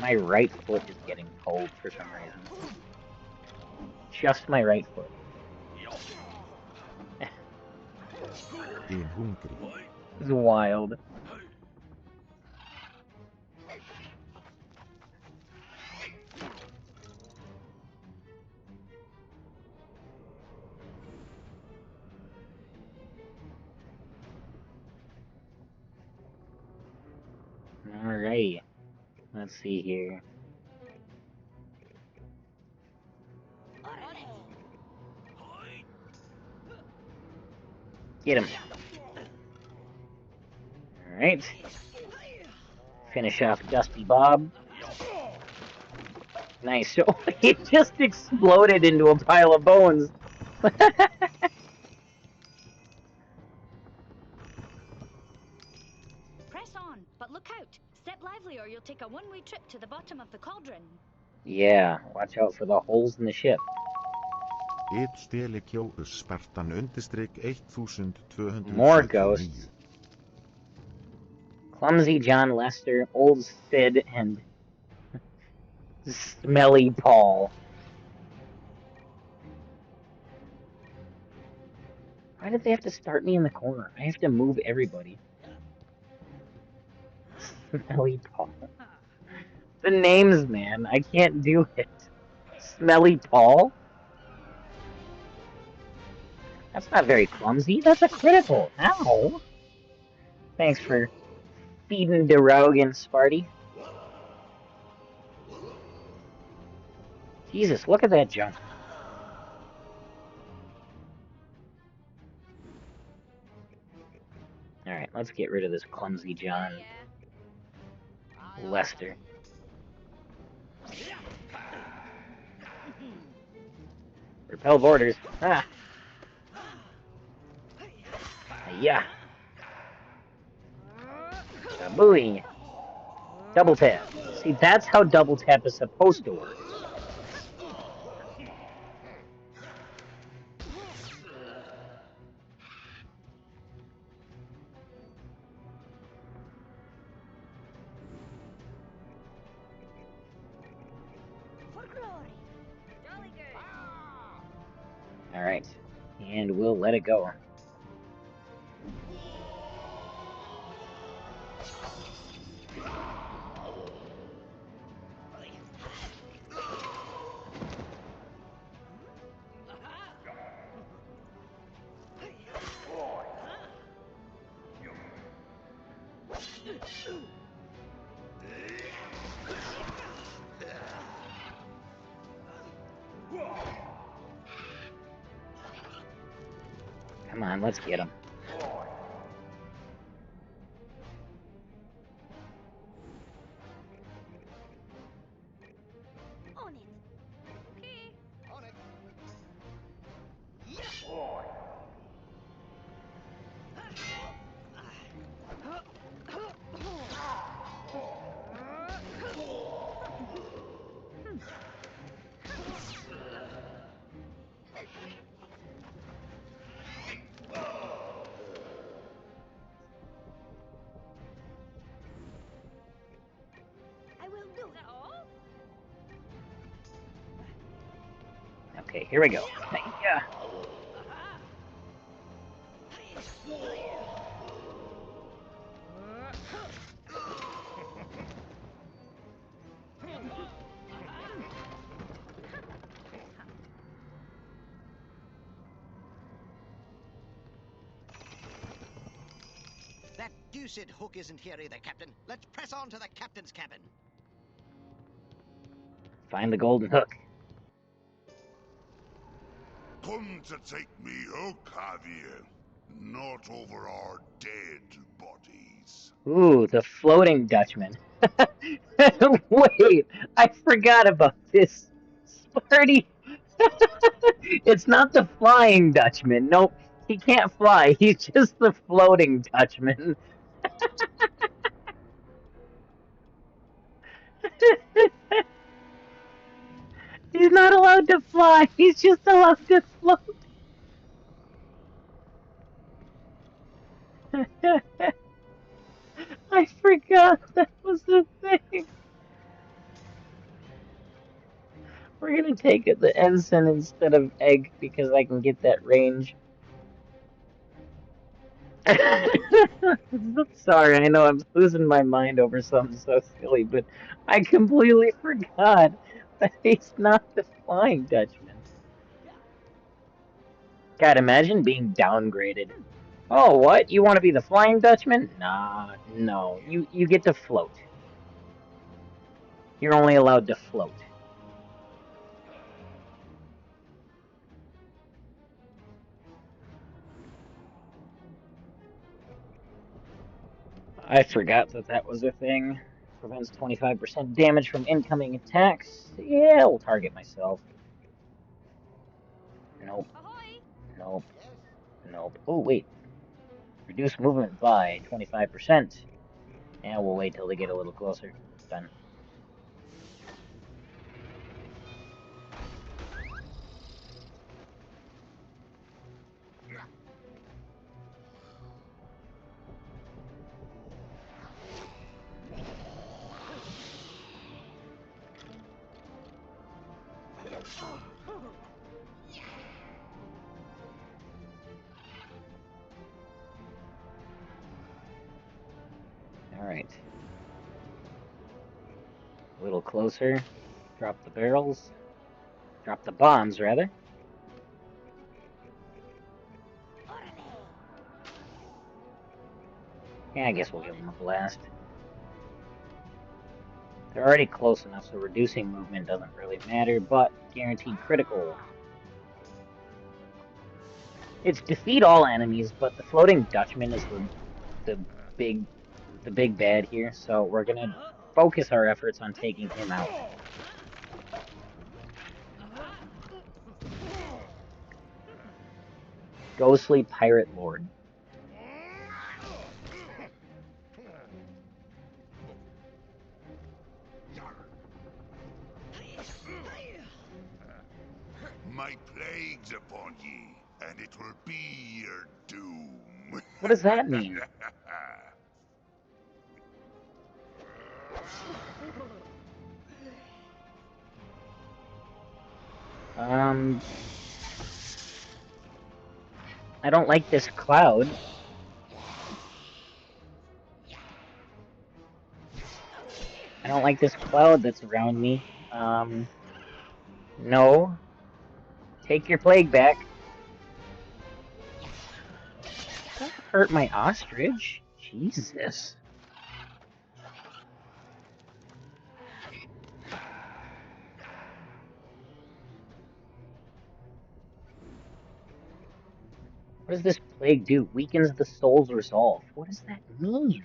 My right foot is getting cold for some reason. Just my right foot. It's wild. Alright. Let's see here. Get him. Alright. Finish off Dusty Bob. Nice. Oh, it just exploded into a pile of bones. Press on, but look out. Step lively or you'll take a one-way trip to the bottom of the cauldron. Yeah, watch out for the holes in the ship. More ghosts. Clumsy John Lester, Old Sid, and Smelly Paul. Why did they have to start me in the corner? I have to move everybody. Smelly Paul. The names, man. I can't do it. Smelly Paul? That's not very clumsy. That's a critical. Ow. Thanks for feeding the Rogan, Sparty. Jesus, look at that jump. Alright, let's get rid of this clumsy John Lester. Repel borders. Ah. Yeah. Booey. Double tap. See, that's how double tap is supposed to work. Alright. And we'll let it go. Come on, let's get him. On it. Okay. On it. I will do. Is that all? Okay, here we go. Yeah. That deuced hook isn't here either, Captain. Let's press on to the captain's cabin. Find the golden hook. Come to take me hook, have you? Not over our dead bodies. Ooh, the floating Dutchman. Wait, I forgot about this. Sparty. It's not the flying Dutchman. Nope, he can't fly. He's just the floating Dutchman. He's not allowed to fly. He's just allowed to float. I forgot that was the thing. We're gonna take it the ensign instead of egg because I can get that range. Sorry, I know I'm losing my mind over something so silly, but I completely forgot that he's not the Flying Dutchman. God, imagine being downgraded. Oh, what? You want to be the Flying Dutchman? Nah, no. You get to float. You're only allowed to float. I forgot that that was a thing. Prevents 25% damage from incoming attacks. Yeah, we'll target myself. Nope. Nope. Nope. Oh, wait. Reduce movement by 25%. And we'll wait till they get a little closer. Done. Alright. A little closer. Drop the barrels. Drop the bombs, rather. Yeah, I guess we'll give them a blast. They're already close enough, so reducing movement doesn't really matter, but guaranteed critical. It's defeat all enemies, but the floating Dutchman is the big the big bad here, so we're gonna focus our efforts on taking him out. Ghostly Pirate Lord. My plague's upon ye, and it will be your doom. What does that mean? I don't like this cloud. I don't like this cloud that's around me. No. Take your plague back. Don't hurt my ostrich. Jesus. What does this plague do? Weakens the soul's resolve. What does that mean?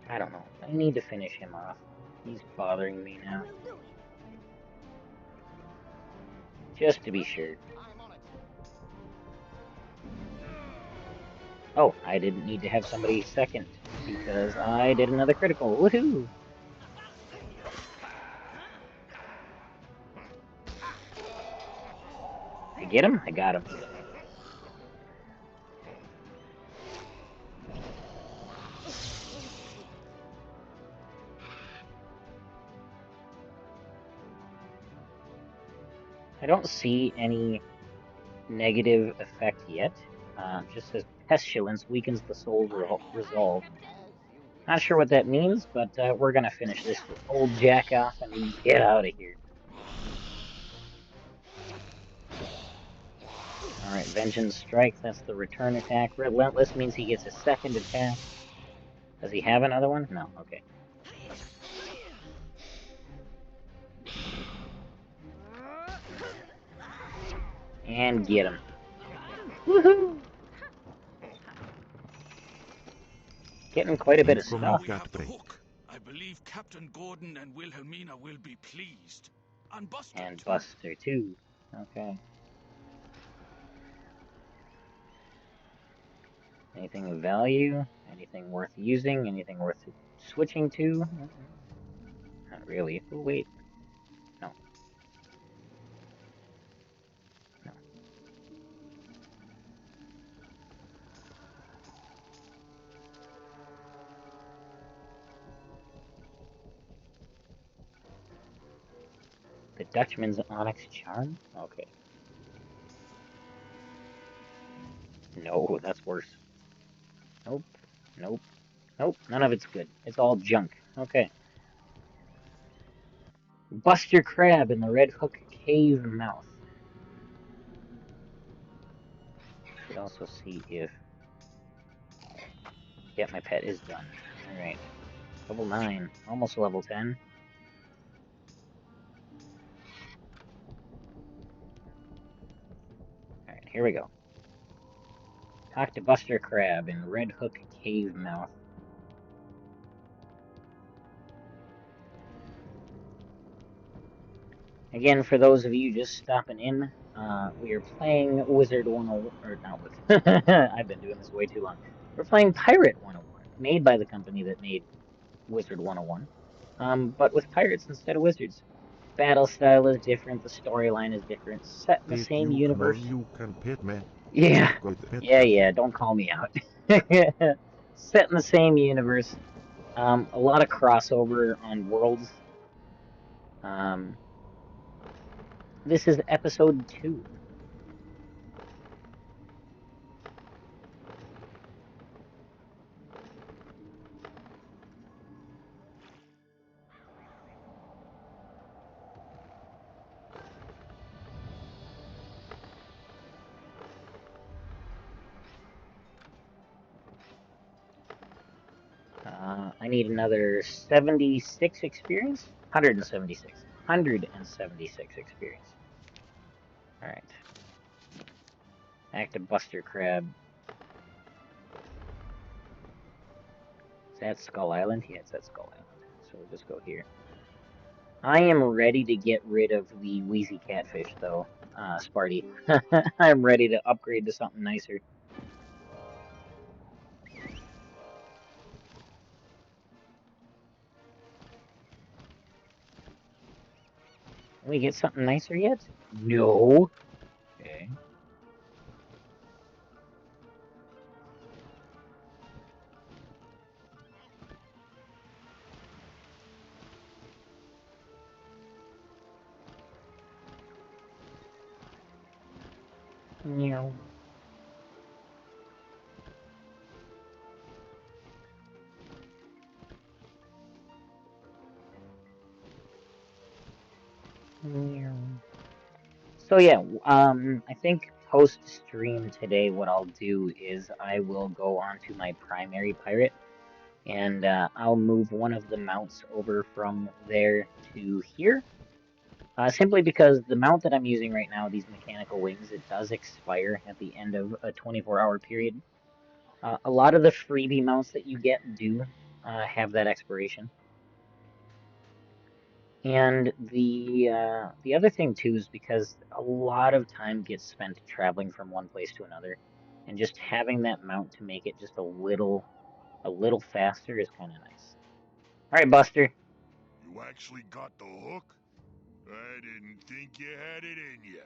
I don't know. I need to finish him off. He's bothering me now. Just to be sure. Oh, I didn't need to have somebody second, because I did another critical. Woohoo! I get him? I got him. I don't see any negative effect yet. Just says pestilence weakens the soul's resolve. Not sure what that means, but we're gonna finish this old jack off and get out of here. Alright, Vengeance Strike, that's the return attack. Relentless means he gets a second attack. Does he have another one? No, okay. And get him. Woohoo! Getting quite a bit of stuff. We have the hook. I believe Captain Gordon and Wilhelmina will be pleased. And Buster, And too. Buster, too. Okay. Anything of value? Anything worth using? Anything worth switching to? Not really. Oh, wait. No. No. The Dutchman's Onyx Charm? Okay. No, that's worse. Nope. Nope. Nope. None of it's good. It's all junk. Okay. Buster Crab in the Red Hook Cave Mouth. Should also see if... Yep, my pet is done. Alright. Level 9. Almost level 10. Alright, here we go. Talk to Buster Crab in Red Hook Cave Mouth. Again, for those of you just stopping in, we are playing Wizard 101, or not Wizard, I've been doing this way too long. We're playing Pirate 101, made by the company that made Wizard 101, but with pirates instead of wizards. Battle style is different, the storyline is different, set in the same universe. You can pet me. Yeah, yeah, don't call me out. Set in the same universe, a lot of crossover on worlds. This is episode 2. I need another 76 experience? 176. 176 experience. Alright. Back to Buster Crab. Is that Skull Island? Yeah, it's at Skull Island. So we'll just go here. I am ready to get rid of the Wheezy Catfish, though, Sparty. I'm ready to upgrade to something nicer. Can we get something nicer yet? No. Okay. Meow. Meow. So yeah, I think post-stream today what I'll do is I will go onto my primary pirate, and I'll move one of the mounts over from there to here. Simply because the mount that I'm using right now, these mechanical wings, it does expire at the end of a 24-hour period. A lot of the freebie mounts that you get do have that expiration. And the other thing too is because a lot of time gets spent traveling from one place to another, and just having that mount to make it just a little faster is kind of nice. All right, Buster. You actually got the hook? I didn't think you had it in you.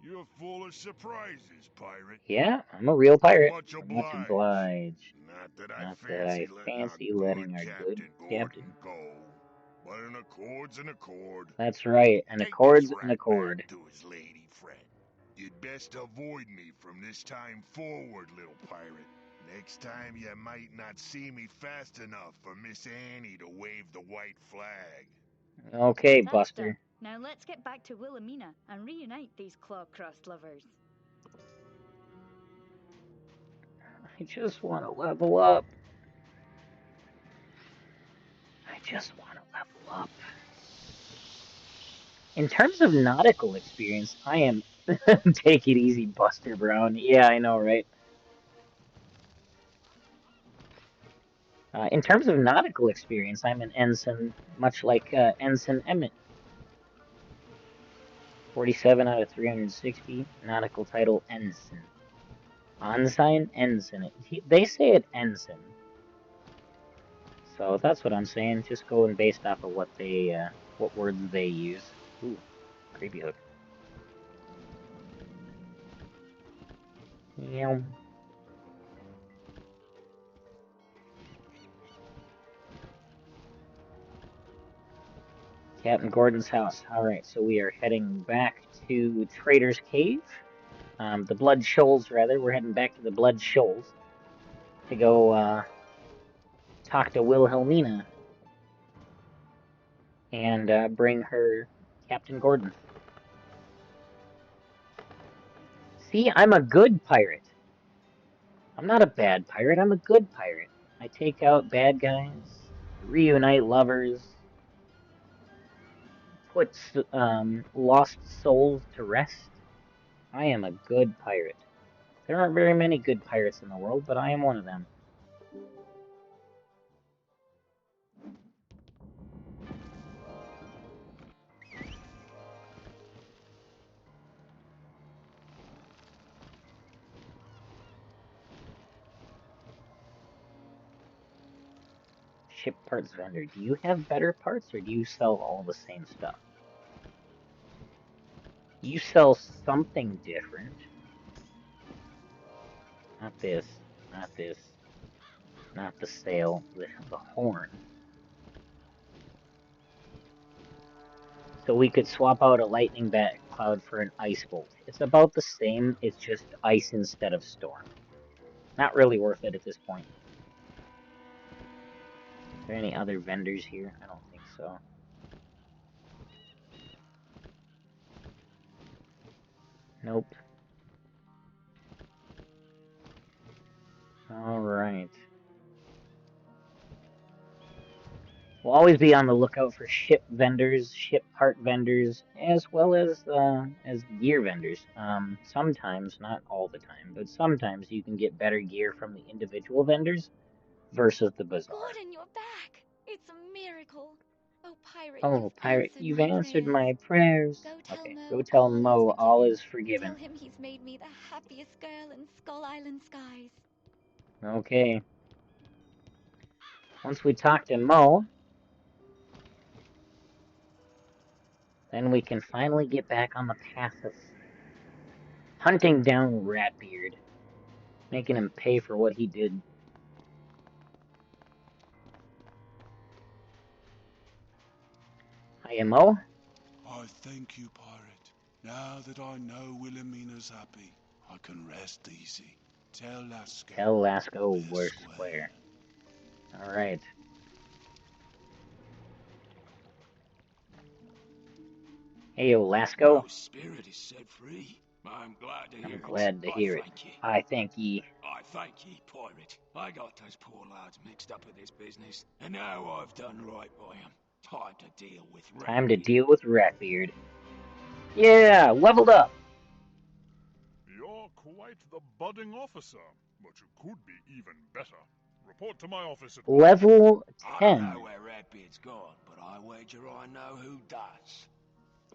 You're full of surprises, pirate. Yeah, I'm a real pirate. Much Much obliged. obliged. Not that Not that I fancy letting our good captain go. But an accord's an accord. That's right, an Take accord's this an rat accord. back to his lady friend. You'd best avoid me from this time forward, little pirate. Next time you might not see me fast enough for Miss Annie to wave the white flag. Okay, That's Buster. Done. Now let's get back to Wilhelmina and reunite these claw-crossed lovers. I just want to level up. I just want to level up. In terms of nautical experience, I am... Take it easy, Buster Brown. Yeah, I know, right? In terms of nautical experience, I'm an ensign, much like Ensign Emmett. 47 out of 360, nautical title ensign. Ensign, ensign. They say it ensign. So that's what I'm saying. Just going based off of what they, what words they use. Ooh, creepy hook. Yeah. Captain Gordon's house. Alright, so we are heading back to Trader's Cave. The Blood Shoals, rather. We're heading back to the Blood Shoals to go, talk to Wilhelmina and, bring her Captain Gordon. See, I'm a good pirate. I'm not a bad pirate, I'm a good pirate. I take out bad guys, reunite lovers, put lost souls to rest. I am a good pirate. There aren't very many good pirates in the world, but I am one of them. Ship parts vendor. Do you have better parts, or do you sell all the same stuff? You sell something different. Not this. Not this. Not the sail. The horn. So we could swap out a lightning bat cloud for an ice bolt. It's about the same, it's just ice instead of storm. Not really worth it at this point. Are there any other vendors here? I don't think so. Nope. Alright. We'll always be on the lookout for ship vendors, ship part vendors, as well as gear vendors. Sometimes, not all the time, but sometimes you can get better gear from the individual vendors versus the bazaar. Gordon, you're back! It's a miracle. Oh, Pirate, You've answered my prayers. Okay, go tell Mo all is forgiven. Tell him he's made me the happiest girl in Skull Island skies. Okay. Once we talk to Mo, then we can finally get back on the path of hunting down Ratbeard, making him pay for what he did. Hiya, Mo. I thank you, pirate. Now that I know Wilhelmina's happy, I can rest easy. Tell Lasco we're square. Alright. Heyo, Lasco. No spirit is set free. I'm glad to hear I'm it. glad to hear it. I thank ye. I thank ye, pirate. I got those poor lads mixed up with this business, and now I've done right by 'em. Time to deal with Ratbeard. Time to deal with Ratbeard. Yeah, leveled up. You're quite the budding officer, but you could be even better. Report to my office at Level 10. I don't know where Ratbeard's gone, but I wager I know who does.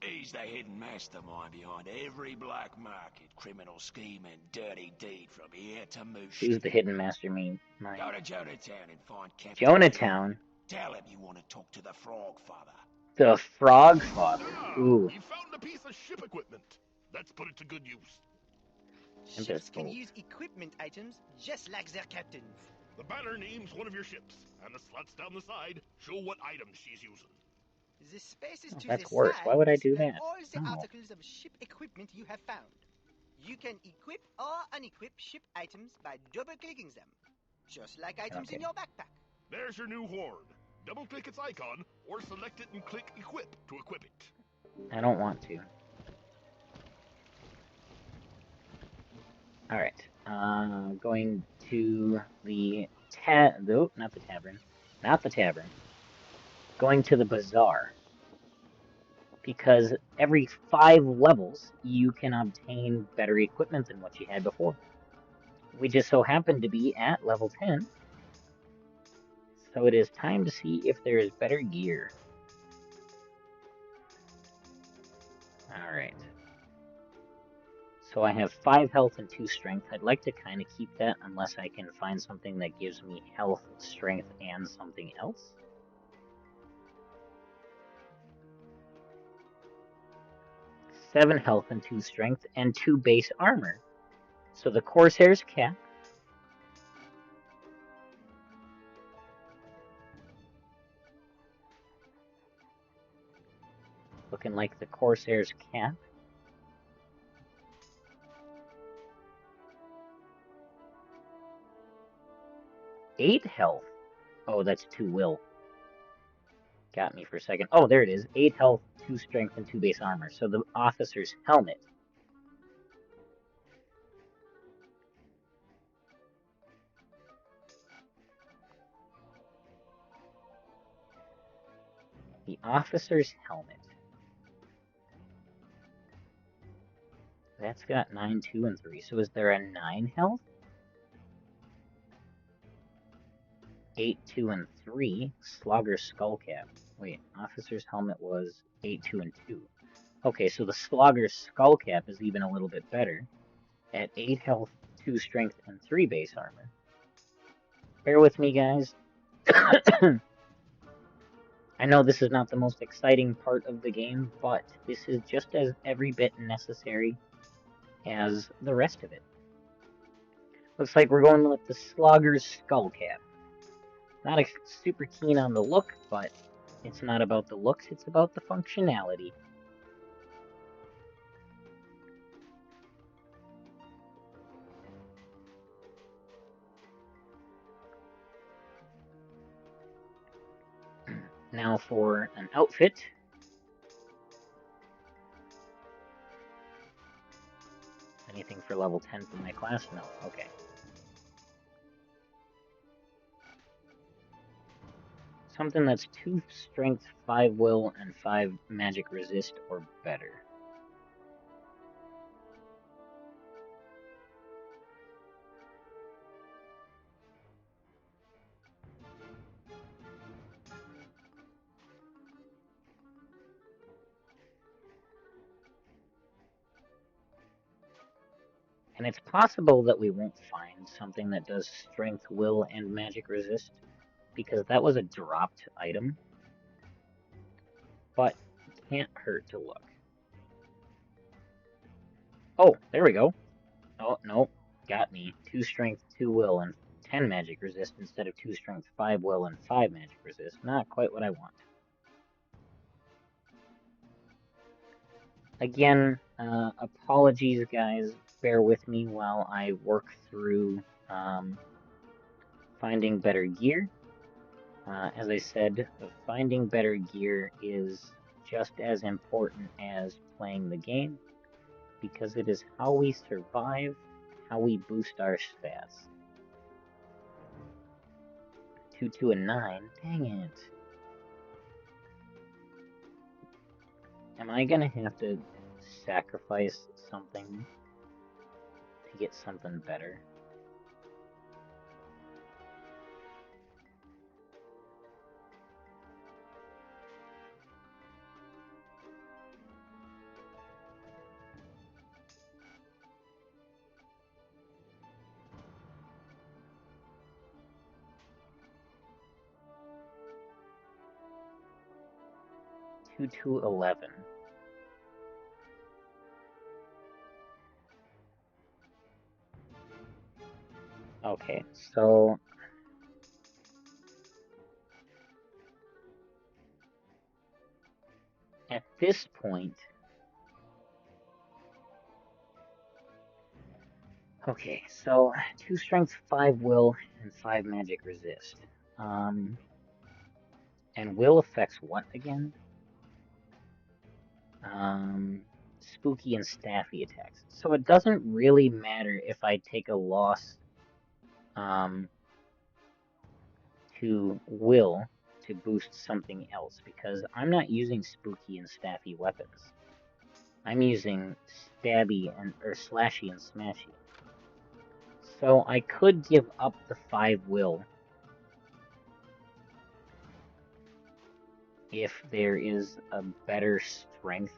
He's the hidden mastermind behind every black market, criminal scheme, and dirty deed from here to Moosh. Who's the hidden mastermind? Go to Jonatown and find Captain. Jonatown? Tell him you want to talk to the Frog Father. The Frog Father. Ooh. He found a piece of ship equipment. Let's put it to good use. Ships can use equipment items just like their captains. The banner names one of your ships, and the slots down the side show what items she's using. The spaces to That's the worse. side Why would I do display that? all the No. articles of ship equipment you have found. You can equip or unequip ship items by double-clicking them, just like items in your backpack. There's your new horn. Double-click its icon, or select it and click Equip to equip it. I don't want to. Alright. Going to the no, not the tavern. Not the tavern. Going to the bazaar. Because every 5 levels, you can obtain better equipment than what you had before. We just so happen to be at level 10. So it is time to see if there is better gear. Alright. So I have 5 health and 2 strength. I'd like to kind of keep that unless I can find something that gives me health, strength, and something else. Seven health and 2 strength, and 2 base armor. So the Corsair's cap. Looking like the Corsair's cap. 8 health. Oh, that's 2 will. Got me for a second. Oh, there it is. 8 health, 2 strength, and 2 base armor. So the officer's helmet. The officer's helmet. That's got 9, 2, and 3. So is there a 9 health? 8, 2, and 3. Slogger's skull cap. Wait, officer's helmet was 8, 2, and 2. Okay, so the Slogger's skull cap is even a little bit better. At 8 health, 2 strength, and 3 base armor. Bear with me, guys. I know this is not the most exciting part of the game, but this is just as every bit necessary as the rest of it. Looks like we're going with the Slogger's skull cap. Not super keen on the look, but it's not about the looks, it's about the functionality. Now for an outfit. Anything for level 10 for my class? No. Okay. Something that's 2 strength, 5 will, and 5 magic resist or better. And it's possible that we won't find something that does strength, will, and magic resist, because that was a dropped item. But it can't hurt to look. Oh, there we go. Oh, no. Got me. 2 strength, 2 will, and 10 magic resist instead of 2 strength, 5 will, and 5 magic resist. Not quite what I want. Again, apologies, guys. Bear with me while I work through finding better gear. As I said, finding better gear is just as important as playing the game, because it is how we survive, how we boost our stats. 2, 2, and 9. Dang it. Am I gonna have to sacrifice something to get something better? Two to 11. Okay, so at this point, okay, so 2 strength, 5 will, and 5 magic resist. And will affects what again? Spooky and staffy attacks. So it doesn't really matter if I take a loss to will to boost something else, because I'm not using spooky and staffy weapons. I'm using stabby or slashy and smashy. So I could give up the 5 will if there is a better strength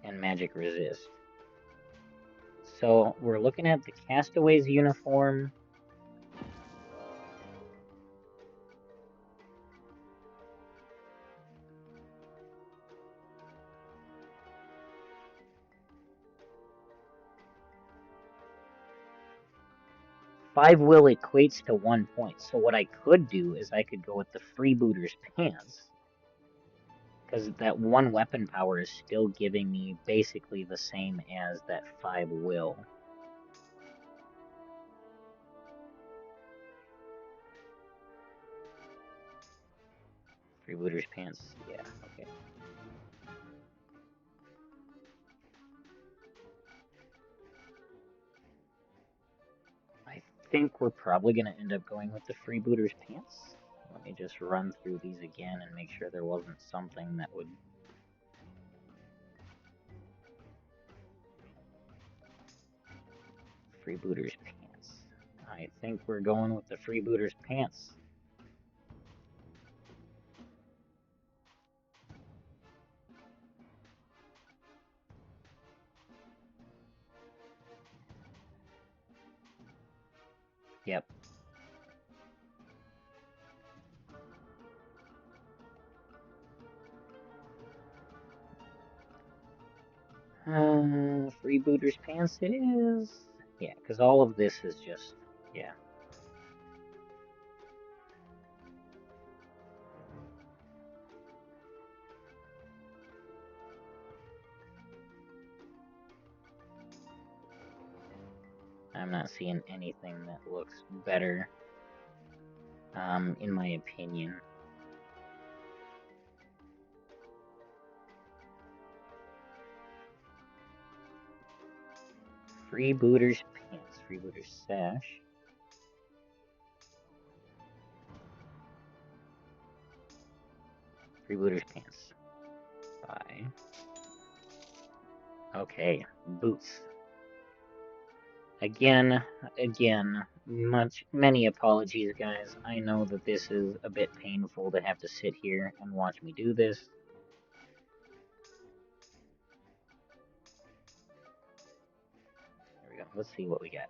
and magic resist. So we're looking at the Castaway's uniform. Five will equates to 1 point. So what I could do is I could go with the Freebooter's Pants, because that 1 weapon power is still giving me basically the same as that 5 will. Freebooter's Pants, yeah, okay. I think we're probably going to end up going with the Freebooter's Pants. Let me just run through these again and make sure there wasn't something that would... Freebooter's Pants. I think we're going with the Freebooter's Pants. Yep. Freebooter's Pants it is. Yeah, because all of this is just, yeah. I'm not seeing anything that looks better, in my opinion. Freebooter's Pants, Freebooter's Sash. Freebooter's Pants. Bye. Okay, boots. Again, many apologies, guys. I know that this is a bit painful to have to sit here and watch me do this. There we go. Let's see what we got.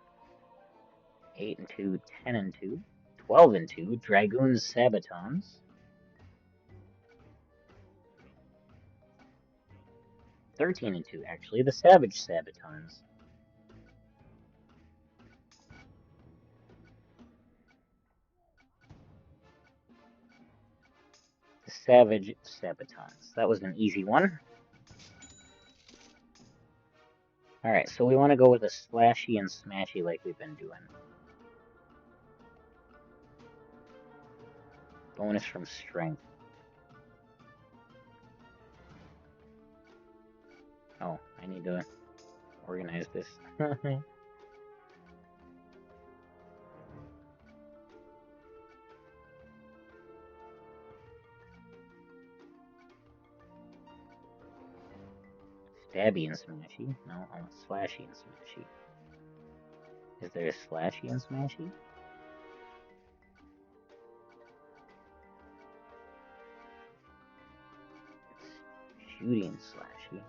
8 and 2, 10 and 2, 12 and 2, Dragoon's Sabatons. 13 and 2, actually, the Savage Sabatons. The Savage Sabatons. That was an easy one. Alright, so we want to go with a slashy and smashy like we've been doing. Bonus from strength. Oh, I need to organize this. Stabby and smashy. No, I want slashy and smashy. Is there a slashy and smashy? Shooting slashy.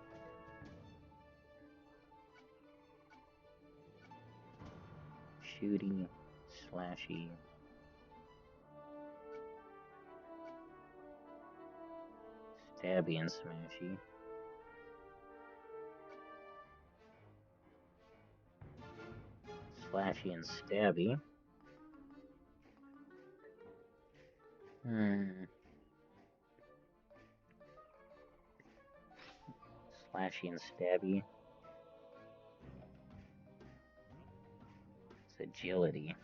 Shooty, slashy. Stabby and smashy. Slashy and stabby. Slashy and stabby. It's agility.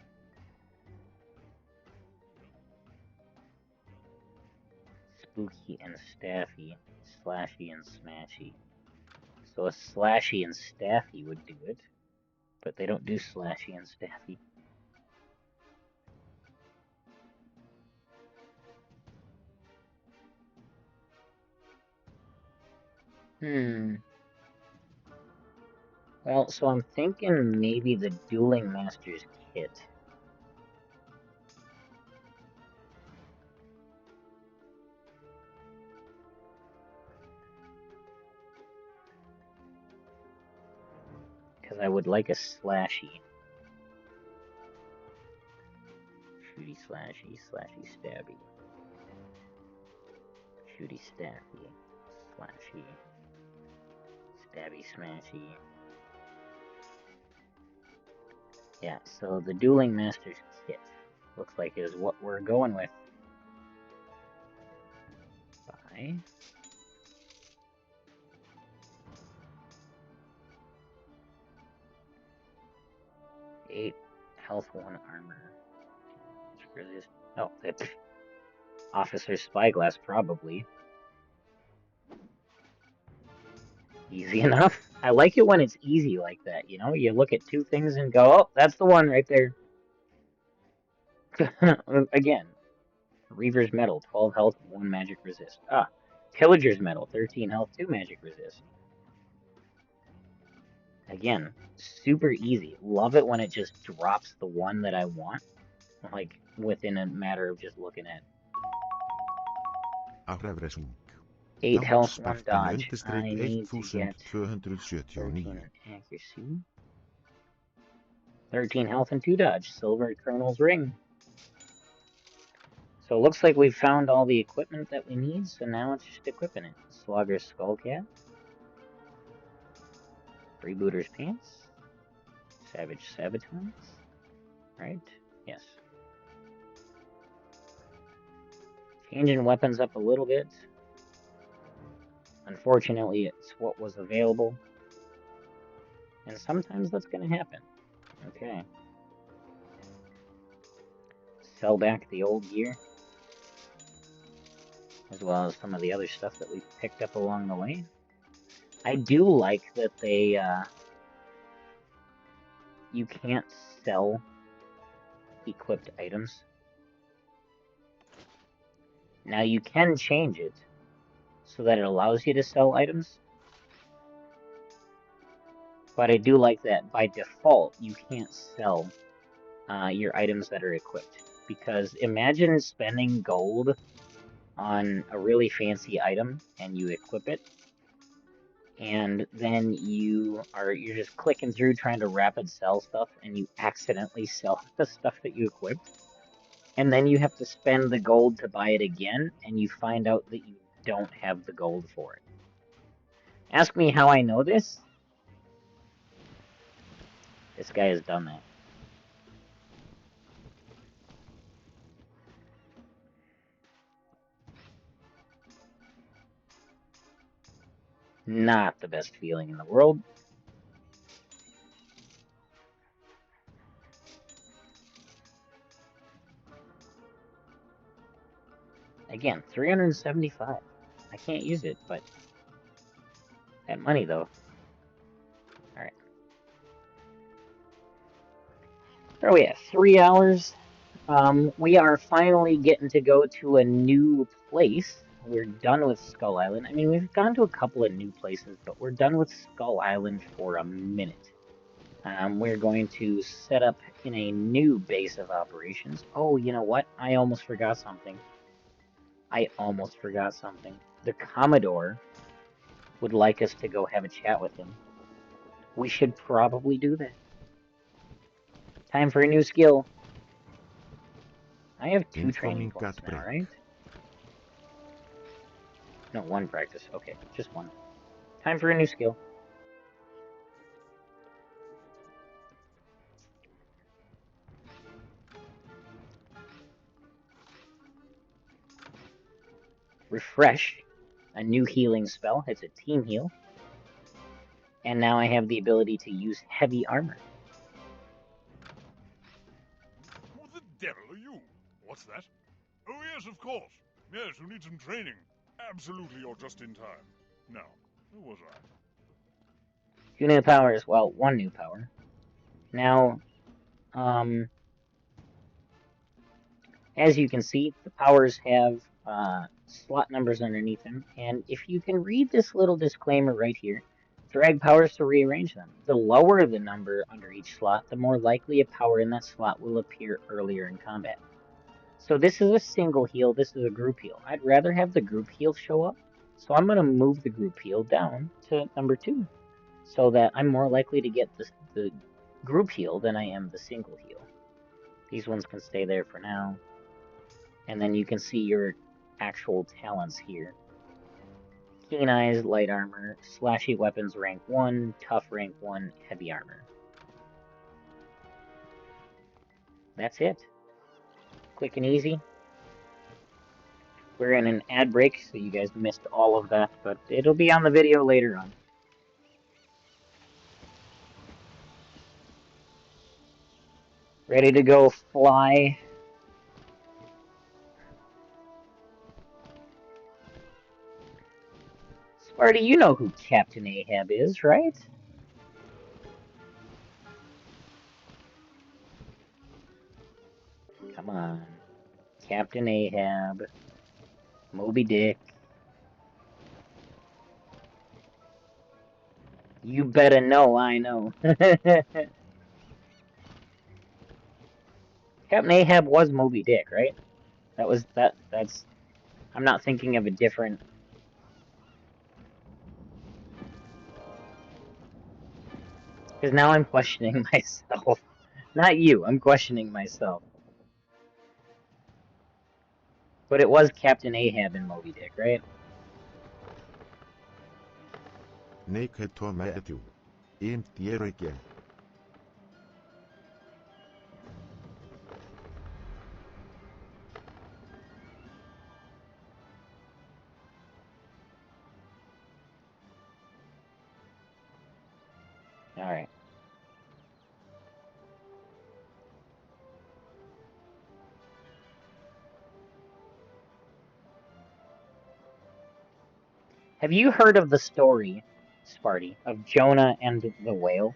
Spooky and staffy. Slashy and smashy. So a slashy and staffy would do it. But they don't do slashy and staffy. Well, so I'm thinking maybe the Dueling Masters kit. Because I would like a slashy. Shooty slashy, slashy stabby. Shooty staffy, slashy, stabby smashy. Yeah, so the Dueling Masters kit looks like is what we're going with. Buy. Eight health, 1 armor. Oh, that's Officer's Spyglass, probably. Easy enough. I like it when it's easy like that, you know? You look at 2 things and go, oh, that's the one right there. Again, Reaver's Medal, 12 health, 1 magic resist. Pillager's Medal, 13 health, 2 magic resist. Again, super easy. Love it when it just drops the one that I want, like, within a matter of just looking at. 8 health, 1 dodge. I need to get 13 accuracy. 13 health and 2 dodge. Silver Colonel's Ring. So it looks like we've found all the equipment that we need, so now it's just equipping it. Slogger's Skullcat. Freebooter's Pants. Savage Sabatons. Right? Yes. Changing weapons up a little bit. Unfortunately, it's what was available. And sometimes that's going to happen. Okay. Sell back the old gear. As well as some of the other stuff that we've picked up along the way. I do like that they, you can't sell equipped items. Now you can change it so that it allows you to sell items. But I do like that by default you can't sell your items that are equipped. Because imagine spending gold on a really fancy item and you equip it. And then you're just clicking through trying to rapid sell stuff and you accidentally sell the stuff that you equipped. And then you have to spend the gold to buy it again, and you find out that you don't have the gold for it. Ask me how I know this. This guy has done that. Not the best feeling in the world. Again, 375. I can't use it, but that money though. Alright. Where are we at? 3 hours. We are finally getting to go to a new place. We're done with Skull Island. I mean, we've gone to a couple of new places, but we're done with Skull Island for a minute. We're going to set up in a new base of operations. Oh, you know what? I almost forgot something. The Commodore would like us to go have a chat with him. We should probably do that. Time for a new skill. I have 2 training points now, right? No, 1 practice. Okay, just 1. Time for a new skill. Refresh, a new healing spell. It's a team heal. And now I have the ability to use heavy armor. Who the devil are you? What's that? Oh yes, of course. Yes, you need some training. Absolutely, you're just in time. Now, who was I? 2 new powers. Well, 1 new power. Now, as you can see, the powers have slot numbers underneath them, and if you can read this little disclaimer right here, drag powers to rearrange them. The lower the number under each slot, the more likely a power in that slot will appear earlier in combat. So this is a single heal, this is a group heal. I'd rather have the group heal show up, so I'm going to move the group heal down to number 2, so that I'm more likely to get the group heal than I am the single heal. These ones can stay there for now. And then you can see your actual talents here. Keen Eyes, Light Armor, Slashy Weapons rank 1, Tough rank 1, Heavy Armor. That's it. Quick and easy. We're in an ad break, so you guys missed all of that, but it'll be on the video later on. Ready to go fly. Sparty, you know who Captain Ahab is, right? Come on. Captain Ahab. Moby Dick. You better know I know. Captain Ahab was Moby Dick, right? That's I'm not thinking of a different. Because now I'm questioning myself. Not you, I'm questioning myself. But it was Captain Ahab in Moby Dick, right? Naked Tomato. Intierike. Alright. Have you heard of the story, Sparty, of Jonah and the whale?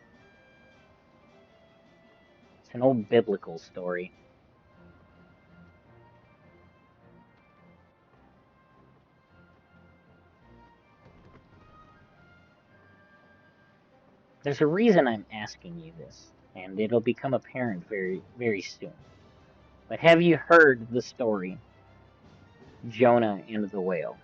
It's an old biblical story. There's a reason I'm asking you this, and it'll become apparent very, very soon. But have you heard the story, Jonah and the whale?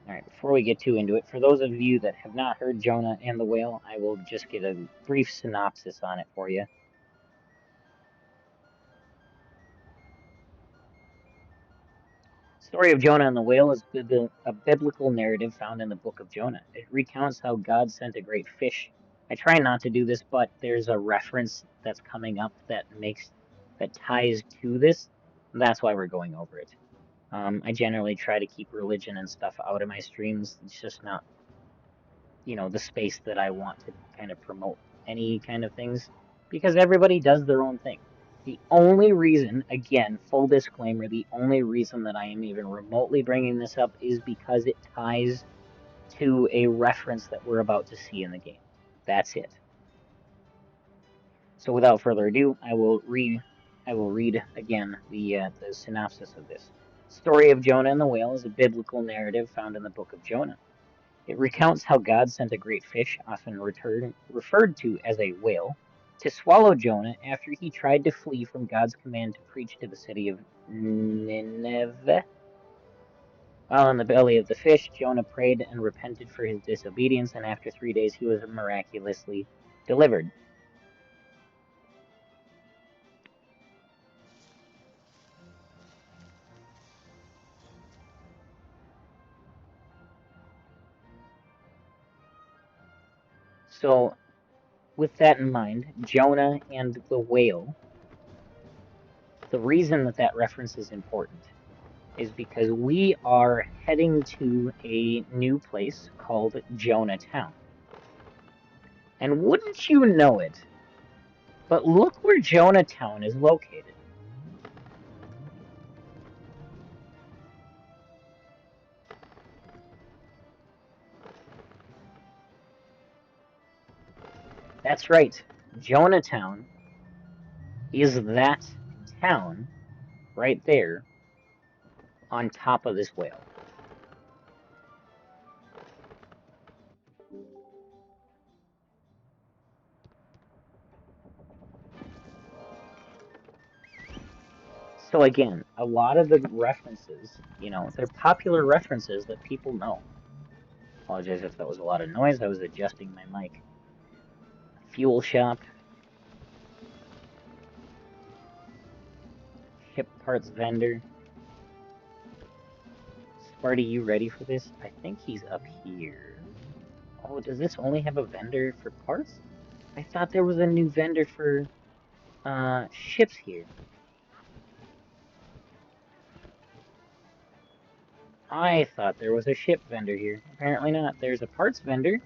Alright, before we get too into it, for those of you that have not heard Jonah and the Whale, I will just get a brief synopsis on it for you. The story of Jonah and the Whale is a biblical narrative found in the book of Jonah. It recounts how God sent a great fish. I try not to do this, but there's a reference that's coming up that ties to this. That's why we're going over it. I generally try to keep religion and stuff out of my streams. It's just not, the space that I want to kind of promote any kind of things, because everybody does their own thing. The only reason, again, full disclaimer, the only reason that I am even remotely bringing this up is because it ties to a reference that we're about to see in the game. That's it. So without further ado, I will read again the synopsis of this. Story of Jonah and the Whale is a biblical narrative found in the book of Jonah. It recounts how God sent a great fish, often referred to as a whale, to swallow Jonah after he tried to flee from God's command to preach to the city of Nineveh. While in the belly of the fish, Jonah prayed and repented for his disobedience, and after 3 days he was miraculously delivered. So, with that in mind, Jonah and the whale, the reason that reference is important is because we are heading to a new place called Jonah Town. And wouldn't you know it, But look where Jonahtown is located. That's right. Jonahtown is that town right there on top of this whale. So again, a lot of the references, you know, they're popular references that people know. Apologize if that was a lot of noise. I was adjusting my mic. Fuel shop. Ship parts vendor. Sparty, you ready for this? I think he's up here. Oh, does this only have a vendor for parts? I thought there was a new vendor for ships here. I thought there was a ship vendor here. Apparently not. There's a parts vendor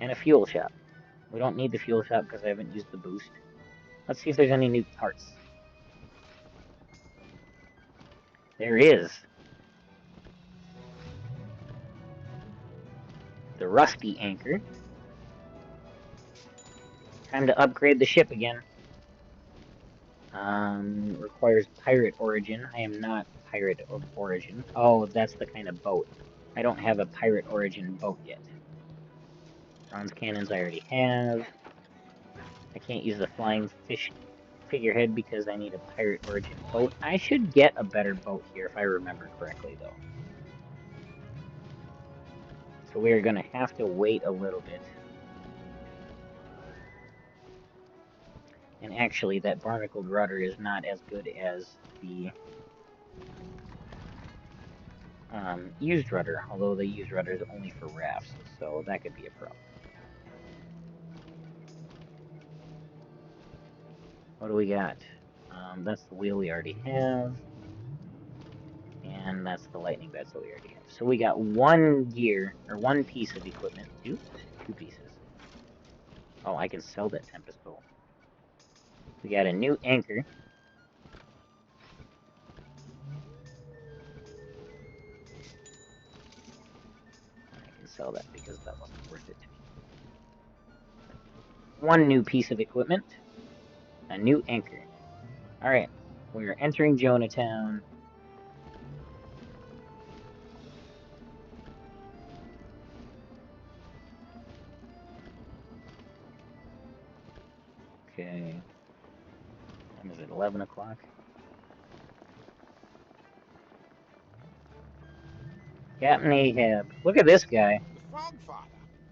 and a fuel shop. We don't need the fuel shop because I haven't used the boost. Let's see if there's any new parts. There is. The rusty anchor. Time to upgrade the ship again. Requires pirate origin. I am not pirate origin. Oh, that's the kind of boat. I don't have a pirate origin boat yet. Bronze cannons I already have. I can't use the flying fish figurehead because I need a pirate origin boat. I should get a better boat here if I remember correctly, though. So we are going to have to wait a little bit. And actually, that barnacled rudder is not as good as the used rudder, although the used rudder is only for rafts, so that could be a problem. What do we got? That's the wheel we already have. And that's the lightning beds that we already have. So we got one gear, or one piece of equipment. Two pieces. Oh, I can sell that Tempest boat. We got a new anchor. I can sell that because that wasn't worth it to me. One new piece of equipment. A new anchor. Alright, we are entering Jonahtown. Okay. When is it? 11 o'clock? Captain Ahab. Look at this guy. The Frogfather.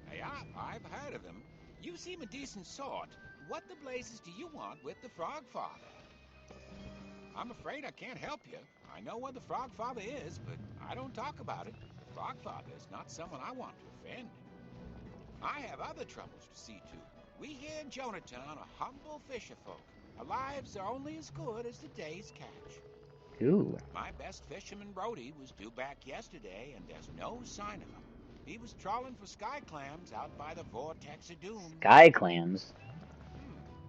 Hey, I've heard of him. You seem a decent sort. What the blazes do you want with the Frogfather? I'm afraid I can't help you. I know what the Frogfather is, but I don't talk about it. The Frogfather is not someone I want to offend. I have other troubles to see to. We here in Jonahtown are humble fisherfolk. Our lives are only as good as the day's catch. Ooh. My best fisherman Brody was due back yesterday, and there's no sign of him. He was trawling for sky clams out by the vortex of doom. Sky clams?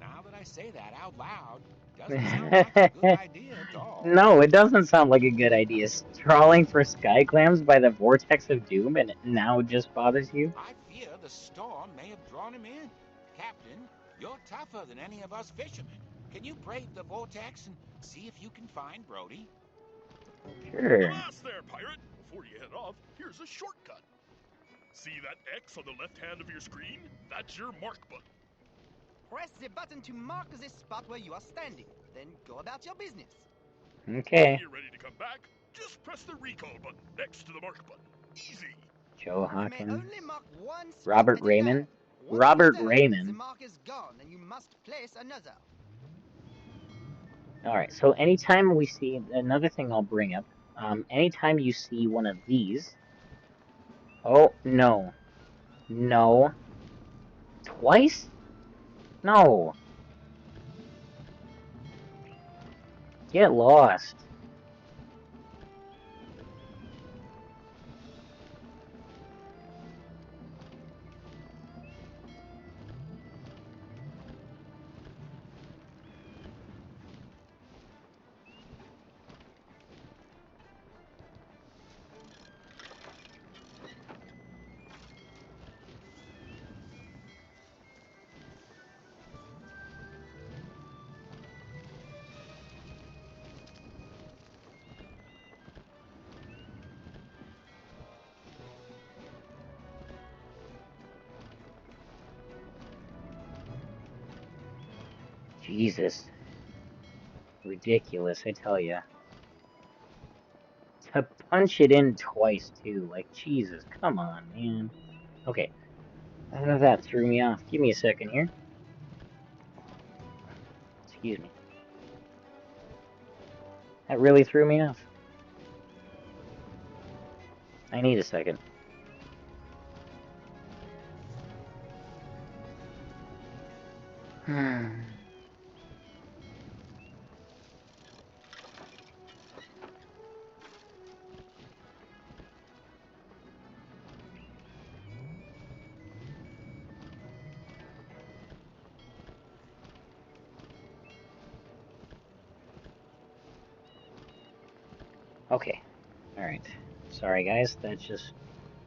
Now that I say that out loud, doesn't sound like a good idea at all. No, it doesn't sound like a good idea. Trawling for sky clams by the vortex of doom and it now just bothers you? I fear the storm may have drawn him in. Captain, you're tougher than any of us fishermen. Can you brave the vortex and see if you can find Brody? Sure. Avast there, pirate! Before you head off, here's a shortcut. See that X on the left hand of your screen? That's your mark button. Press the button to mark the spot where you are standing. Then go about your business. Okay. When you're ready to come back, just press the recall button next to the mark button. Easy. Joe Hawkins. You may only mark one spot Robert at a Raymond. time. Once Robert you've done, Raymond. The mark is gone and you must place another. Alright, so anytime we see, another thing I'll bring up, anytime you see one of these, oh, no. No. Twice? No. Get lost. Jesus. Ridiculous, I tell ya. To punch it in twice, too. Like, Jesus, come on, man. Okay. That threw me off. Give me a second here. Excuse me. That really threw me off. I need a second. Okay. Alright. Sorry, guys. That's just...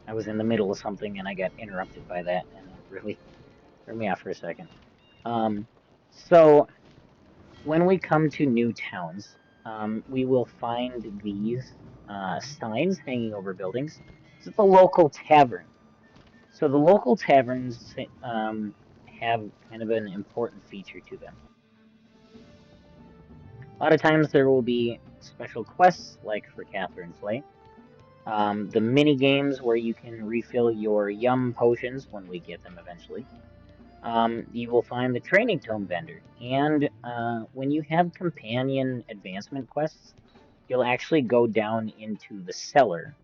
I was in the middle of something and I got interrupted by that, and it really threw me off for a second. So, when we come to new towns, we will find these signs hanging over buildings. This is the local tavern. So the local taverns have kind of an important feature to them. A lot of times there will be special quests, like for Catherine Flay. The mini games where you can refill your yum potions when we get them eventually. You will find the training tome vendor, and when you have companion advancement quests, you'll actually go down into the cellar,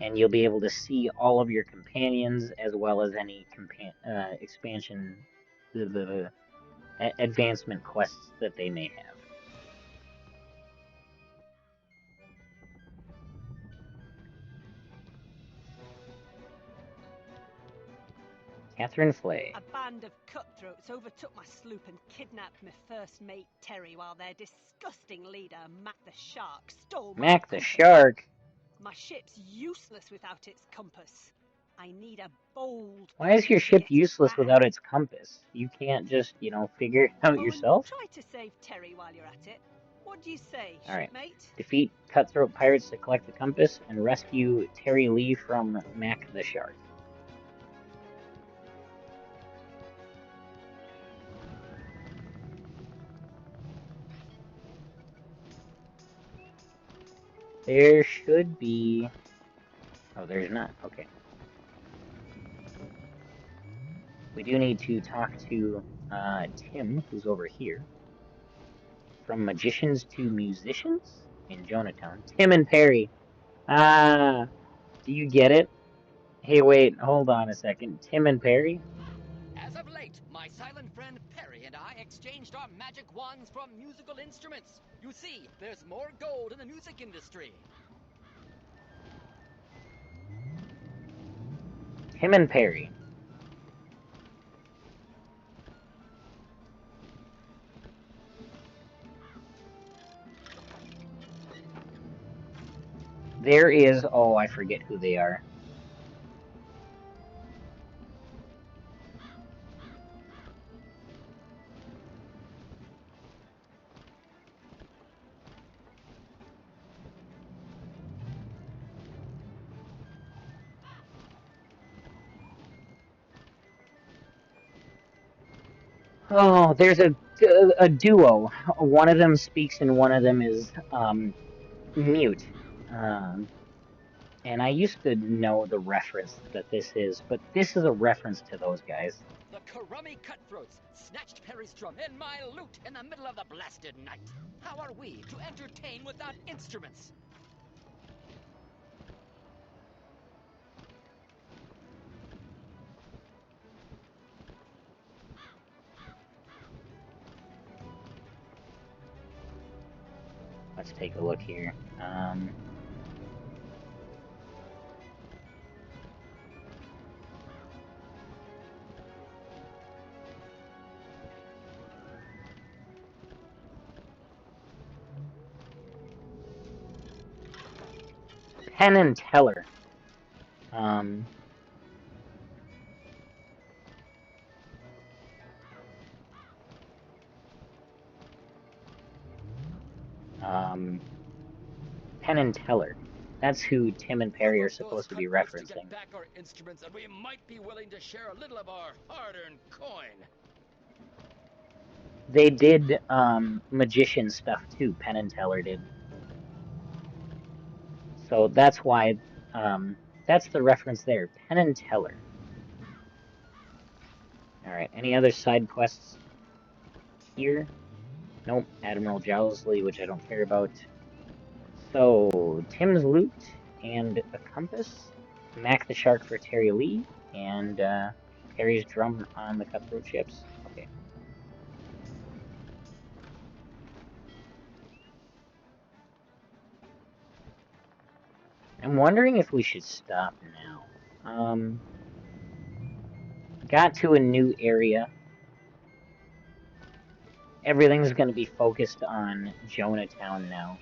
and you'll be able to see all of your companions as well as any expansion, the advancement quests that they may have. Catherine Flay. A band of cutthroats overtook my sloop and kidnapped my first mate Terry, while their disgusting leader, Mac the Shark, stole my Mac the compass. Shark? My ship's useless without its compass. I need a bold Why is plan your to ship get useless it back. without its compass? You can't just, figure it out yourself? Try to save Terry while you're at it. What do you say, Alright. shipmate? Defeat cutthroat pirates to collect the compass and rescue Terry Lee from Mac the Shark. There should be... Oh, there's not. Okay. We do need to talk to Tim, who's over here. From Magicians to Musicians in Jonatown. Tim and Perry. Ah, do you get it? Hey, wait, hold on a second. Tim and Perry? As of late, my silent friend Perry and I exchanged our magic wands for musical instruments. You see, there's more gold in the music industry. Tim and Perry. There is... Oh, I forget who they are. Oh, there's a duo. One of them speaks and one of them is mute. And I used to know the reference that this is, but this is a reference to those guys. The Karummy Cutthroats snatched Perry's drum and my lute in the middle of the blasted night. How are we to entertain without instruments? Let's take a look here. Penn and Teller. Penn and Teller. That's who Tim and Perry are supposed to be referencing. To get back our instruments, and we might be willing to share a little of our hard-earned coin. They did magician stuff too. Penn and Teller did. So that's why that's the reference there. Penn and Teller. All right. Any other side quests here? Nope. Admiral Jowsley, which I don't care about. So Tim's loot and a compass. Mac the shark for Terry Lee and Perry's drum on the cutthroat ships. Okay. I'm wondering if we should stop now. Got to a new area. Everything's going to be focused on Jonahtown now.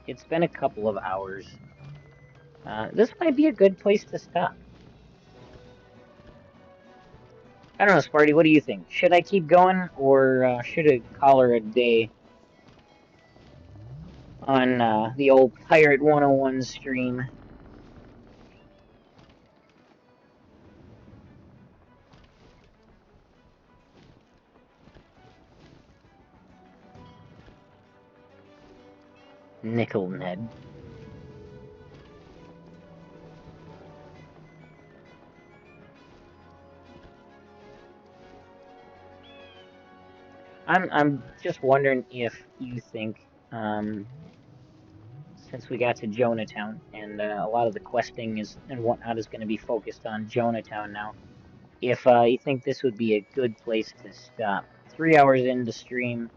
It's been a couple of hours. This might be a good place to stop. I don't know, Sparty, what do you think? Should I keep going, or should I call her a day on the old Pirate101 stream? Nickel Ned. I'm just wondering if you think, since we got to Jonahtown and a lot of the questing is and whatnot is going to be focused on Jonahtown now, if you think this would be a good place to stop. 3 hours into stream,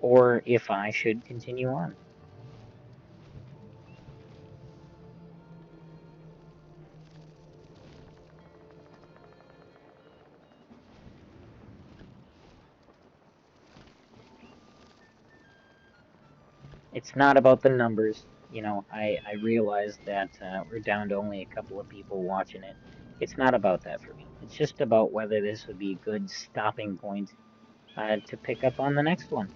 or if I should continue on. It's not about the numbers. You know, I realize that we're down to only a couple of people watching it. It's not about that for me. It's just about whether this would be a good stopping point to pick up on the next one.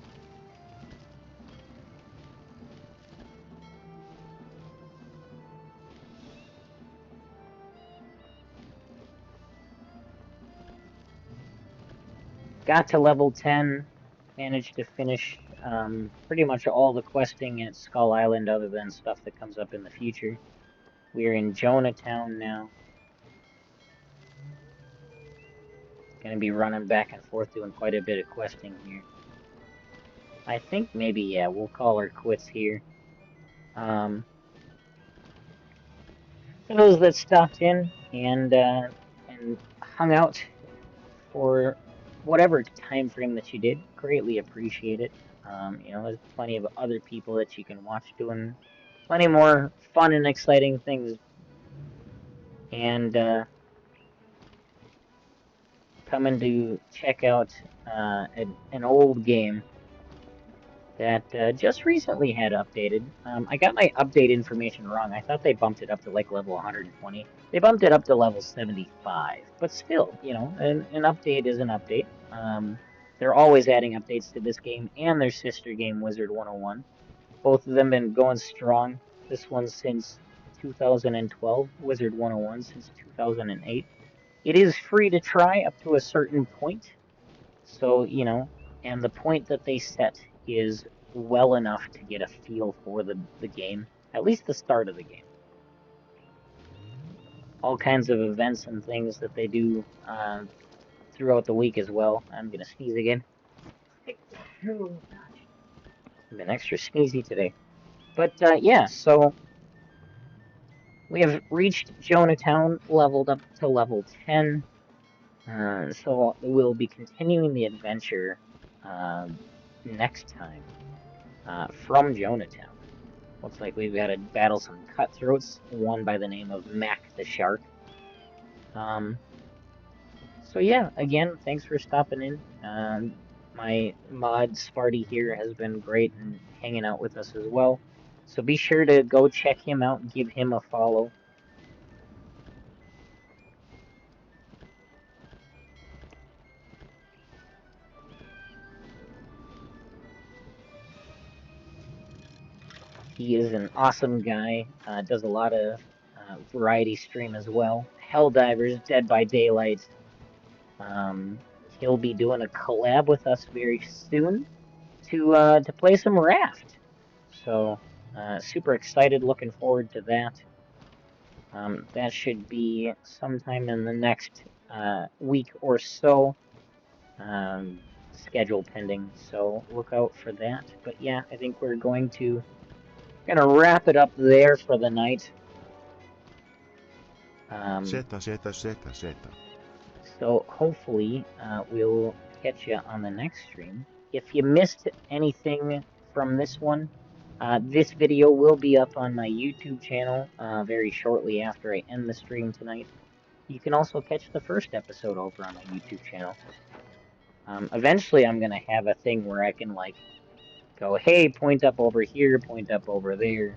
Got to level 10, managed to finish pretty much all the questing at Skull Island other than stuff that comes up in the future. We're in Jonahtown now. Gonna be running back and forth doing quite a bit of questing here. I think maybe, yeah, we'll call her quits here. For those that stopped in and hung out for whatever time frame that you did, greatly appreciate it. You know, there's plenty of other people that you can watch doing plenty more fun and exciting things. And coming to check out an old game that just recently had updated. I got my update information wrong. I thought they bumped it up to like level 120. They bumped it up to level 75. But still, you know, an update is an update. They're always adding updates to this game and their sister game, Wizard101. Both of them been going strong. This one since 2012, Wizard101 since 2008. It is free to try up to a certain point. So, you know, and the point that they set is well enough to get a feel for the game, at least the start of the game. All kinds of events and things that they do throughout the week as well. I'm going to sneeze again. Oh, gosh. I've been extra sneezy today. But yeah, so we have reached Jonahtown, leveled up to level 10. So we'll be continuing the adventure next time from Jonahtown. Looks like we've got to battle some cutthroats, one by the name of Mac the Shark. So yeah, again, thanks for stopping in. My mod Sparty here has been great and hanging out with us as well. So be sure to go check him out and give him a follow. He is an awesome guy, does a lot of variety stream as well. Helldivers, Dead by Daylight. he'll be doing a collab with us very soon to play some Raft. So super excited, looking forward to that. That should be sometime in the next week or so. Schedule pending, so look out for that. But yeah, I think we're gonna wrap it up there for the night. So hopefully we'll catch you on the next stream. If you missed anything from this one, this video will be up on my YouTube channel very shortly after I end the stream tonight. You can also catch the first episode over on my YouTube channel. Eventually I'm gonna have a thing where I can like go, hey, point up over here, point up over there.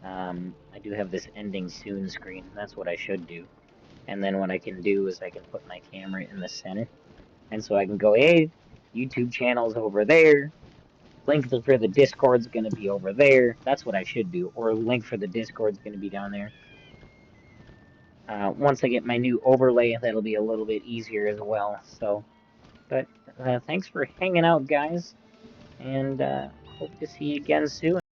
I do have this ending soon screen. That's what I should do. And then what I can do is I can put my camera in the center. And so I can go, hey, YouTube channel's over there. Link for the Discord's going to be over there. That's what I should do. Or link for the Discord's going to be down there. Once I get my new overlay, that'll be a little bit easier as well. So, but thanks for hanging out, guys. And hope to see you again soon.